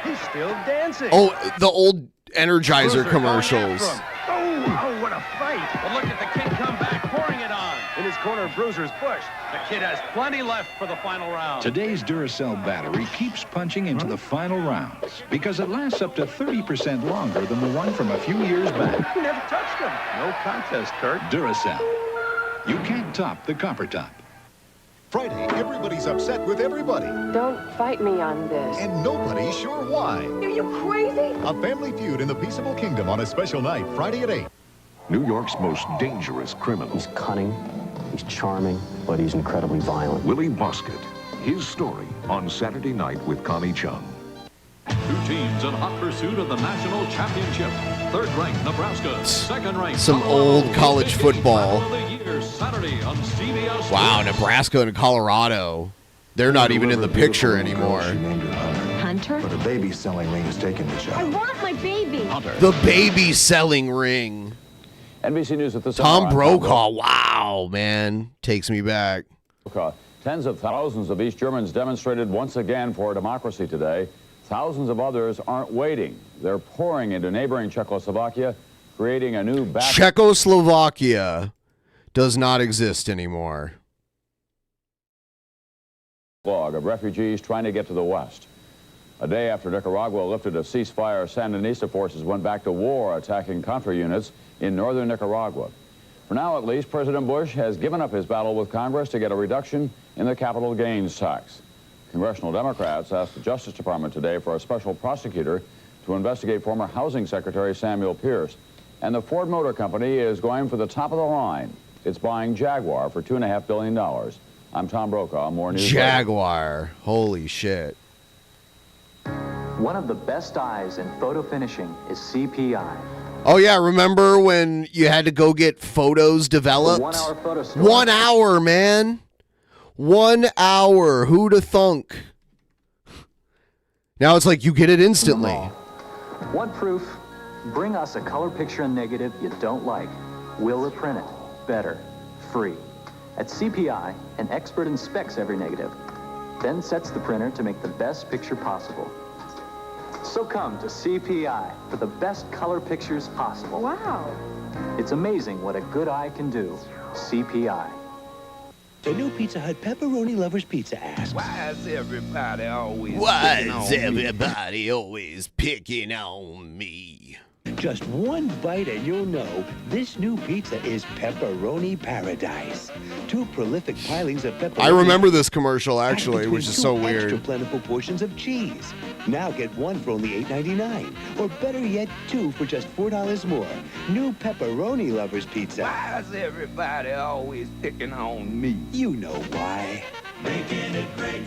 He's still dancing. Oh, the old Energizer commercials. Oh, what a fight. But look at the kid come back, pouring it on. In his corner, Bruiser's push. The kid has plenty left for the final round. Today's Duracell battery keeps punching into the final rounds because it lasts up to 30% longer than the one from a few years back. He never touched him. No contest, Kurt. Duracell. You can't top the copper top. Friday, everybody's upset with everybody. Don't fight me on this. And nobody's sure why. Are you crazy? A family feud in the Peaceable Kingdom on a special night, Friday at 8. New York's most dangerous criminal. He's cunning, he's charming, but he's incredibly violent. Willie Bosket. His story on Saturday night with Connie Chung. Two teams in hot pursuit of the national championship. Third-ranked Nebraska, second-ranked Some old college football. Saturday on CBS. Wow, Nebraska and Colorado. They're not even in the picture anymore. Hunter? But a baby selling ring is taking the I job. want my baby. The baby selling ring. NBC News at the Tom Brokaw. Wow, man. Takes me back. Tens of thousands of East Germans demonstrated once again for democracy today. Thousands of others aren't waiting. They're pouring into neighboring Czechoslovakia, creating a new Czechoslovakia does not exist anymore. backlog of refugees trying to get to the west. A day after Nicaragua lifted a ceasefire, Sandinista forces went back to war, attacking Contra units in northern Nicaragua. For now, at least, President Bush has given up his battle with Congress to get a reduction in the capital gains tax. Congressional Democrats asked the Justice Department today for a special prosecutor to investigate former Housing Secretary Samuel Pierce. And the Ford Motor Company is going for the top of the line. It's buying Jaguar for $2.5 billion. I'm Tom Brokaw. More news later. Jaguar. Holy shit. One of the best eyes in photo finishing is CPI. Oh, yeah. Remember when you had to go get photos developed? 1 hour photo store. 1 hour, man. 1 hour. Who'da thunk? Now it's like you get it instantly. Want proof? Bring us a color picture and negative you don't like. We'll reprint it. Better. Free. At CPI, an expert inspects every negative, then sets the printer to make the best picture possible. So come to CPI for the best color pictures possible. Wow. It's amazing what a good eye can do. CPI. The new Pizza Hut Pepperoni Lovers Pizza asks, Why is everybody always picking on me? just one bite and you'll know this new pizza is pepperoni paradise. 2 prolific pilings of pepperoni. I remember this commercial, actually, which is so weird. Extra plentiful portions of cheese. Now get 1 for only $8.99. Or better yet, 2 for just $4 more. New Pepperoni Lovers Pizza. Why is everybody always picking on me? You know why. Making it great.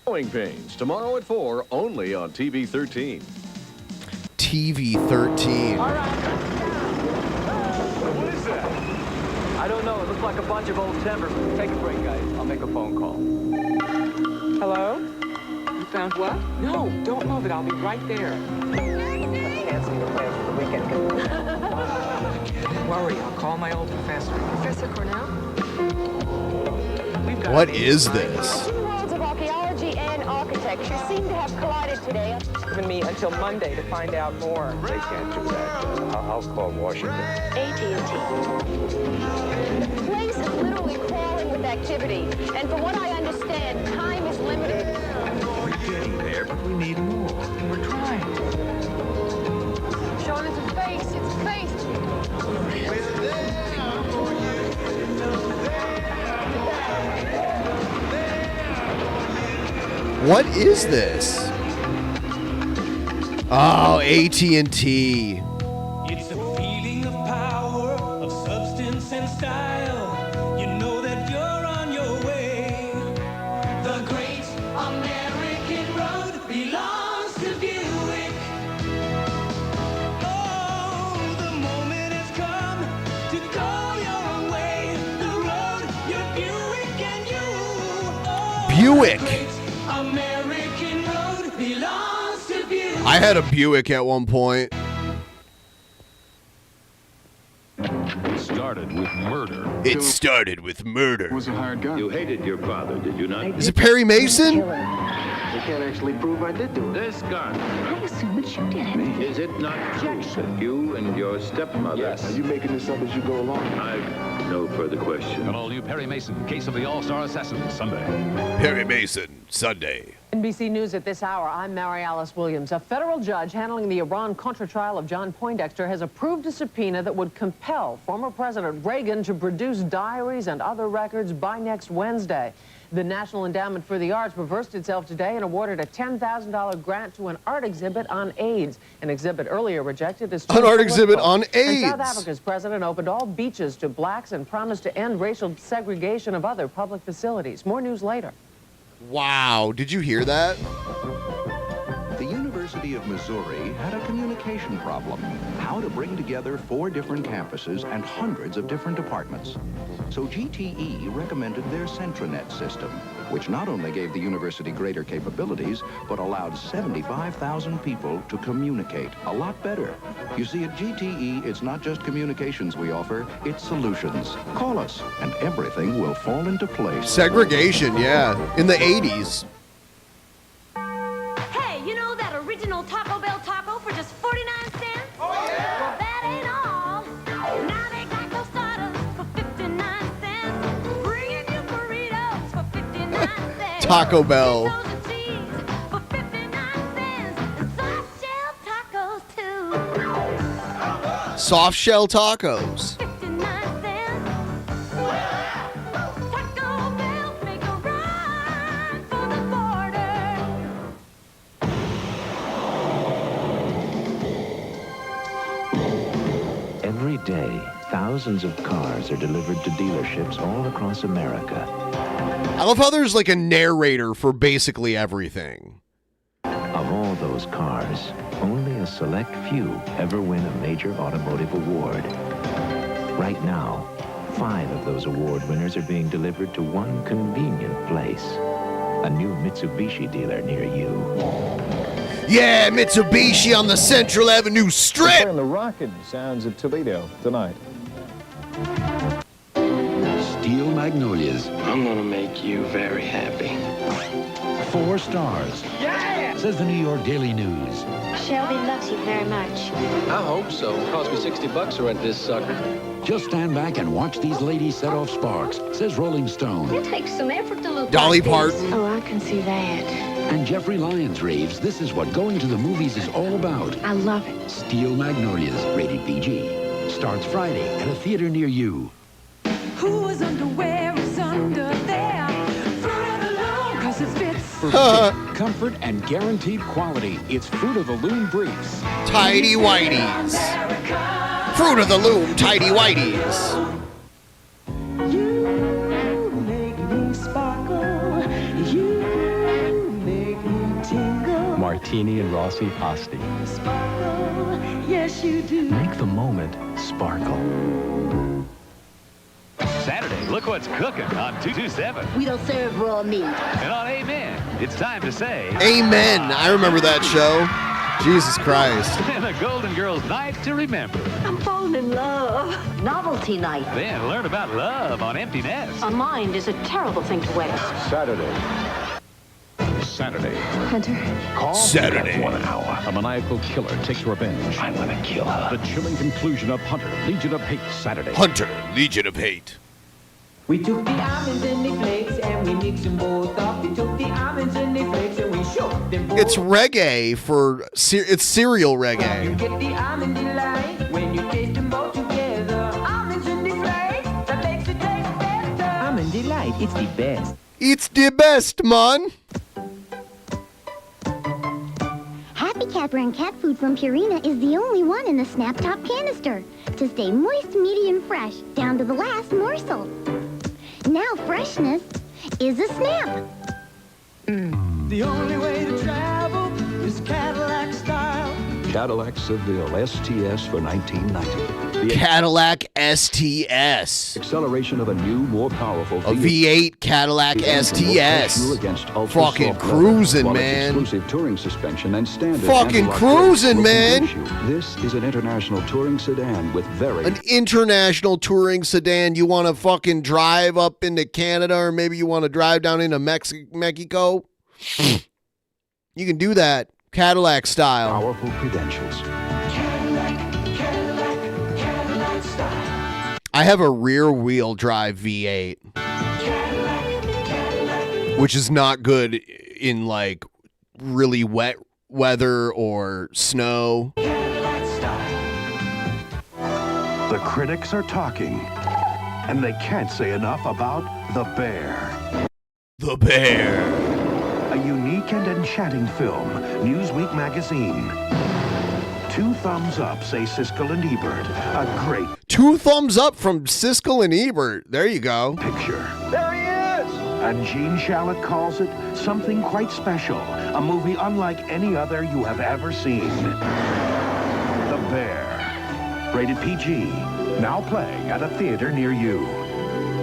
Growing Pains, tomorrow at 4, only on TV 13. TV 13. All right. What is that? I don't know. It looks like a bunch of old timbers. Take a break, guys. I'll make a phone call. Hello? You found what? No, don't move it. I'll be right there. Can't see the plans for the weekend. Don't worry, I'll call my old professor. Professor Cornell? What is this? Two worlds of archaeology and architecture seem to have collided today. Given me until Monday to find out more. They can't do that. I'll call Washington. AT&T. The place is literally crawling with activity. And from what I understand, time is limited. We're getting there, but we need more. And we're trying. Sean, it's a face. It's a face. What is this? Oh, AT&T. It's a feeling of power, of substance and style. You know that you're on your way. The great American road belongs to Buick. Oh, the moment has come to go your own way. The road, your Buick and you. Oh, Buick. American road belongs to Buick. I had a Buick at one point. It started with murder. It started with murder. Was a hired gun. You hated your father, did you not? Is it Perry Mason? They can't actually prove I did do it. This gun. I assume that you did it. Is it not true that you and your stepmother... Yes. Are you making this up as you go along? I've no further question. An all-new Perry Mason, Case of the All-Star Assassin, Sunday. Perry Mason, Sunday. NBC News at this hour. I'm Mary Alice Williams. A federal judge handling the Iran-Contra trial of John Poindexter has approved a subpoena that would compel former President Reagan to produce diaries and other records by next Wednesday. The National Endowment for the Arts reversed itself today and awarded a $10,000 grant to an art exhibit on AIDS. An exhibit earlier rejected as an art exhibit on AIDS. And South Africa's president opened all beaches to blacks and promised to end racial segregation of other public facilities. More news later. Wow, did you hear that? The University of Missouri had a communication problem. How to bring together 4 different campuses and hundreds of different departments. So GTE recommended their Centranet system, which not only gave the university greater capabilities, but allowed 75,000 people to communicate a lot better. You see, at GTE, it's not just communications we offer, it's solutions. Call us, and everything will fall into place. Segregation, yeah, in the 80s. Hey, you know that original Taco Bell taco for just 49 cents? Oh, yeah! Well, that ain't all. Now they got those starters for 59 cents. Bringing you burritos for 59 cents. Taco Bell. For 59 cents. And soft shell tacos, too. Soft shell tacos. 59 cents. Taco Bell, make a run for the border. Every day, thousands of cars are delivered to dealerships all across America. I love how there's like a narrator for basically everything. Of all those cars, only a select few ever win a major automotive award. Right now, 5 of those award winners are being delivered to one convenient place. A new Mitsubishi dealer near you. Yeah, Mitsubishi on the Central Avenue Strip. Playing the rockin' sounds of Toledo tonight. Steel Magnolias. I'm gonna make you very happy. 4 stars. Yeah! Says the New York Daily News. Shelby loves you very much. I hope so. Cost me $60 to rent this sucker. Just stand back and watch these ladies set off sparks, says Rolling Stone. It takes some effort to look Dolly like this. Parton. Oh, I can see that. And Jeffrey Lyons raves this is what going to the movies is all about. I love it. Steel Magnolias, rated PG. Starts Friday at a theater near you. Whose underwear is under there? Fruit of the Loom, 'cause it fits. For fit, comfort, and guaranteed quality, it's Fruit of the Loom briefs. Tidy Whities. Fruit of the Loom, Tidy Whities. You make me sparkle. You make me tingle. Martini and Rossi Asti. Sparkle. Yes, you do. Make the moment sparkle. Saturday, look what's cooking on 227. We don't serve raw meat. And on Amen, it's time to say... Amen. I remember that show. Jesus Christ. And a Golden Girls night to remember. I'm falling in love. Novelty night. Then learn about love on Empty Nest. A mind is a terrible thing to waste. Saturday. Hunter. Call Saturday. 1 hour. A maniacal killer takes revenge. I'm gonna kill her. The chilling conclusion of Hunter, Legion of Hate, Saturday. Hunter, Legion of Hate. We took the almonds and the flakes and we mixed them both up. We took the almonds and the flakes and we shook them both. It's reggae for it's cereal You reggae. get the almond delight when you taste them both together. Almonds and the flakes, that makes it taste better. Almond delight, it's the best. It's the best, man. Happy Cat brand cat food from Purina is the only one in the Snap Top canister to stay moist, medium, fresh, down to the last morsel. Now freshness is a snap. The only way to travel is Cadillac style. Cadillac Seville STS for 1990. Cadillac STS. Acceleration of a new, more powerful A V8 Cadillac STS. Fucking cruising, man. Exclusive touring suspension and standard. Fucking analog cruising, brakes will man. convince you This is an international touring sedan with very An international touring sedan. You want to fucking drive up into Canada, or maybe you want to drive down into Mexico? You can do that. Cadillac style. powerful credentials. Cadillac style. I have a rear wheel drive V8, which is not good in like really wet weather or snow. The critics are talking, and they can't say enough about The Bear. The Bear. A unique and enchanting film, Newsweek magazine. 2 thumbs up, say Siskel and Ebert. A great 2 thumbs up from Siskel and Ebert. There you go. picture. There he is! And Gene Shalit calls it something quite special. A movie unlike any other you have ever seen. The Bear. Rated PG. Now playing at a theater near you.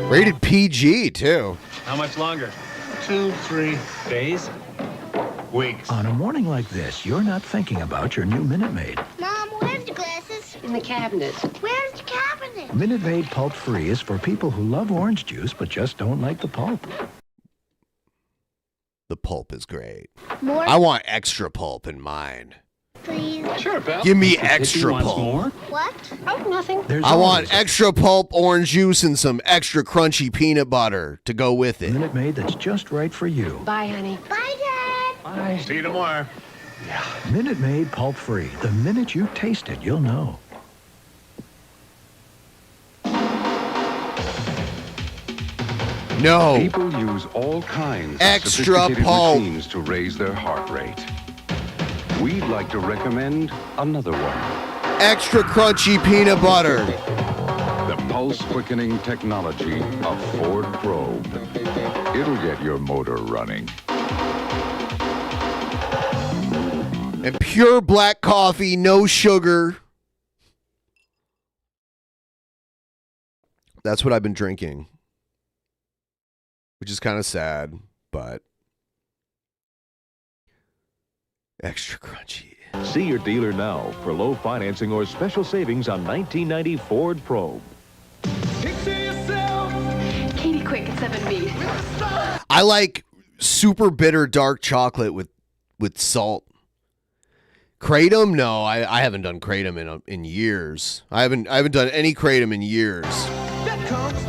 Rated PG, too. How much longer? 2, 3 days? Weeks. On a morning like this, you're not thinking about your new Minute Maid. Mom, where's the glasses? In the cabinet. Where's the cabinet? Minute Maid Pulp Free is for people who love orange juice but just don't like the pulp. The pulp is great. More? I want extra pulp in mine. Please. Sure, pal. Give me If you extra want pulp. more? What? Oh, nothing. There's I want always a extra pulp orange juice and some extra crunchy peanut butter to go with it. Minute Maid that's just right for you. Bye, honey. Bye, Dad. Bye. See you tomorrow. Minute Maid Pulp Free. The minute you taste it, you'll know. No. People use all kinds Extra of sophisticated pulp. machines to raise their heart rate. We'd like to recommend another one. Extra crunchy peanut butter. The pulse-quickening technology of Ford Probe. It'll get your motor running. And pure black coffee, no sugar. That's what I've been drinking. Which is kind of sad, but Extra crunchy. See your dealer now for low financing or special savings on 1990 Ford Probe. Katie Quick at 7B. I like super bitter dark chocolate with salt. Kratom? No, I haven't done Kratom in years. I haven't done any Kratom in years. That comes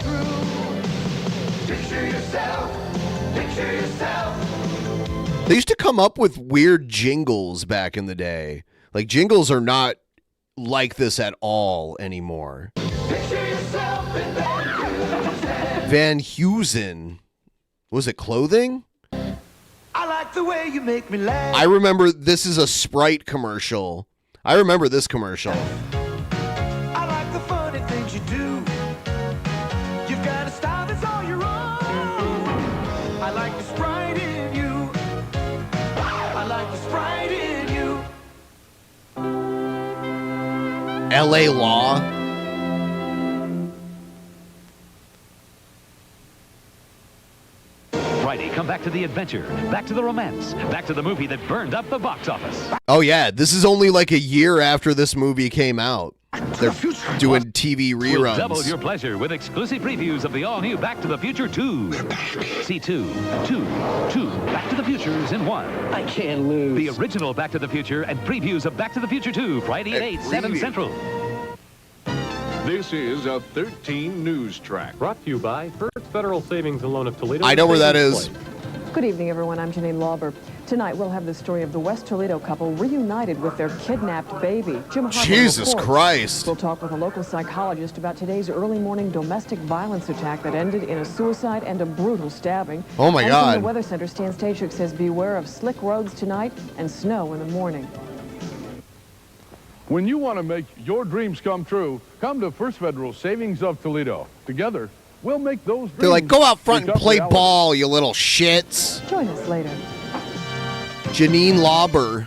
through. Picture yourself. Picture yourself. They used to come up with weird jingles back in the day. Like, jingles are not like this at all anymore. Picture yourself in Van Heusen. Was it clothing? I like the way you make me laugh. I remember this is a Sprite commercial. I remember this commercial. I like the funny things you do. You've got a style that's all your own. I like the Sprite in you. I like the Sprite in you. LA Law. Friday, come back to the adventure, back to the romance, back to the movie that burned up the box office. Oh yeah, this is only like a year after this movie came out. They're doing TV We'll double reruns. your pleasure with exclusive previews of the all-new Back to the Future 2. See 2, Back to the Futures in 1. I can't lose. The original Back to the Future and previews of Back to the Future 2, Friday at 8, 7 Central. This is a 13 News Track. Brought to you by First Federal Savings and Loan of Toledo. I know where that is. Good evening, everyone. I'm Janine Lauber. Tonight, we'll have the story of the West Toledo couple reunited with their kidnapped baby. Jim Hartman Jesus reports. Christ. We'll talk with a local psychologist about today's early morning domestic violence attack that ended in a suicide and a brutal stabbing. Oh, my and God. From the Weather Center, Stan Stachuk says beware of slick roads tonight and snow in the morning. When you want to make your dreams come true, come to First Federal Savings of Toledo. Together, we'll make those dreams. They're like, go out front and become play reality. ball, you little shits. Join us later. Janine Lauber.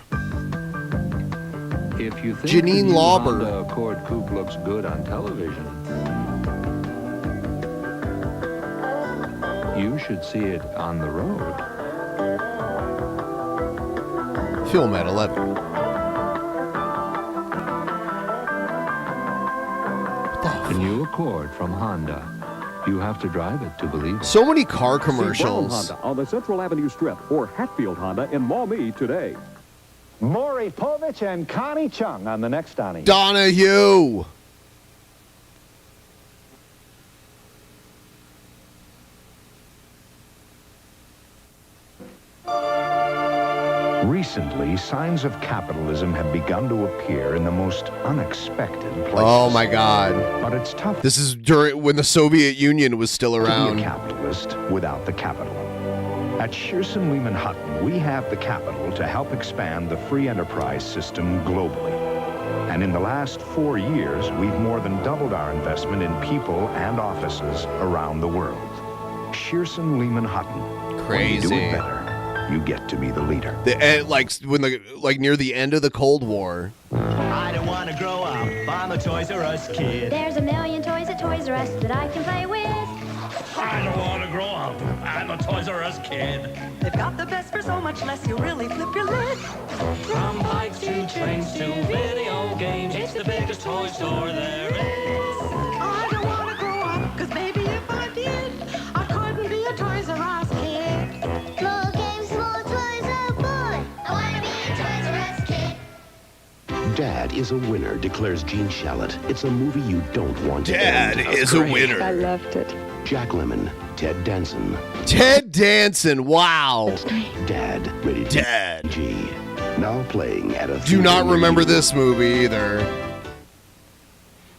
If you think Janine the new Lauber. Honda Accord Coupe looks good on television, you should see it on the road. Film at 11. The new Accord from Honda. You have to drive it to believe it. So many car See Brown commercials. Honda on the Central Avenue Strip or Hatfield Honda in Maumee today. Maury Povich and Connie Chung on the next Donnie. Donahue. Recently, signs of capitalism have begun to appear in the most unexpected places. Oh my God. But it's tough This is during when the Soviet Union was still to be around. a capitalist without the capital. At Shearson Lehman Hutton, we have the capital to help expand the free enterprise system globally. And in the last 4 years, we've more than doubled our investment in people and offices around the world. Shearson Lehman Hutton. When you do Crazy. it better, you get to be the leader. Like near the end of the Cold War. I don't want to grow up. I'm a Toys R Us kid. There's a million toys at Toys R Us that I can play with. I don't want to grow up. I'm a Toys R Us kid. They've got the best for so much less, you really flip your lid. From bikes to trains to video games, it's the biggest toy store there is. I don't want to grow up, because maybe if I did, I couldn't be a Toys R Us kid. More games, more toys, oh boy. I want to be a Toys R Us kid. Dad is a winner, declares Gene Shalit. It's a movie you don't want to Dad end. is a winner. I loved it. Jack Lemmon, Ted Danson. Ted Danson. Wow. Dad, rated Dad. PG. Now playing at a Do not theater remember near you. this movie either.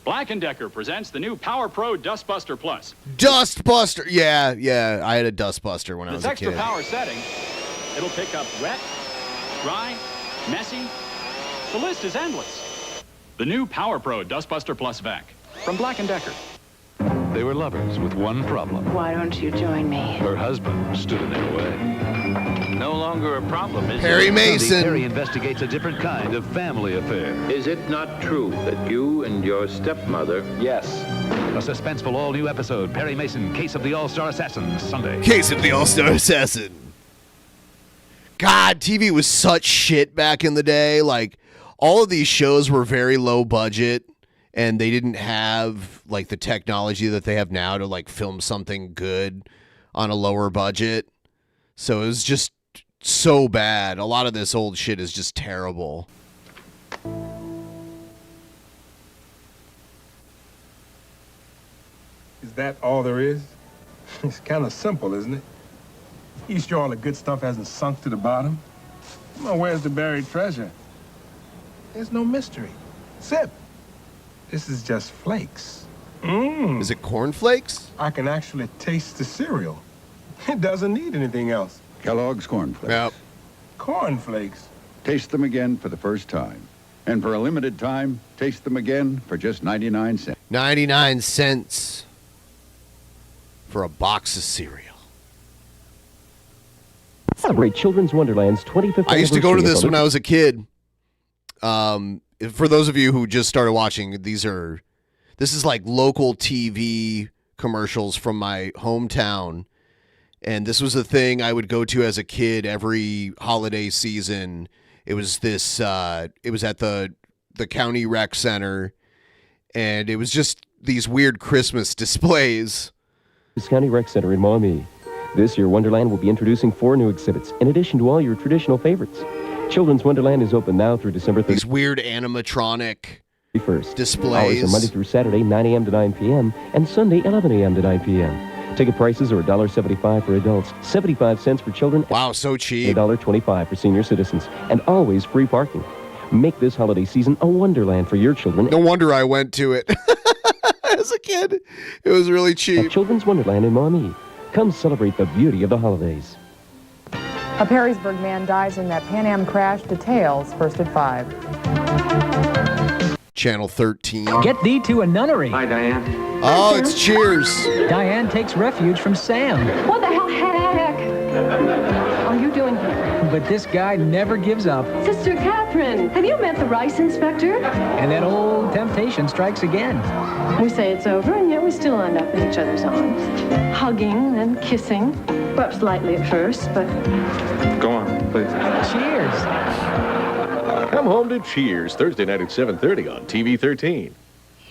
Black & Decker presents the new Power Pro Dustbuster Plus. Dustbuster. Yeah. I had a Dustbuster when I was This a extra kid. power setting, it'll pick up wet, dry, messy. The list is endless. The new Power Pro Dustbuster Plus Vac from Black & Decker. They were lovers with one problem. Why don't you join me? Her husband stood in their way. No longer a problem, is Perry it? Mason. Perry investigates a different kind of family affair. Is it not true that you and your stepmother... Yes. A suspenseful all-new episode, Perry Mason, Case of the All-Star Assassin, Sunday. Case of the All-Star Assassin. God, TV was such shit back in the day. Like, all of these shows were very low budget, and they didn't have, like, the technology that they have now to, like, film something good on a lower budget. So it was just so bad. A lot of this old shit is just terrible. Is that all there is? It's kind of simple, isn't it? You sure all the good stuff hasn't sunk to the bottom? Well, where's the buried treasure? There's no mystery. Sip. This is just flakes. Mmm. Is it cornflakes? I can actually taste the cereal. It doesn't need anything else. Kellogg's Corn Flakes. Yep. Cornflakes. Taste them again for the first time. And for a limited time, taste them again for just 99 cents. 99 cents for a box of cereal. Celebrate Children's Wonderland's 25th I used to go to anniversary this when I was a kid. For those of you who just started watching, this is like local TV commercials from my hometown. And this was a thing I would go to as a kid every holiday season. It was this, it was at the county rec center, and it was just these weird Christmas displays. This County Rec Center in Maumee. This year, Wonderland will be introducing 4 new exhibits, in addition to all your traditional favorites. Children's Wonderland is open now through December 31st. These weird animatronic displays. Hours are Monday through Saturday, 9 a.m. to 9 p.m., and Sunday, 11 a.m. to 9 p.m. Ticket prices are $1.75 for adults, 75 cents for children. Wow, so cheap. $1.25 for senior citizens, and always free parking. Make this holiday season a wonderland for your children. No wonder I went to it as a kid. It was really cheap. At Children's Wonderland in Maumee. Come celebrate the beauty of the holidays. A Perrysburg man dies in that Pan Am crash. Details first at 5. Channel 13. Get thee to a nunnery. Hi, Diane. Oh, it's Cheers. Diane takes refuge from Sam. What the hell heck are you doing here? But this guy never gives up. Sister Catherine, have you met the rice inspector? And that old temptation strikes again. We say it's over, and yet we still end up in each other's arms. Hugging and kissing. Perhaps lightly at first, but... Go on, please. Cheers. Come home to Cheers, Thursday night at 7:30 on TV 13.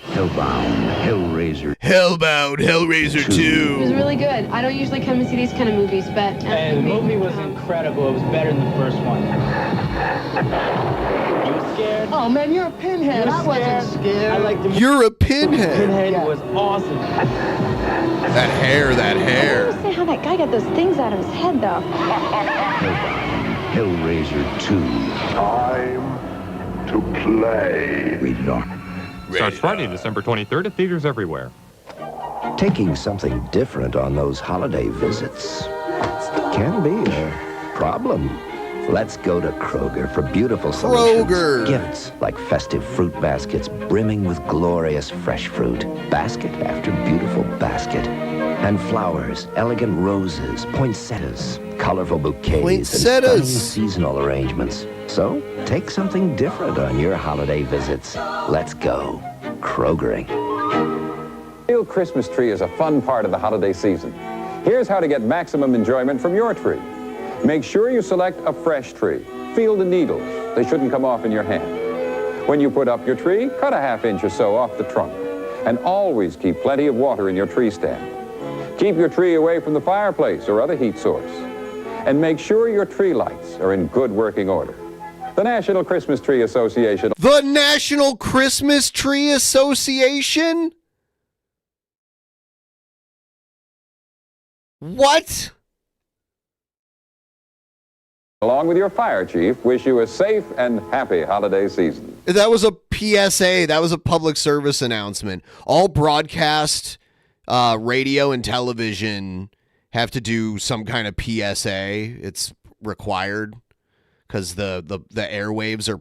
Hellbound, Hellraiser. Hellbound, Hellraiser 2. It was really good. I don't usually come and see these kind of movies, but... And the movie was incredible. It was better than the first one. You were scared? Oh, man, you're a pinhead. I wasn't scared. I liked the movie. You're a pinhead. Pinhead was awesome. That hair. I don't understand how that guy got those things out of his head, though. Hellbound, Hellraiser 2. Time to play. Rated R. Starts Friday, December 23rd at theaters everywhere. Taking something different on those holiday visits can be a problem. Let's go to Kroger for beautiful solutions. Kroger. Gifts like festive fruit baskets brimming with glorious fresh fruit. Basket after beautiful basket. And flowers, elegant roses, poinsettias, colorful bouquets, and stunning seasonal arrangements. So, take something different on your holiday visits. Let's go Krogering. The real Christmas tree is a fun part of the holiday season. Here's how to get maximum enjoyment from your tree. Make sure you select a fresh tree. Feel the needles. They shouldn't come off in your hand. When you put up your tree, cut a ½ inch or so off the trunk. And always keep plenty of water in your tree stand. Keep your tree away from the fireplace or other heat source. And make sure your tree lights are in good working order. The National Christmas Tree Association. The National Christmas Tree Association? What? Along with your fire chief, wish you a safe and happy holiday season. That was a PSA. That was a public service announcement. All broadcast radio and television have to do some kind of PSA. It's required because the airwaves are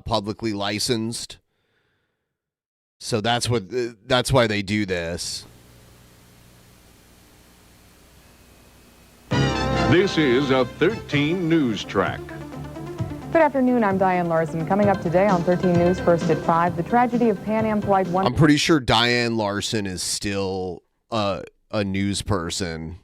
publicly licensed. So that's why they do this. This is a 13 News Track. Good afternoon, I'm Diane Larson. Coming up today on 13 News, first at 5, the tragedy of Pan Am Flight 1. I'm pretty sure Diane Larson is still a news person.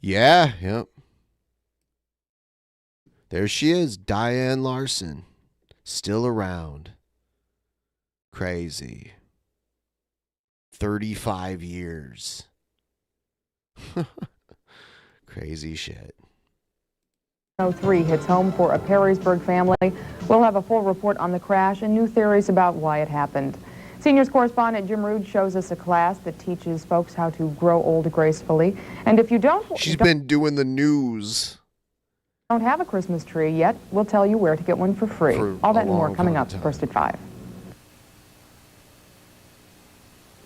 Yeah, yep. There she is, Diane Larson. Still around. Crazy. 35 years. Crazy shit. 03 hits home for a Perrysburg family. We'll have a full report on the crash and new theories about why it happened. Seniors correspondent Jim Rood shows us a class that teaches folks how to grow old gracefully. And if you She's been doing the news. Don't have a Christmas tree yet, we'll tell you where to get one for free. All that and more coming up first at 5.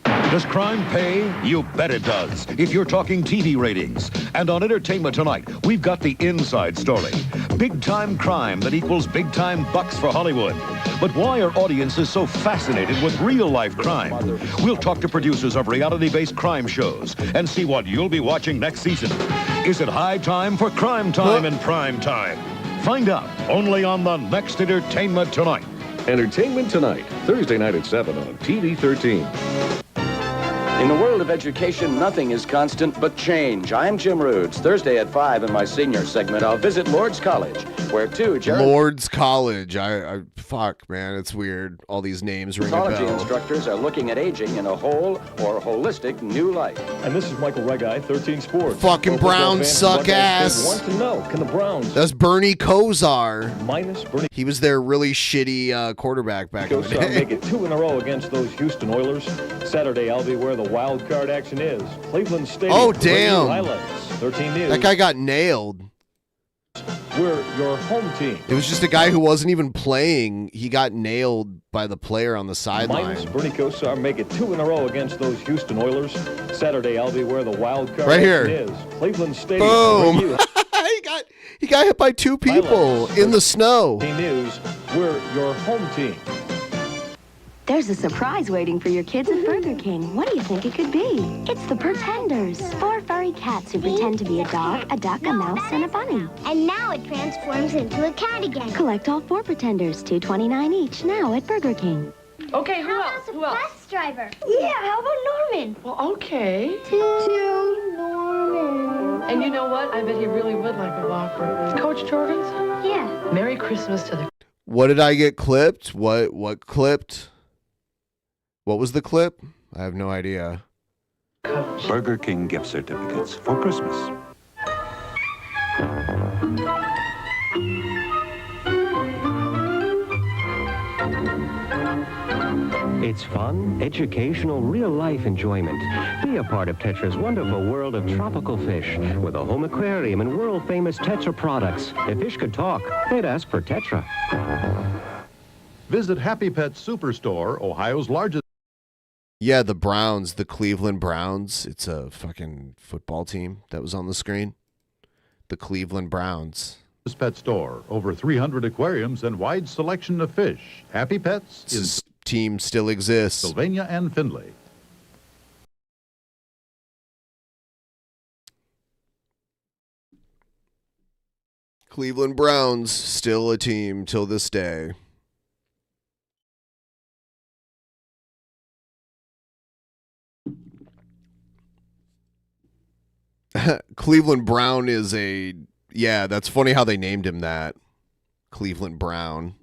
Does crime pay? You bet it does. If you're talking TV ratings. And on Entertainment Tonight, we've got the inside story. Big-time crime that equals big-time bucks for Hollywood. But why are audiences so fascinated with real-life crime? We'll talk to producers of reality-based crime shows and see what you'll be watching next season. Is it high time for crime time in prime time? Find out only on the next Entertainment Tonight. Entertainment Tonight, Thursday night at 7 on TV 13. In the world of education, nothing is constant but change. I'm Jim Roods. Thursday at 5 in my senior segment, I'll visit Lord's College, where Lord's College. I fuck, man, it's weird. All these names ring a Gerontology bell. instructors are looking at aging in a whole or holistic new light. And this is Michael Regai, 13 Sports. Fucking Browns suck ass. Want to know, can the Browns That's Bernie Kosar. minus Bernie He was their really shitty quarterback back in the Kosar day. make it 2 in a row against those Houston Oilers? Saturday, I'll be where the wild card action is. Cleveland Stadium. Oh, for radio damn. highlights. 13 News. That guy got nailed. We're your home team. It was just a guy who wasn't even playing. He got nailed by the player on the sideline. Minus Bernie Kosar make it 2 in a row against those Houston Oilers. Saturday, I'll be where the wild card Right action here. is. Cleveland Stadium. Boom. For you. He got hit by 2 people in the snow. 13 News. We're your home team. There's a surprise waiting for your kids at Burger King. What do you think it could be? It's the Pretenders. 4 furry cats who pretend to be a dog, a duck, a mouse, and a bunny. And now it transforms into a cat again. Collect all 4 Pretenders, $2.29 each, now at Burger King. Okay, who else? Who else? Bus driver. Yeah, how about Norman? Well, okay. To Norman. And you know what? I bet he really would like a Whopper. Coach Jorgens? Yeah. Merry Christmas to the... What did I get clipped? What clipped? What was the clip? I have no idea. Burger King gift certificates for Christmas. It's fun, educational, real-life enjoyment. Be a part of Tetra's wonderful world of tropical fish with a home aquarium and world-famous Tetra products. If fish could talk, they'd ask for Tetra. Visit Happy Pet Superstore, Ohio's largest. Yeah, the Browns, the Cleveland Browns. It's a fucking football team that was on the screen. The Cleveland Browns. Pet store, over 300 aquariums and wide selection of fish. Happy Pets This team still exists. Pennsylvania and Findlay. Cleveland Browns, still a team till this day. Cleveland Brown is a... Yeah, that's funny how they named him that. Cleveland Brown.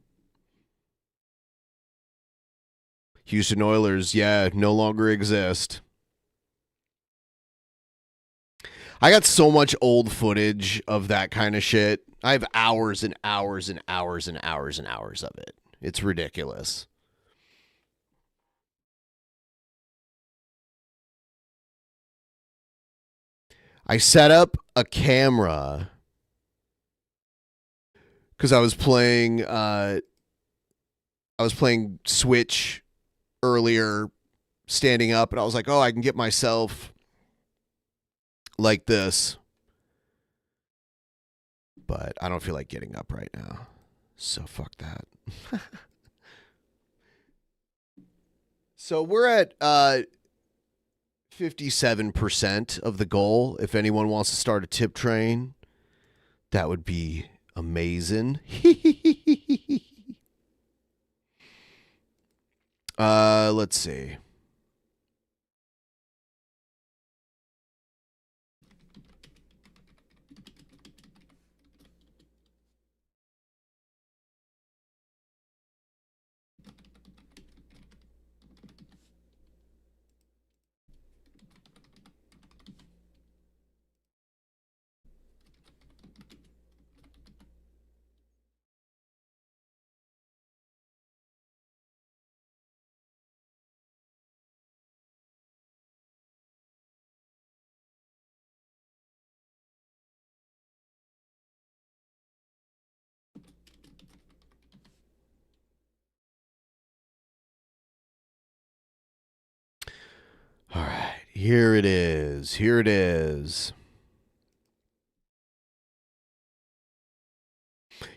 Houston Oilers, yeah, no longer exist. I got so much old footage of that kind of shit. I have hours and hours and hours and hours and hours of it. It's ridiculous. I set up a camera because I was playing Switch earlier, standing up, and I was like, oh, I can get myself like this. But I don't feel like getting up right now. So fuck that. So we're at 57% of the goal. If anyone wants to start a tip train, that would be amazing. Let's see. Here it is. Here it is.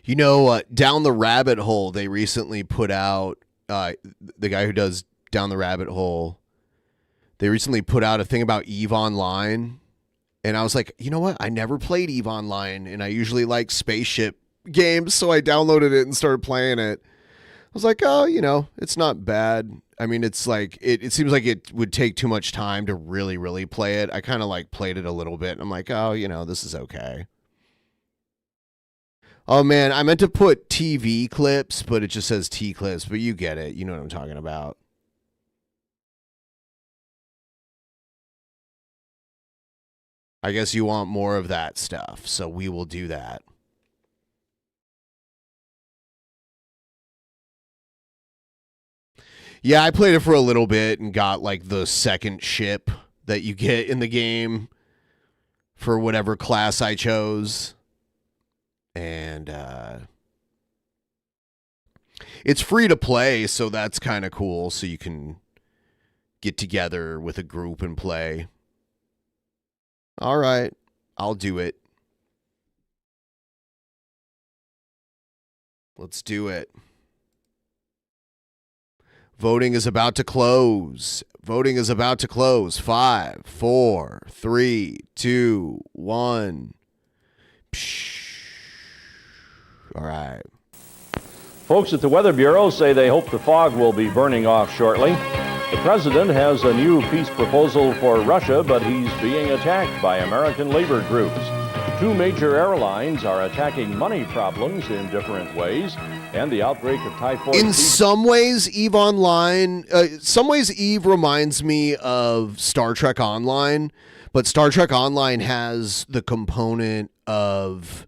You know, Down the Rabbit Hole, they recently put out, the guy who does Down the Rabbit Hole, they recently put out a thing about EVE Online. And I was like, you know what? I never played EVE Online, and I usually like spaceship games, so I downloaded it and started playing it. I was like, oh, you know, it's not bad. I mean, it's like, it seems like it would take too much time to really, really play it. I kind of like played it a little bit, and I'm like, oh, you know, this is okay. Oh, man, I meant to put TV clips, but it just says T clips, but you get it. You know what I'm talking about. I guess you want more of that stuff, so we will do that. Yeah, I played it for a little bit and got like the second ship that you get in the game for whatever class I chose. And it's free to play, so that's kind of cool. So you can get together with a group and play. All right, I'll do it. Let's do it. Voting is about to close. Voting is about to close. 5, 4, 3, 2, 1. All right. Folks at the Weather Bureau say they hope the fog will be burning off shortly. The president has a new peace proposal for Russia, but he's being attacked by American labor groups. 2 major airlines are attacking money problems in different ways, and the outbreak of typhoid In some ways, EVE Online, EVE reminds me of Star Trek Online, but Star Trek Online has the component of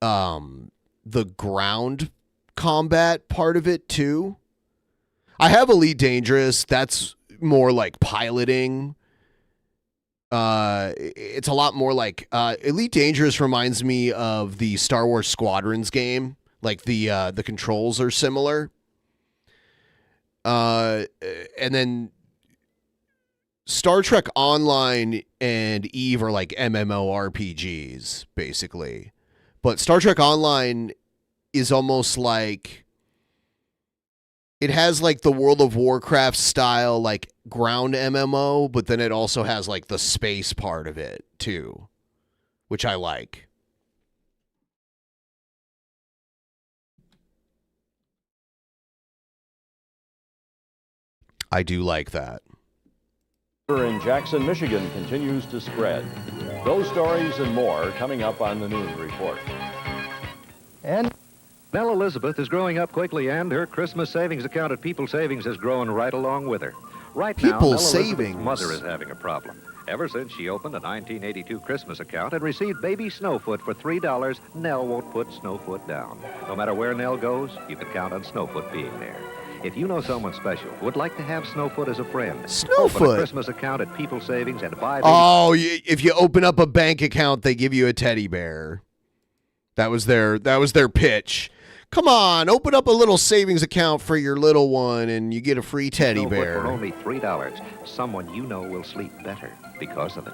the ground combat part of it too. I have Elite Dangerous. That's more like piloting. It's a lot more like Elite Dangerous reminds me of the Star Wars Squadrons game. Like the controls are similar. And then Star Trek Online and EVE are like MMORPGs, basically. But Star Trek Online is almost like, it has like the World of Warcraft style, like ground MMO, but then it also has like the space part of it too, which I like. I do like that. in Jackson, Michigan continues to spread. Those stories and more coming up on the Noon Report. And Nell Elizabeth is growing up quickly, and her Christmas savings account at People Savings is growing right along with her. Right now, People Nell Elizabeth's Savings. mother is having a problem. Ever since she opened a 1982 Christmas account and received baby Snowfoot for $3, Nell won't put Snowfoot down. No matter where Nell goes, you can count on Snowfoot being there. If you know someone special who would like to have Snowfoot as a friend, open a Snowfoot. Christmas account at People Savings and buy Oh, if you open up a bank account, they give you a teddy bear. That was their pitch. Come on, open up a little savings account for your little one, and you get a free teddy Snowfoot bear. for only $3. Someone you know will sleep better because of it.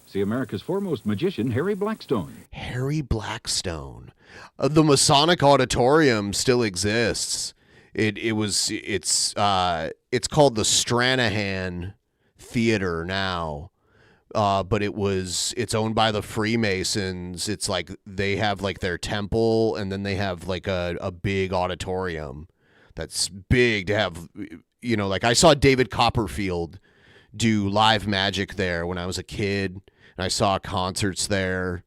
See America's foremost magician, Harry Blackstone. Harry Blackstone. The Masonic Auditorium still exists. It's called the Stranahan Theater now. But it's owned by the Freemasons. It's like they have like their temple, and then they have like a big auditorium that's big to have, like I saw David Copperfield do live magic there when I was a kid, and I saw concerts there.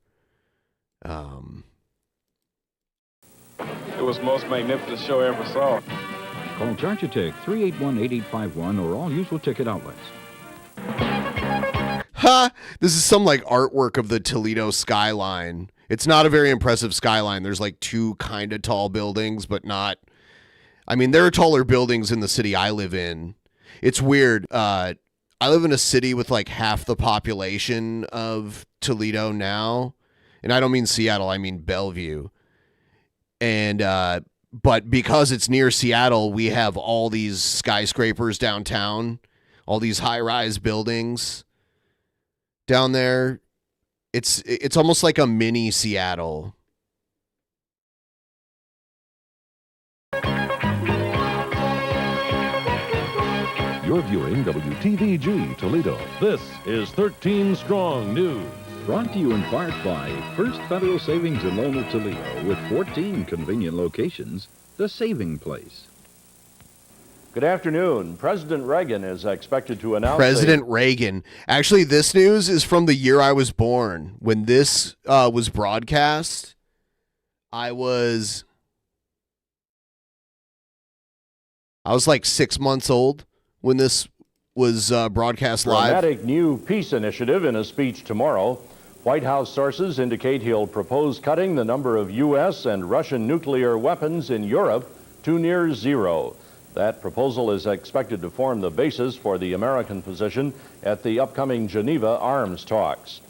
It was the most magnificent show I ever saw. Call Charge Tech 381-8851 or all usual ticket outlets. Ha! This is some like artwork of the Toledo skyline. It's not a very impressive skyline. There's like two kind of tall buildings, but not. I mean, there are taller buildings in the city I live in. It's weird. I live in a city with like half the population of Toledo now. And I don't mean Seattle, I mean Bellevue. And, but because it's near Seattle, we have all these skyscrapers downtown. all these high-rise buildings down there. It's almost like a mini Seattle. You're viewing WTVG Toledo. This is 13 Strong News. Brought to you in part by First Federal Savings and Loan of Toledo with 14 convenient locations, the saving place. Good afternoon. President Reagan is expected to announce President Reagan. Actually, this news is from the year I was born. When this was broadcast, I was like 6 months old when this was broadcast live. Dramatic new peace initiative in a speech tomorrow. White House sources indicate he'll propose cutting the number of U.S. and Russian nuclear weapons in Europe to near zero. That proposal is expected to form the basis for the American position at the upcoming Geneva arms talks.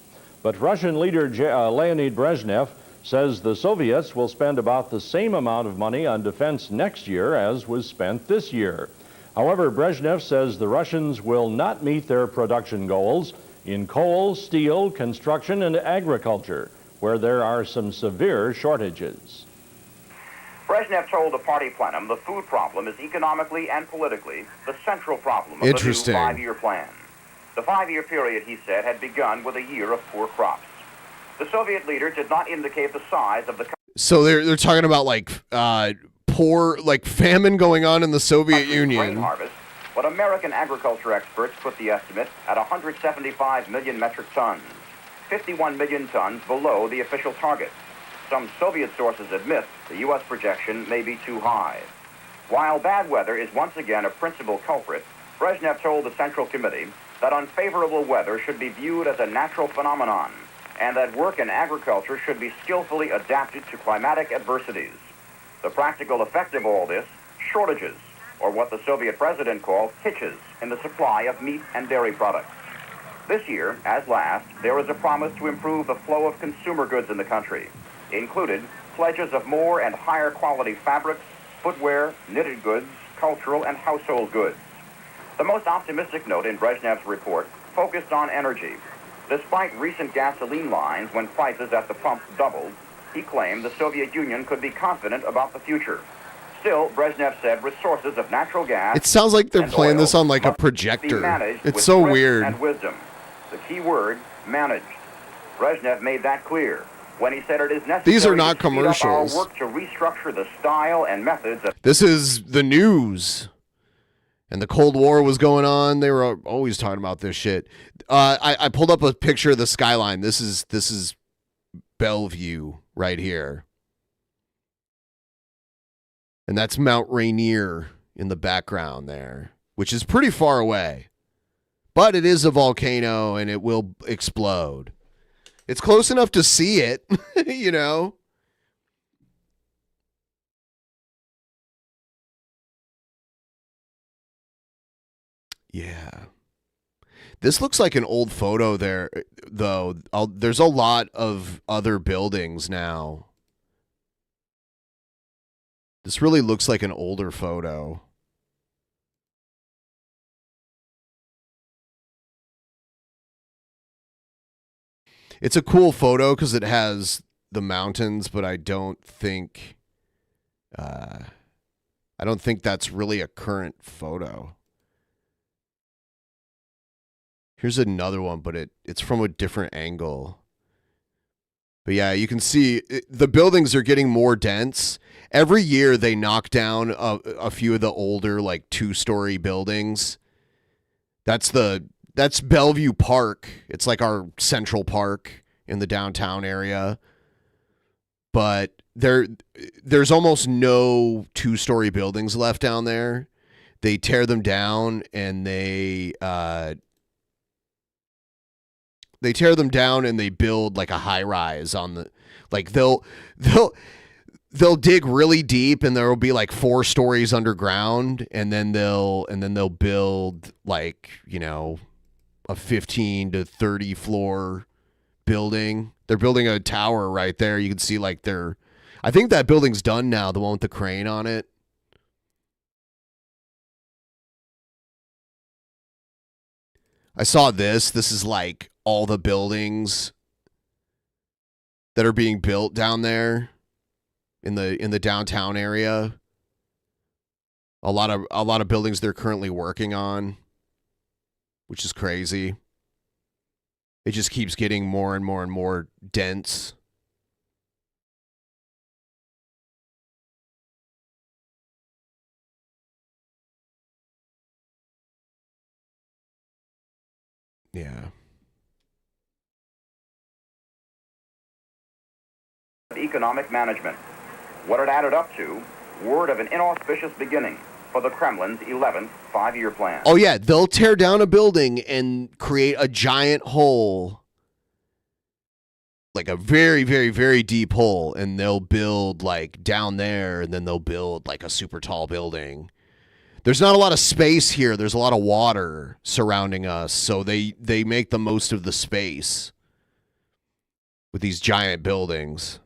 But Russian leader Leonid Brezhnev says the Soviets will spend about the same amount of money on defense next year as was spent this year. However, Brezhnev says the Russians will not meet their production goals in coal, steel, construction, and agriculture, where there are some severe shortages. Brezhnev told the party plenum the food problem is economically and politically the central problem of the new 5-year plan. The 5-year period, he said, had begun with a year of poor crops. The Soviet leader did not indicate the size of the... So they're talking about like poor, like famine going on in the Soviet grain Union. harvest, but American agriculture experts put the estimate at 175 million metric tons, 51 million tons below the official target. Some Soviet sources admit the U.S. projection may be too high. While bad weather is once again a principal culprit, Brezhnev told the Central Committee that unfavorable weather should be viewed as a natural phenomenon and that work in agriculture should be skillfully adapted to climatic adversities. The practical effect of all this, shortages, or what the Soviet president called hitches in the supply of meat and dairy products. This year, as last, there is a promise to improve the flow of consumer goods in the country. Included pledges of more and higher quality fabrics, footwear, knitted goods, cultural and household goods. The most optimistic note in Brezhnev's report focused on energy. Despite recent gasoline lines when prices at the pump doubled, he claimed the Soviet Union could be confident about the future. Still, Brezhnev said resources of natural gas. It sounds like they're and playing oil this on like a must be projector. managed It's with so thrift weird. And wisdom. The key word, managed. Brezhnev made that clear when he said it is necessary These are not to speed up our commercials. work to restructure the style and methods of... This is the news. And the Cold War was going on. They were always talking about this shit. I pulled up a picture of the skyline. This is Bellevue right here. And that's Mount Rainier in the background there, which is pretty far away. But it is a volcano and it will explode. It's close enough to see it, you know. Yeah. This looks like an old photo there, though. There's a lot of other buildings now. This really looks like an older photo. It's a cool photo because it has the mountains, but I don't think that's really a current photo. Here's another one, but it's from a different angle. But yeah, you can see the buildings are getting more dense. Every year they knock down a few of the older like 2-story buildings. That's Bellevue Park. It's like our central park in the downtown area. But there's almost no 2-story buildings left down there. They tear them down and they tear them down and they build like a high rise on the, like they'll dig really deep and there will be like 4 stories underground and then they'll build like, you know, a 15 to 30 floor building. They're building a tower right there. You can see like I think that building's done now, the one with the crane on it. I saw this. This is like all the buildings that are being built down there in the downtown area. A lot of buildings they're currently working on, which is crazy. It just keeps getting more and more and more dense. Yeah. Economic management. What it added up to, word of an inauspicious beginning for the Kremlin's 11th five-year plan. Oh, yeah. They'll tear down a building and create a giant hole, like a very, very, very deep hole, and they'll build like down there, and then they'll build like a super tall building. There's not a lot of space here. There's a lot of water surrounding us, so they make the most of the space with these giant buildings.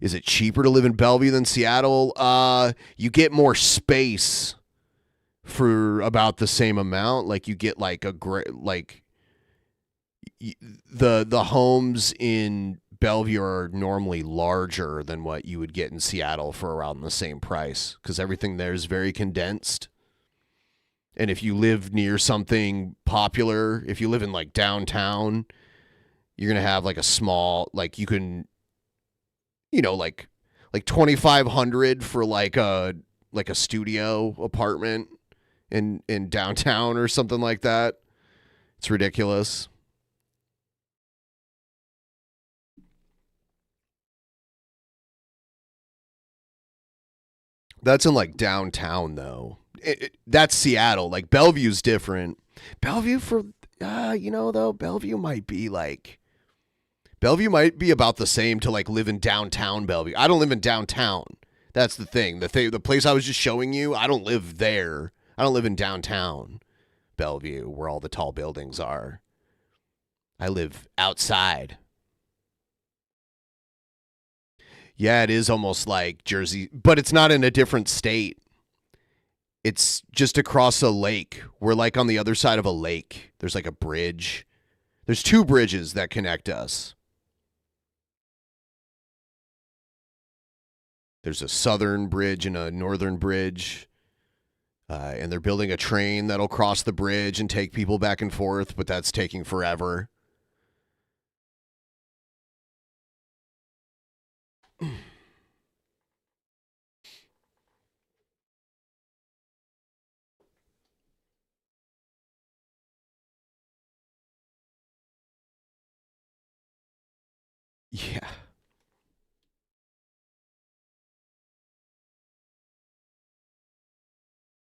Is it cheaper to live in Bellevue than Seattle? You get more space for about the same amount. Like you get like a great like the homes in Bellevue are normally larger than what you would get in Seattle for around the same price because everything there is very condensed. And if you live near something popular, if you live in like downtown, you're going to have like a small, like you can, you know, like $2,500 for like a studio apartment in downtown or something like that. It's ridiculous. That's in like downtown though. That's Seattle. Like Bellevue's different. Bellevue for though, Bellevue might be about the same to like live in downtown Bellevue. I don't live in downtown. That's the thing. The place I was just showing you, I don't live there. I don't live in downtown Bellevue where all the tall buildings are. I live outside. Yeah, it is almost like Jersey, but it's not in a different state. It's just across a lake. We're like on the other side of a lake. There's like a bridge. There's two bridges that connect us. There's a southern bridge and a northern bridge. And they're building a train that'll cross the bridge and take people back and forth, but that's taking forever. Yeah.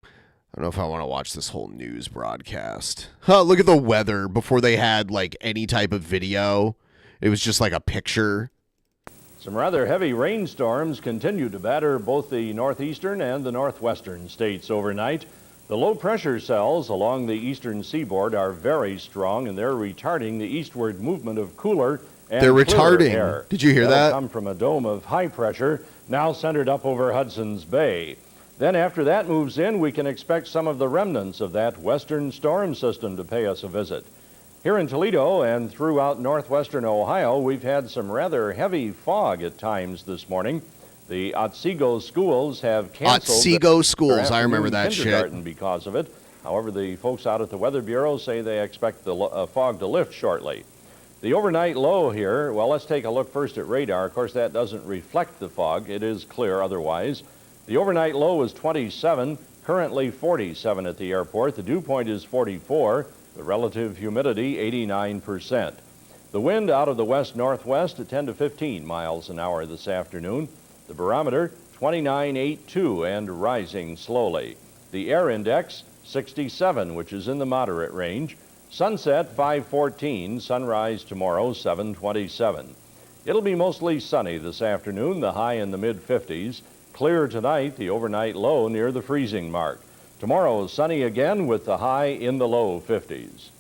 I don't know if I want to watch this whole news broadcast. Look at the weather before they had like any type of video. It was just like a picture. Some rather heavy rainstorms continue to batter both the northeastern and the northwestern states overnight. The low pressure cells along the eastern seaboard are very strong, and they're retarding the eastward movement of cooler and They're clearer retarding. air. Did you hear That'll that? come from a dome of high pressure now centered up over Hudson's Bay. Then after that moves in, we can expect some of the remnants of that western storm system to pay us a visit. Here in Toledo and throughout northwestern Ohio, we've had some rather heavy fog at times this morning. The Otsego schools have canceled Otsego schools, I remember that kindergarten shit. because of it. However, the folks out at the Weather Bureau say they expect the fog to lift shortly. The overnight low here, well, let's take a look first at radar. Of course, that doesn't reflect the fog. It is clear otherwise. The overnight low is 27, currently 47 at the airport. The dew point is 44. The relative humidity, 89%. The wind out of the west-northwest at 10 to 15 miles an hour this afternoon. The barometer, 29.82 and rising slowly. The air index, 67, which is in the moderate range. Sunset, 5:14. Sunrise tomorrow, 7:27. It'll be mostly sunny this afternoon, the high in the mid-50s. Clear tonight, the overnight low near the freezing mark. Tomorrow, sunny again with the high in the low 50s.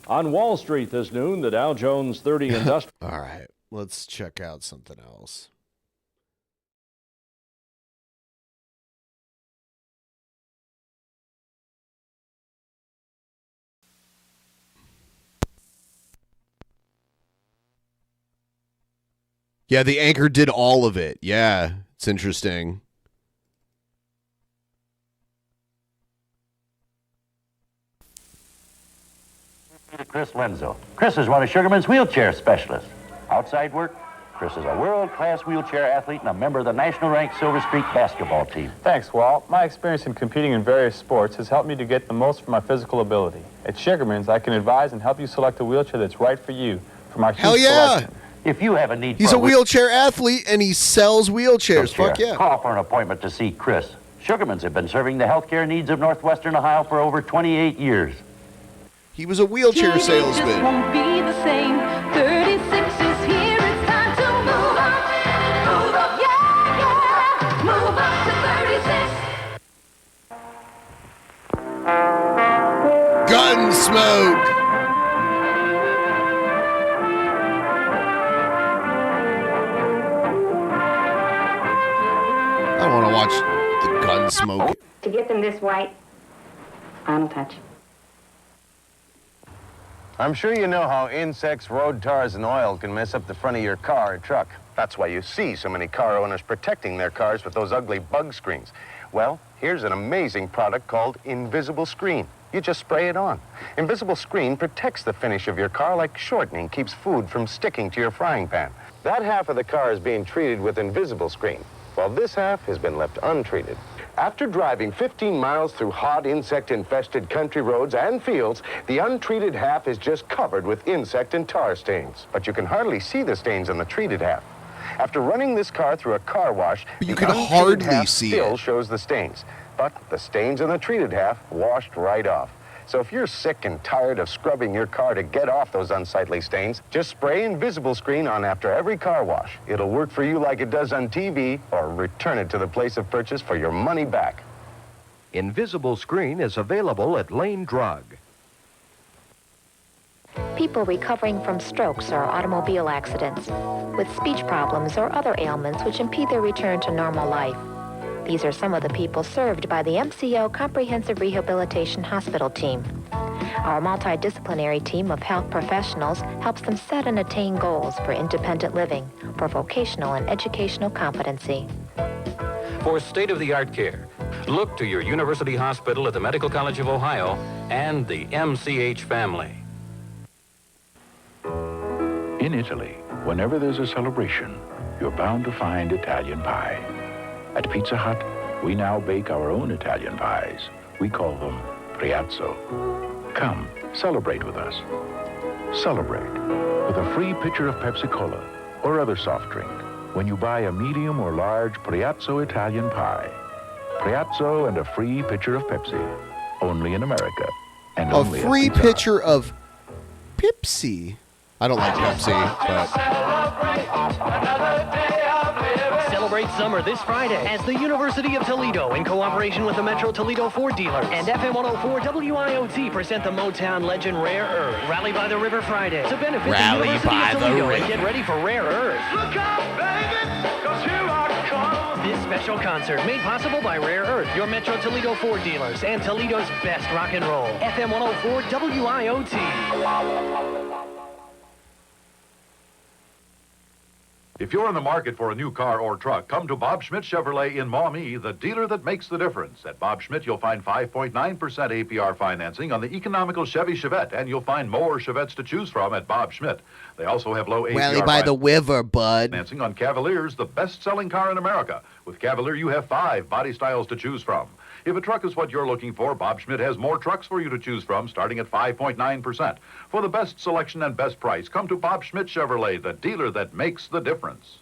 On Wall Street this noon, the Dow Jones 30 Industrial... All right, let's check out something else. Yeah, the anchor did all of it. Yeah, it's interesting. Chris Lenzo. Chris is one of Sugarman's wheelchair specialists. Outside work, Chris is a world-class wheelchair athlete and a member of the national-ranked Silver Streak basketball team. Thanks, Walt. My experience in competing in various sports has helped me to get the most from my physical ability. At Sugarman's, I can advise and help you select a wheelchair that's right for you from our Hell huge yeah! selection. If you have a need He's for a wheelchair athlete, and he sells wheelchairs. wheelchair, Fuck yeah. call for an appointment to see Chris. Sugarman's have been serving the healthcare needs of northwestern Ohio for over 28 years. He was a wheelchair salesman. Won't be the same. 36 is here. It's time to move up. Move up. Yeah, yeah. Move up to 36. Gunsmoke. I don't want to watch the Gunsmoke. To get them this white, final touch. I'm sure you know how insects, road tars, and oil can mess up the front of your car or truck. That's why you see so many car owners protecting their cars with those ugly bug screens. Well, here's an amazing product called Invisible Screen. You just spray it on. Invisible Screen protects the finish of your car like shortening keeps food from sticking to your frying pan. That half of the car is being treated with Invisible Screen, while this half has been left untreated. After driving 15 miles through hot, insect-infested country roads and fields, the untreated half is just covered with insect and tar stains. But you can hardly see the stains on the treated half. After running this car through a car wash, you the can untreated hardly half see still it. shows the stains. But the stains on the treated half washed right off. So if you're sick and tired of scrubbing your car to get off those unsightly stains, just spray Invisible Screen on after every car wash. It'll work for you like it does on TV, or return it to the place of purchase for your money back. Invisible Screen is available at Lane Drug. People recovering from strokes or automobile accidents, with speech problems or other ailments which impede their return to normal life. These are some of the people served by the MCO Comprehensive Rehabilitation Hospital Team. Our multidisciplinary team of health professionals helps them set and attain goals for independent living, for vocational and educational competency. For state-of-the-art care, look to your University Hospital at the Medical College of Ohio and the MCH family. In Italy, whenever there's a celebration, you're bound to find Italian pie. At Pizza Hut, we now bake our own Italian pies. We call them Priazzo. Come, celebrate with us. Celebrate with a free pitcher of Pepsi-Cola or other soft drink when you buy a medium or large Priazzo Italian pie. Priazzo and a free pitcher of Pepsi. Only in America. And A only free at Pizza Hut. pitcher of Pepsi. I don't like Pepsi, but Celebrate summer this Friday as the University of Toledo, in cooperation with the Metro Toledo Ford dealers and FM 104 WIOT, present the Motown legend Rare Earth. Rally by the River Friday to benefit Rally the University by of the Toledo river. and get ready for Rare Earth. Look out, baby, 'cause here I come. This special concert made possible by Rare Earth, your Metro Toledo Ford dealers, and Toledo's best rock and roll. FM 104 WIOT. If you're in the market for a new car or truck, come to Bob Schmidt Chevrolet in Maumee, the dealer that makes the difference. At Bob Schmidt, you'll find 5.9% APR financing on the economical Chevy Chevette, and you'll find more Chevettes to choose from at Bob Schmidt. They also have low APR Rally by the river, bud. financing on Cavaliers, the best-selling car in America. With Cavalier, you have 5 body styles to choose from. If a truck is what you're looking for, Bob Schmidt has more trucks for you to choose from, starting at 5.9%. For the best selection and best price, come to Bob Schmidt Chevrolet, the dealer that makes the difference.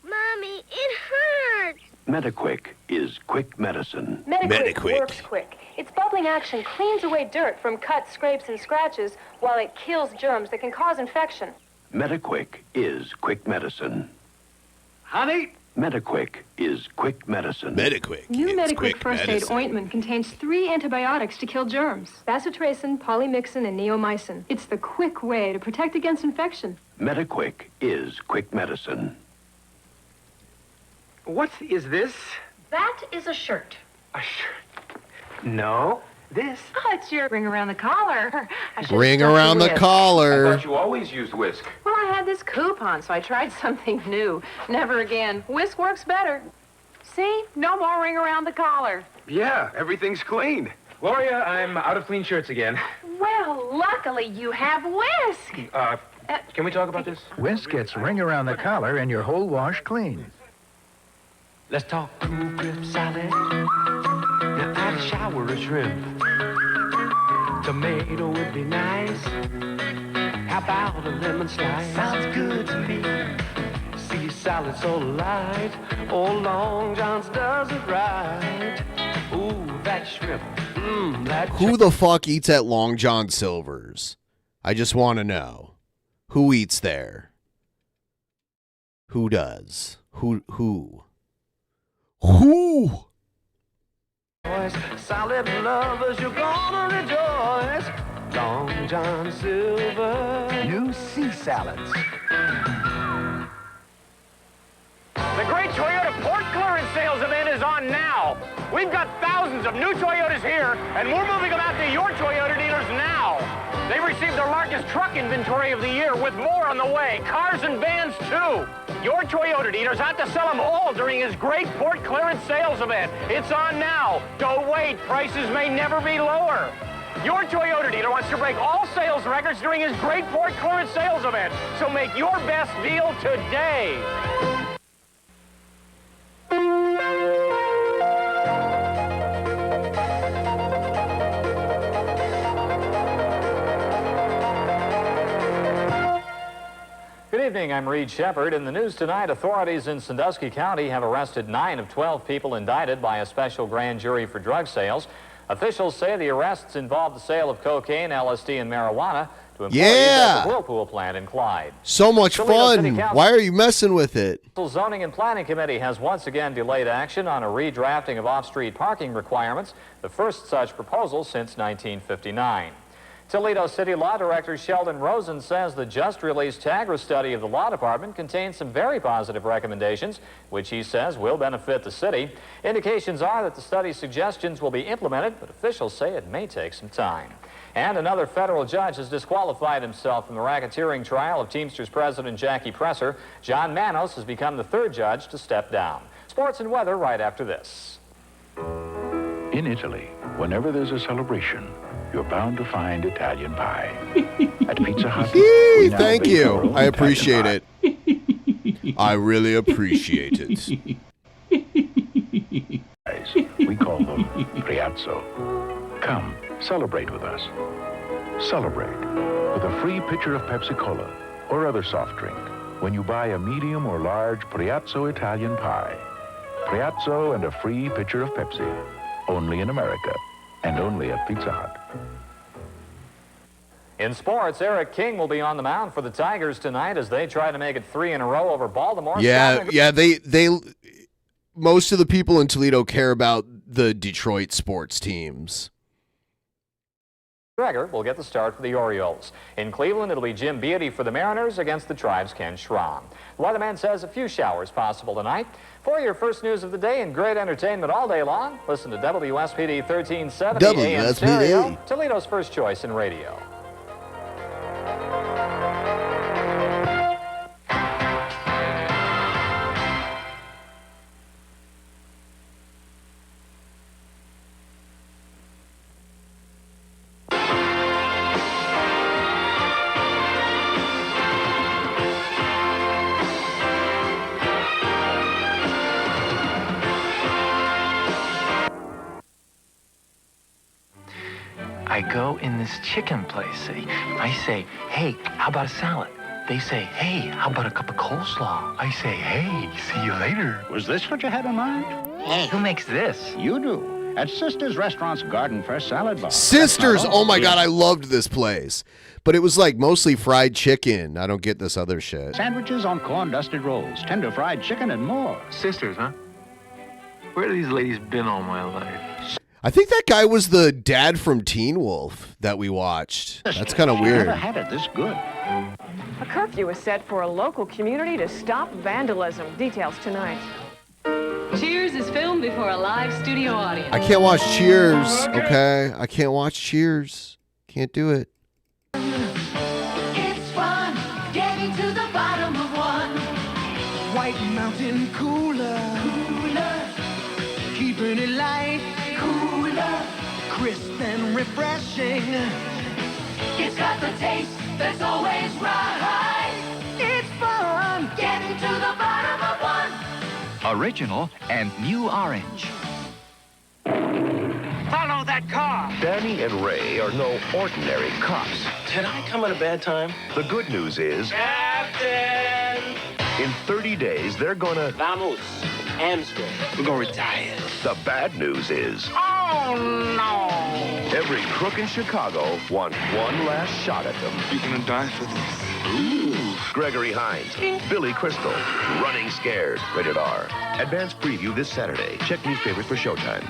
Mommy, it hurts. Metaquick is quick medicine. Metaquick works quick. Its bubbling action cleans away dirt from cuts, scrapes, and scratches, while it kills germs that can cause infection. Metaquick is quick medicine. Honey? Metaquick is quick medicine. Metaquick. New is Metaquick quick First Aid medicine. Ointment contains 3 antibiotics to kill germs: bacitracin, polymyxin, and neomycin. It's the quick way to protect against infection. Metaquick is quick medicine. What is this? That is a shirt. No. This? Oh, it's your ring around the collar. I should've ring stuck around the the whisk. collar. You always used whisk. Well, I had this coupon, so I tried something new. Never again. Whisk works better. See? No more ring around the collar. Yeah, everything's clean. Gloria, I'm out of clean shirts again. Well, luckily you have Whisk. Can we talk about this? Whisk gets ring around the collar and your whole wash clean. Let's talk cool grip salad. Now add a shower of shrimp. Tomato would be nice. How about a lemon slice? Sounds good to me. See salad so light. Oh, Long John's does it right. Ooh, that shrimp. Who the fuck eats at Long John Silver's? I just want to know. Who eats there? Who does? Who? Salad lovers, you're gonna rejoice. Long John Silver. New sea salads. The great Toyota Port Clearance Sales event is on now. We've got thousands of new Toyotas here, and we're moving them out to your Toyota dealers now. They've received their largest truck inventory of the year, with more on the way. Cars and vans, too. Your Toyota dealers have to sell them all during his great Port Clearance Sales event. It's on now. Don't wait. Prices may never be lower. Your Toyota dealer wants to break all sales records during his great Port Clearance Sales event. So make your best deal today. Good evening, I'm Reed Shepard. In the news tonight, authorities in Sandusky County have arrested 9 of 12 people indicted by a special grand jury for drug sales. Officials say the arrests involved the sale of cocaine, LSD, and marijuana to employees at the Whirlpool plant in Clyde. So much fun. Why are you messing with it? The Zoning and Planning Committee has once again delayed action on a redrafting of off-street parking requirements, the first such proposal since 1959. Toledo City Law Director Sheldon Rosen says the just-released TAGRA study of the Law Department contains some very positive recommendations, which he says will benefit the city. Indications are that the study's suggestions will be implemented, but officials say it may take some time. And another federal judge has disqualified himself from the racketeering trial of Teamsters President Jackie Presser. John Manos has become the third judge to step down. Sports and weather right after this. In Italy, whenever there's a celebration, you're bound to find Italian pie. At Pizza Hut, we now Thank bake our you. own I Italian appreciate pie. it. I really appreciate it. We call them Priazzo. Come, celebrate with us. Celebrate with a free pitcher of Pepsi-Cola or other soft drink when you buy a medium or large Priazzo Italian pie. Priazzo and a free pitcher of Pepsi. Only in America. And only at Pizza Hut. In sports, Eric King will be on the mound for the Tigers tonight as they try to make it 3 in a row over Baltimore. They most of the people in Toledo care about the Detroit sports teams. Gregor will get the start for the Orioles. In Cleveland, it'll be Jim Beatty for the Mariners against the Tribe's Ken Schramm. The weatherman says a few showers possible tonight. For your first news of the day and great entertainment all day long, listen to WSPD 1370 AM Stereo, Toledo's first choice in radio. I go in this chicken place, see. I say, hey, how about a salad? They say, hey, how about a cup of coleslaw? I say, hey, see you later. Was this what you had in mind? Hey, who makes this? You do. At Sister's Restaurant's Garden Fresh Salad Bar. Sisters, oh my God, I loved this place. But it was like mostly fried chicken. I don't get this other shit. Sandwiches on corn-dusted rolls, tender fried chicken, and more. Sisters, huh? Where have these ladies been all my life? I think that guy was the dad from Teen Wolf that we watched. That's kind of weird. Never had it this good. A curfew is set for a local community to stop vandalism. Details tonight. Cheers is filmed before a live studio audience. I can't watch Cheers, okay? I can't watch Cheers. Can't do it. It's fun getting to the Infinity Light, cooler, crisp and refreshing. It's got the taste that's always right. It's fun. Getting to the bottom of one. Original and new orange. Follow that car. Danny and Ray are no ordinary cops. Did I come at a bad time? The good news is, Captain! in 30 days, they're gonna... Vamos. Hamstring. We're gonna retire. The bad news is... Oh, no. every crook in Chicago wants one last shot at them. You're gonna die for this. Ooh. Gregory Hines, Billy Crystal, Running Scared, rated R. Advanced preview this Saturday. Check newspapers for showtime.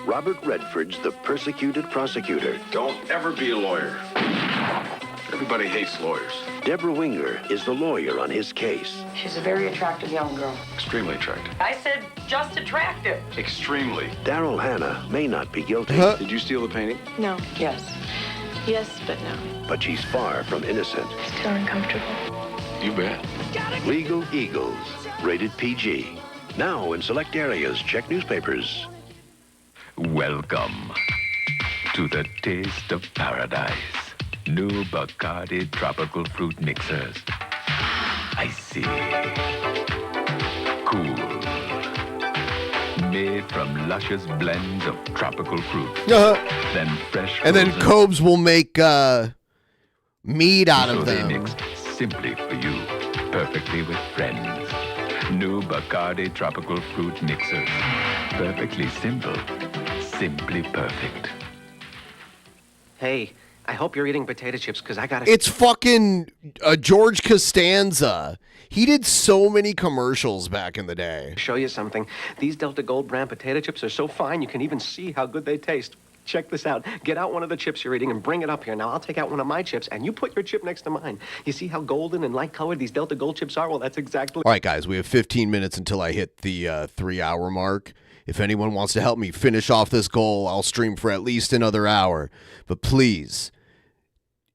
Robert Redford's The Persecuted Prosecutor. Don't ever be a lawyer. Everybody hates lawyers. Deborah Winger is the lawyer on his case. She's a very attractive young girl. Extremely attractive. I said just attractive. Extremely. Daryl Hannah may not be guilty. Did you steal the painting? No. Yes. Yes, but no. But she's far from innocent. Still uncomfortable. You bet. Legal Eagles, rated PG. Now in select areas. Check newspapers. Welcome to the taste of paradise. New Bacardi tropical fruit mixers. Icy. Cool. Made from luscious blends of tropical fruit. Then fresh. And then Cobes will make mead out so of them. They mixed simply for you. Perfectly with friends. New Bacardi tropical fruit mixers. Perfectly simple. Simply perfect. Hey, I hope you're eating potato chips because I got to... It's fucking George Costanza. He did so many commercials back in the day. Show you something. These Delta Gold brand potato chips are so fine you can even see how good they taste. Check this out. Get out one of the chips you're eating and bring it up here. Now, I'll take out one of my chips, and you put your chip next to mine. You see how golden and light-colored these Delta Gold chips are? Well, that's exactly... All right, guys, we have 15 minutes until I hit the 3-hour mark. If anyone wants to help me finish off this goal, I'll stream for at least another hour. But please,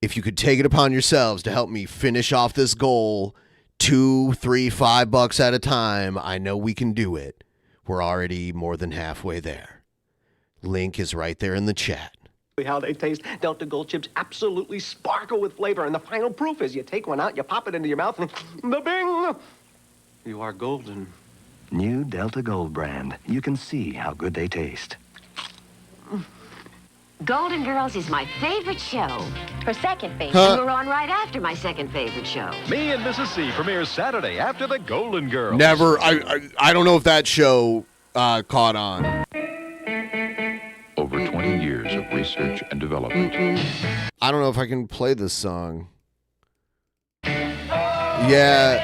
if you could take it upon yourselves to help me finish off this goal, $2, $3, $5 at a time, I know we can do it. We're already more than halfway there. Link is right there in the chat. How they taste. Delta Gold chips absolutely sparkle with flavor. And the final proof is you take one out, you pop it into your mouth, and the bing! You are golden. New Delta Gold brand. You can see how good they taste. Golden Girls is my favorite show. Her second favorite. Huh? We were on right after my second favorite show. Me and Mrs. C premieres Saturday after the Golden Girls. Never. I don't know if that show caught on. Over 20 years of research and development. I don't know if I can play this song. Yeah,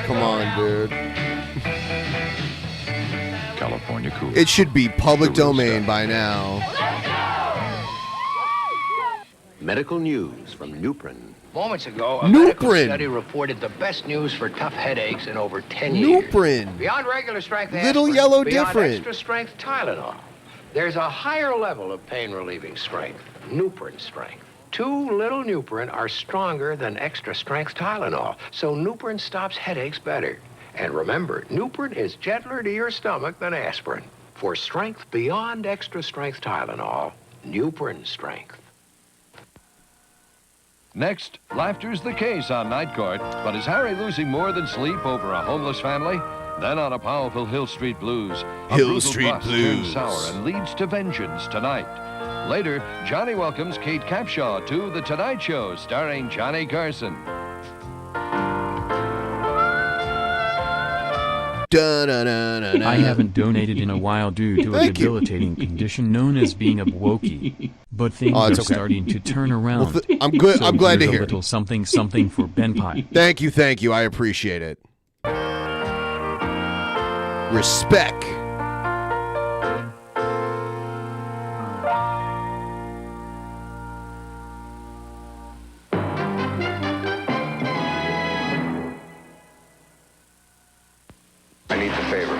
come on, dude. California Cool. It should be public domain by now. Medical news from Nuprin. Moments ago, a Nuprin. medical study reported the best news for tough headaches in over 10 years. Nuprin. Beyond regular strength Little aspirin, yellow beyond different. extra strength Tylenol. There's a higher level of pain relieving strength, Nuprin strength. 2 little Nuprin are stronger than extra strength Tylenol, so Nuprin stops headaches better. And remember, Nuprin is gentler to your stomach than aspirin. For strength beyond extra strength Tylenol, Nuprin strength. Next, laughter's the case on Night Court. But is Harry losing more than sleep over a homeless family? Then on a powerful Hill Street Blues. A Hill brutal Street bust Blues. turns sour and leads to vengeance tonight. Later, Johnny welcomes Kate Capshaw to The Tonight Show, starring Johnny Carson. I haven't donated in a while due to a debilitating condition known as being a Wokey. But things are okay. starting to turn around. Well, I'm good. So I'm glad to here's hear a it. little something something for Ben Pie. Thank you. I appreciate it. Respect. I need the favor.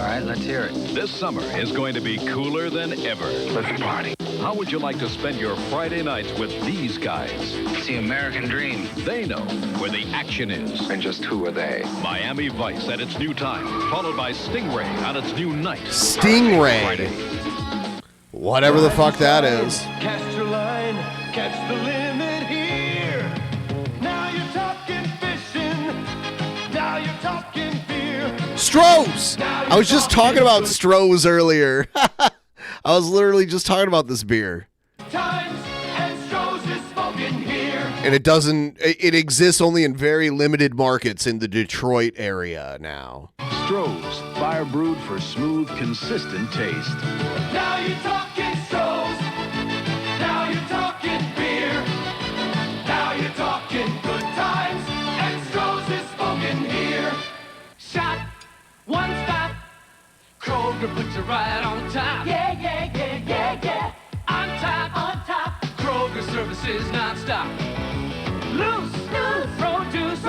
All right, let's hear it. This summer is going to be cooler than ever. Let's party. How would you like to spend your Friday nights with these guys? It's the American dream. They know where the action is. And just who are they? Miami Vice at its new time, followed by Stingray on its new night. Stingray. Friday. Whatever the fuck that is. Catch your line, catch the limit here. Now you're talking fishing. Now you're talking beer. Stroh's! I was just talking about Stroh's earlier. I was literally just talking about this beer. Times and Stroh's is spoken here. And it exists only in very limited markets in the Detroit area now. Stroh's, fire brewed for smooth, consistent taste. Now you're talking Stroh's. Now you're talking beer. Now you're talking good times and Stroh's is spoken here. Shot, one stop. Kroger puts it right on top. Yeah, yeah, yeah, yeah, yeah. On top. Kroger services nonstop. Loose, produce.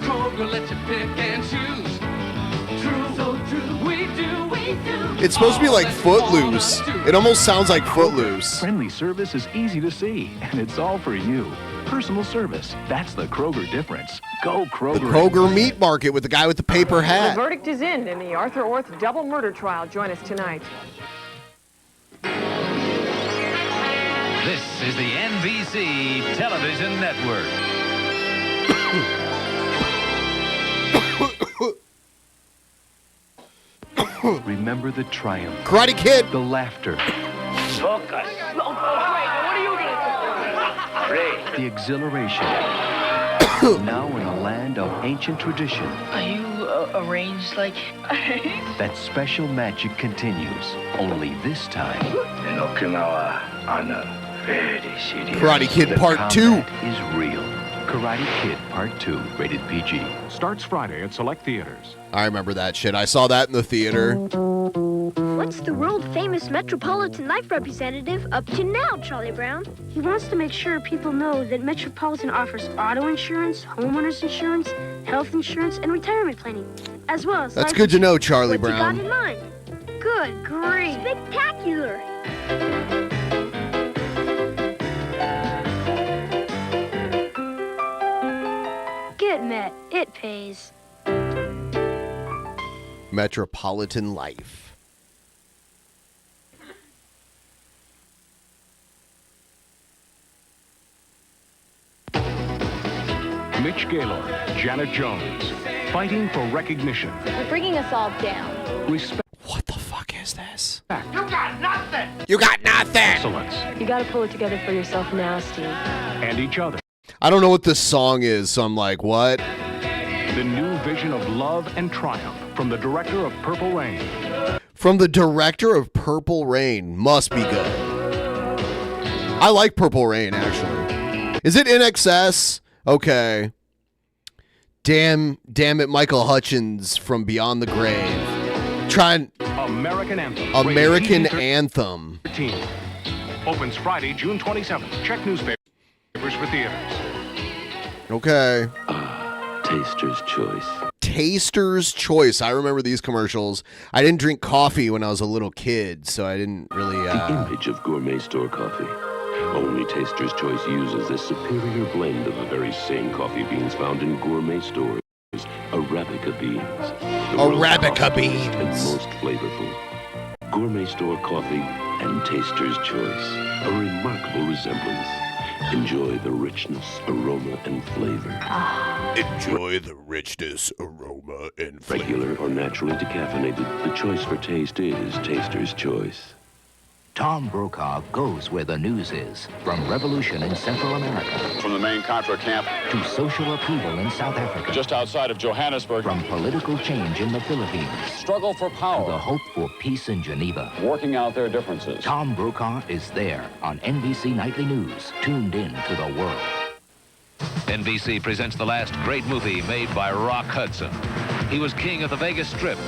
Kroger let you pick and choose. True, so true. We do. It's supposed to be like Footloose. It almost sounds like Footloose. Friendly service is easy to see, and it's all for you. Personal service, that's the Kroger difference. Go Kroger. The Kroger Meat Market with the guy with the paper The hat. verdict is in the Arthur Orth double murder trial. Join us tonight. This is the NBC Television Network. Remember the triumph. Karate Kid. The laughter. Focus. What are you going to do? The exhilaration. Now in a land of ancient tradition. Are you arranged like That special magic continues. Only this time. In Okinawa, honor very serious. Karate Kid The Part 2. combat is real. Karate Kid Part 2, rated PG. Starts Friday at select theaters. I remember that shit. I saw that in the theater. What's the world-famous Metropolitan Life representative up to now, Charlie Brown? He wants to make sure people know that Metropolitan offers auto insurance, homeowners insurance, health insurance, and retirement planning, as well as That's life good to know, insurance. Charlie What's Brown. he got in mind? Good grief. Spectacular. Get Met. It pays. Metropolitan Life. Mitch Gaylord, Janet Jones, fighting for recognition. You're bringing us all down. Respect. What the fuck is this? You got nothing. You got nothing. Excellence. You got to pull it together for yourself now, Steve. And each other. I don't know what this song is, so I'm like, what? The new vision of love and triumph from the director of Purple Rain. From the director of Purple Rain. Must be good. I like Purple Rain, actually. Is it in excess? Okay. Damn it, Michael Hutchins from Beyond the Grave. Trying. American Anthem. American Anthem. 13. Opens Friday, June 27th. Check newspapers for theaters. Okay. Taster's Choice. Taster's Choice. I remember these commercials. I didn't drink coffee when I was a little kid, so I didn't really... The image of gourmet store coffee. Only Taster's Choice uses a superior blend of the very same coffee beans found in gourmet stores. Arabica beans. Arabica beans. And most flavorful. Gourmet store coffee and Taster's Choice. A remarkable resemblance. Enjoy the richness, aroma, and flavor. Enjoy the richness, aroma, and flavor. Regular or naturally decaffeinated, the choice for taste is Taster's Choice. Tom Brokaw goes where the news is, from revolution in Central America From the main Contra camp to social upheaval in South Africa, just outside of Johannesburg. from political change in the Philippines Struggle for to the power. hope for peace in Geneva. Working out their differences. Tom Brokaw is there on NBC Nightly News, tuned in to the world. NBC presents the last great movie made by Rock Hudson. He was king of the Vegas Strip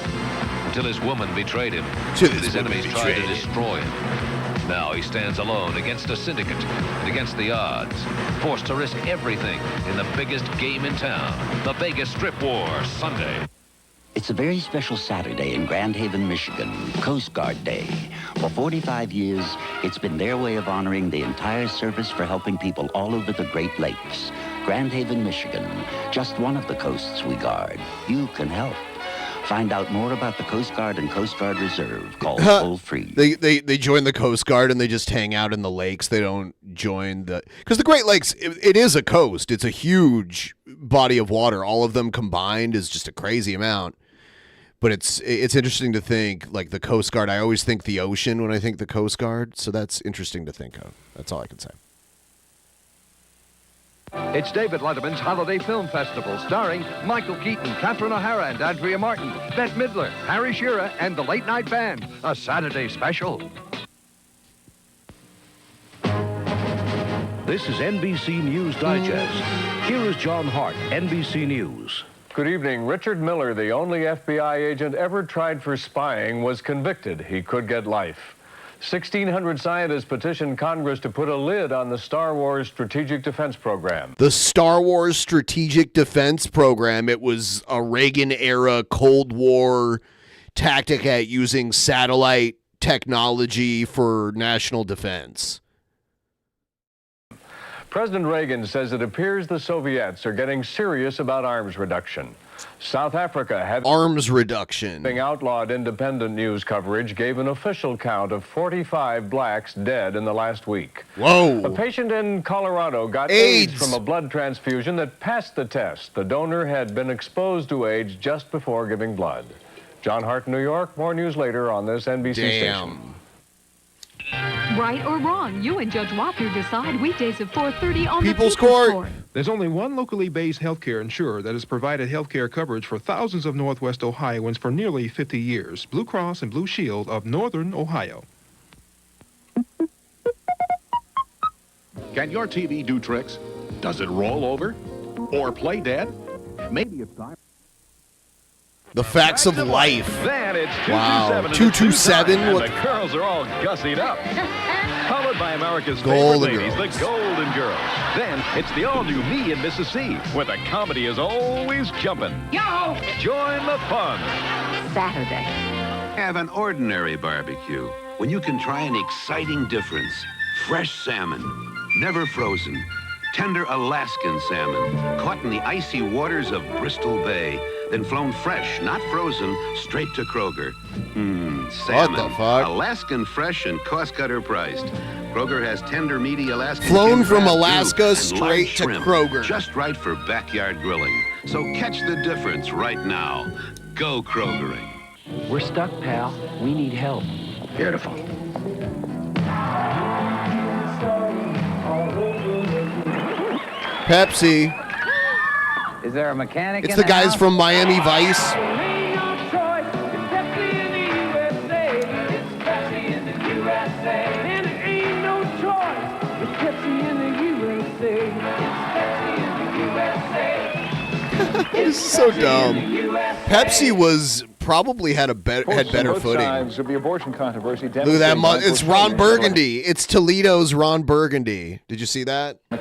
until his woman betrayed him. His enemies tried to destroy him. Now he stands alone against a syndicate and against the odds, forced to risk everything in the biggest game in town, the Vegas Strip War, Sunday. It's a very special Saturday in Grand Haven, Michigan, Coast Guard Day. For 45 years, it's been their way of honoring the entire service for helping people all over the Great Lakes. Grand Haven, Michigan, just one of the coasts we guard. You can help. Find out more about the Coast Guard and Coast Guard Reserve, called toll free. They join the Coast Guard and they just hang out in the lakes. They don't join the... Because the Great Lakes, it is a coast. It's a huge body of water. All of them combined is just a crazy amount. But it's interesting to think, like the Coast Guard, I always think the ocean when I think the Coast Guard. So that's interesting to think of. That's all I can say. It's David Letterman's Holiday Film Festival, starring Michael Keaton, Catherine O'Hara, and Andrea Martin, Bette Midler, Harry Shearer, and the Late Night Band. A Saturday special. This is NBC News Digest. Here is John Hart, NBC News. Good evening. Richard Miller, the only FBI agent ever tried for spying, was convicted. He could get life. 1,600 scientists petitioned Congress to put a lid on the Star Wars Strategic Defense Program. The Star Wars Strategic Defense Program, it was a Reagan-era Cold War tactic at using satellite technology for national defense. President Reagan says it appears the Soviets are getting serious about arms reduction. South Africa, having arms reduction, outlawed independent news coverage, gave an official count of 45 blacks dead in the last week. Whoa. A patient in Colorado got AIDS from a blood transfusion that passed the test. The donor had been exposed to AIDS just before giving blood. John Hart, New York. More news later on this NBC station. Right or wrong, you and Judge Walker decide weekdays at 4:30 on People's the People's Court. There's only one locally based healthcare insurer that has provided healthcare coverage for thousands of Northwest Ohioans for nearly 50 years. Blue Cross and Blue Shield of Northern Ohio. Can your TV do tricks? Does it roll over? Or play dead? Maybe it's time. The Facts of Life. Then it's 227. Wow. and 227? And What the girls are all gussied up. Followed by America's Golden favorite ladies, Girls. the Golden Girls. Then it's the all-new Me and Mrs. C, where the comedy is always jumping. Yo! Join the fun. Saturday. Have an ordinary barbecue when you can try an exciting difference. Fresh salmon, never frozen. Tender Alaskan salmon, caught in the icy waters of Bristol Bay, then flown fresh, not frozen, straight to Kroger. Salmon. What the fuck? Alaskan fresh and cost-cutter priced. Kroger has tender, meaty Alaskan Flown king from crab, Alaska too, and straight live to shrimp, Kroger. Just right for backyard grilling. So catch the difference right now. Go Krogering. We're stuck, pal. We need help. Beautiful. Pepsi. Is there a mechanic It's in the guys house? from Miami Vice. This is so dumb. Pepsi was probably had better footing. Of the abortion controversy. Look at that. It's Ron Burgundy. It's Toledo's Ron Burgundy. Did you see that? The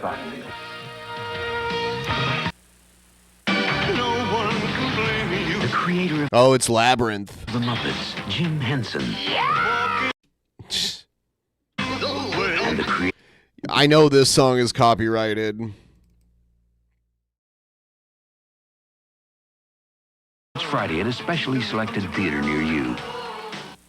creator of Oh, it's Labyrinth. The Muppets, Jim Henson. And the creator I know this song is copyrighted. It's Friday at a specially selected theater near you.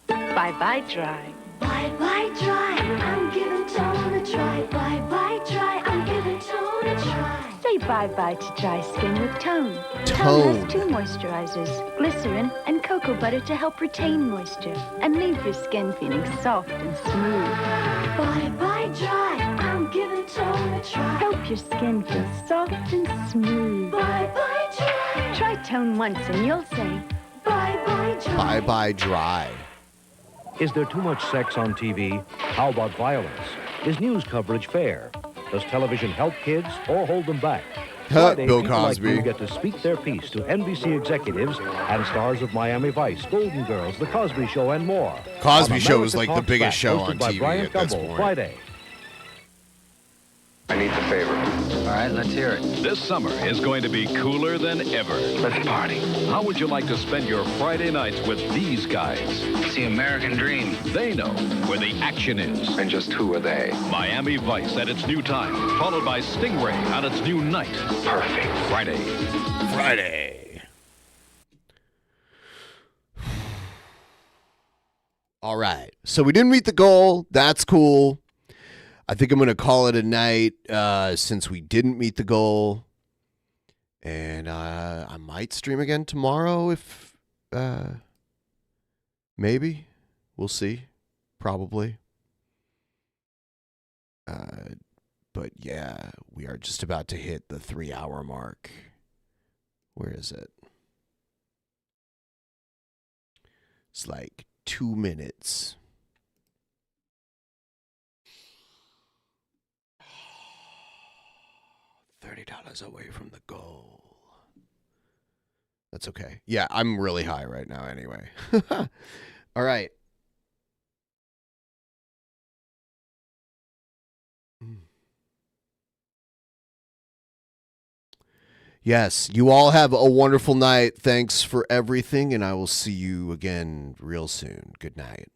Bye-bye, dry. Bye-bye, dry. I'm giving tone a try. Bye-bye, dry. I'm giving tone a try. Say bye-bye to dry skin with Tone. Tone. Has 2 moisturizers, glycerin and cocoa butter to help retain moisture and leave your skin feeling soft and smooth. Bye-bye, dry. I'm giving tone a try. Help your skin feel soft and smooth. Bye-bye, dry. Try Tone once and you'll say, Bye-bye, dry. Bye-bye dry. Is there too much sex on TV? How about violence? Is news coverage fair? Does television help kids or hold them back? Friday, Bill people like Cosby. you get to speak their piece to NBC executives and stars of Miami Vice, Golden Girls, The Cosby Show, and more. Cosby On Show is America like the Talks biggest Back, show hosted on by TV Brian at this Gumble, point. Friday. I need the favor. All right, let's hear it. This summer is going to be cooler than ever. Let's party. How would you like to spend your Friday nights with these guys? It's the American dream. They know where the action is. And just who are they? Miami Vice at its new time, followed by Stingray on its new night. Perfect. Friday. All right. So we didn't meet the goal. That's cool. I think I'm going to call it a night since we didn't meet the goal. And I might stream again tomorrow if maybe. We'll see. Probably. But yeah, we are just about to hit the 3-hour mark. Where is it? It's like 2 minutes. $30 away from the goal. That's okay. Yeah, I'm really high right now anyway. All right. Yes, you all have a wonderful night. Thanks for everything, and I will see you again real soon. Good night.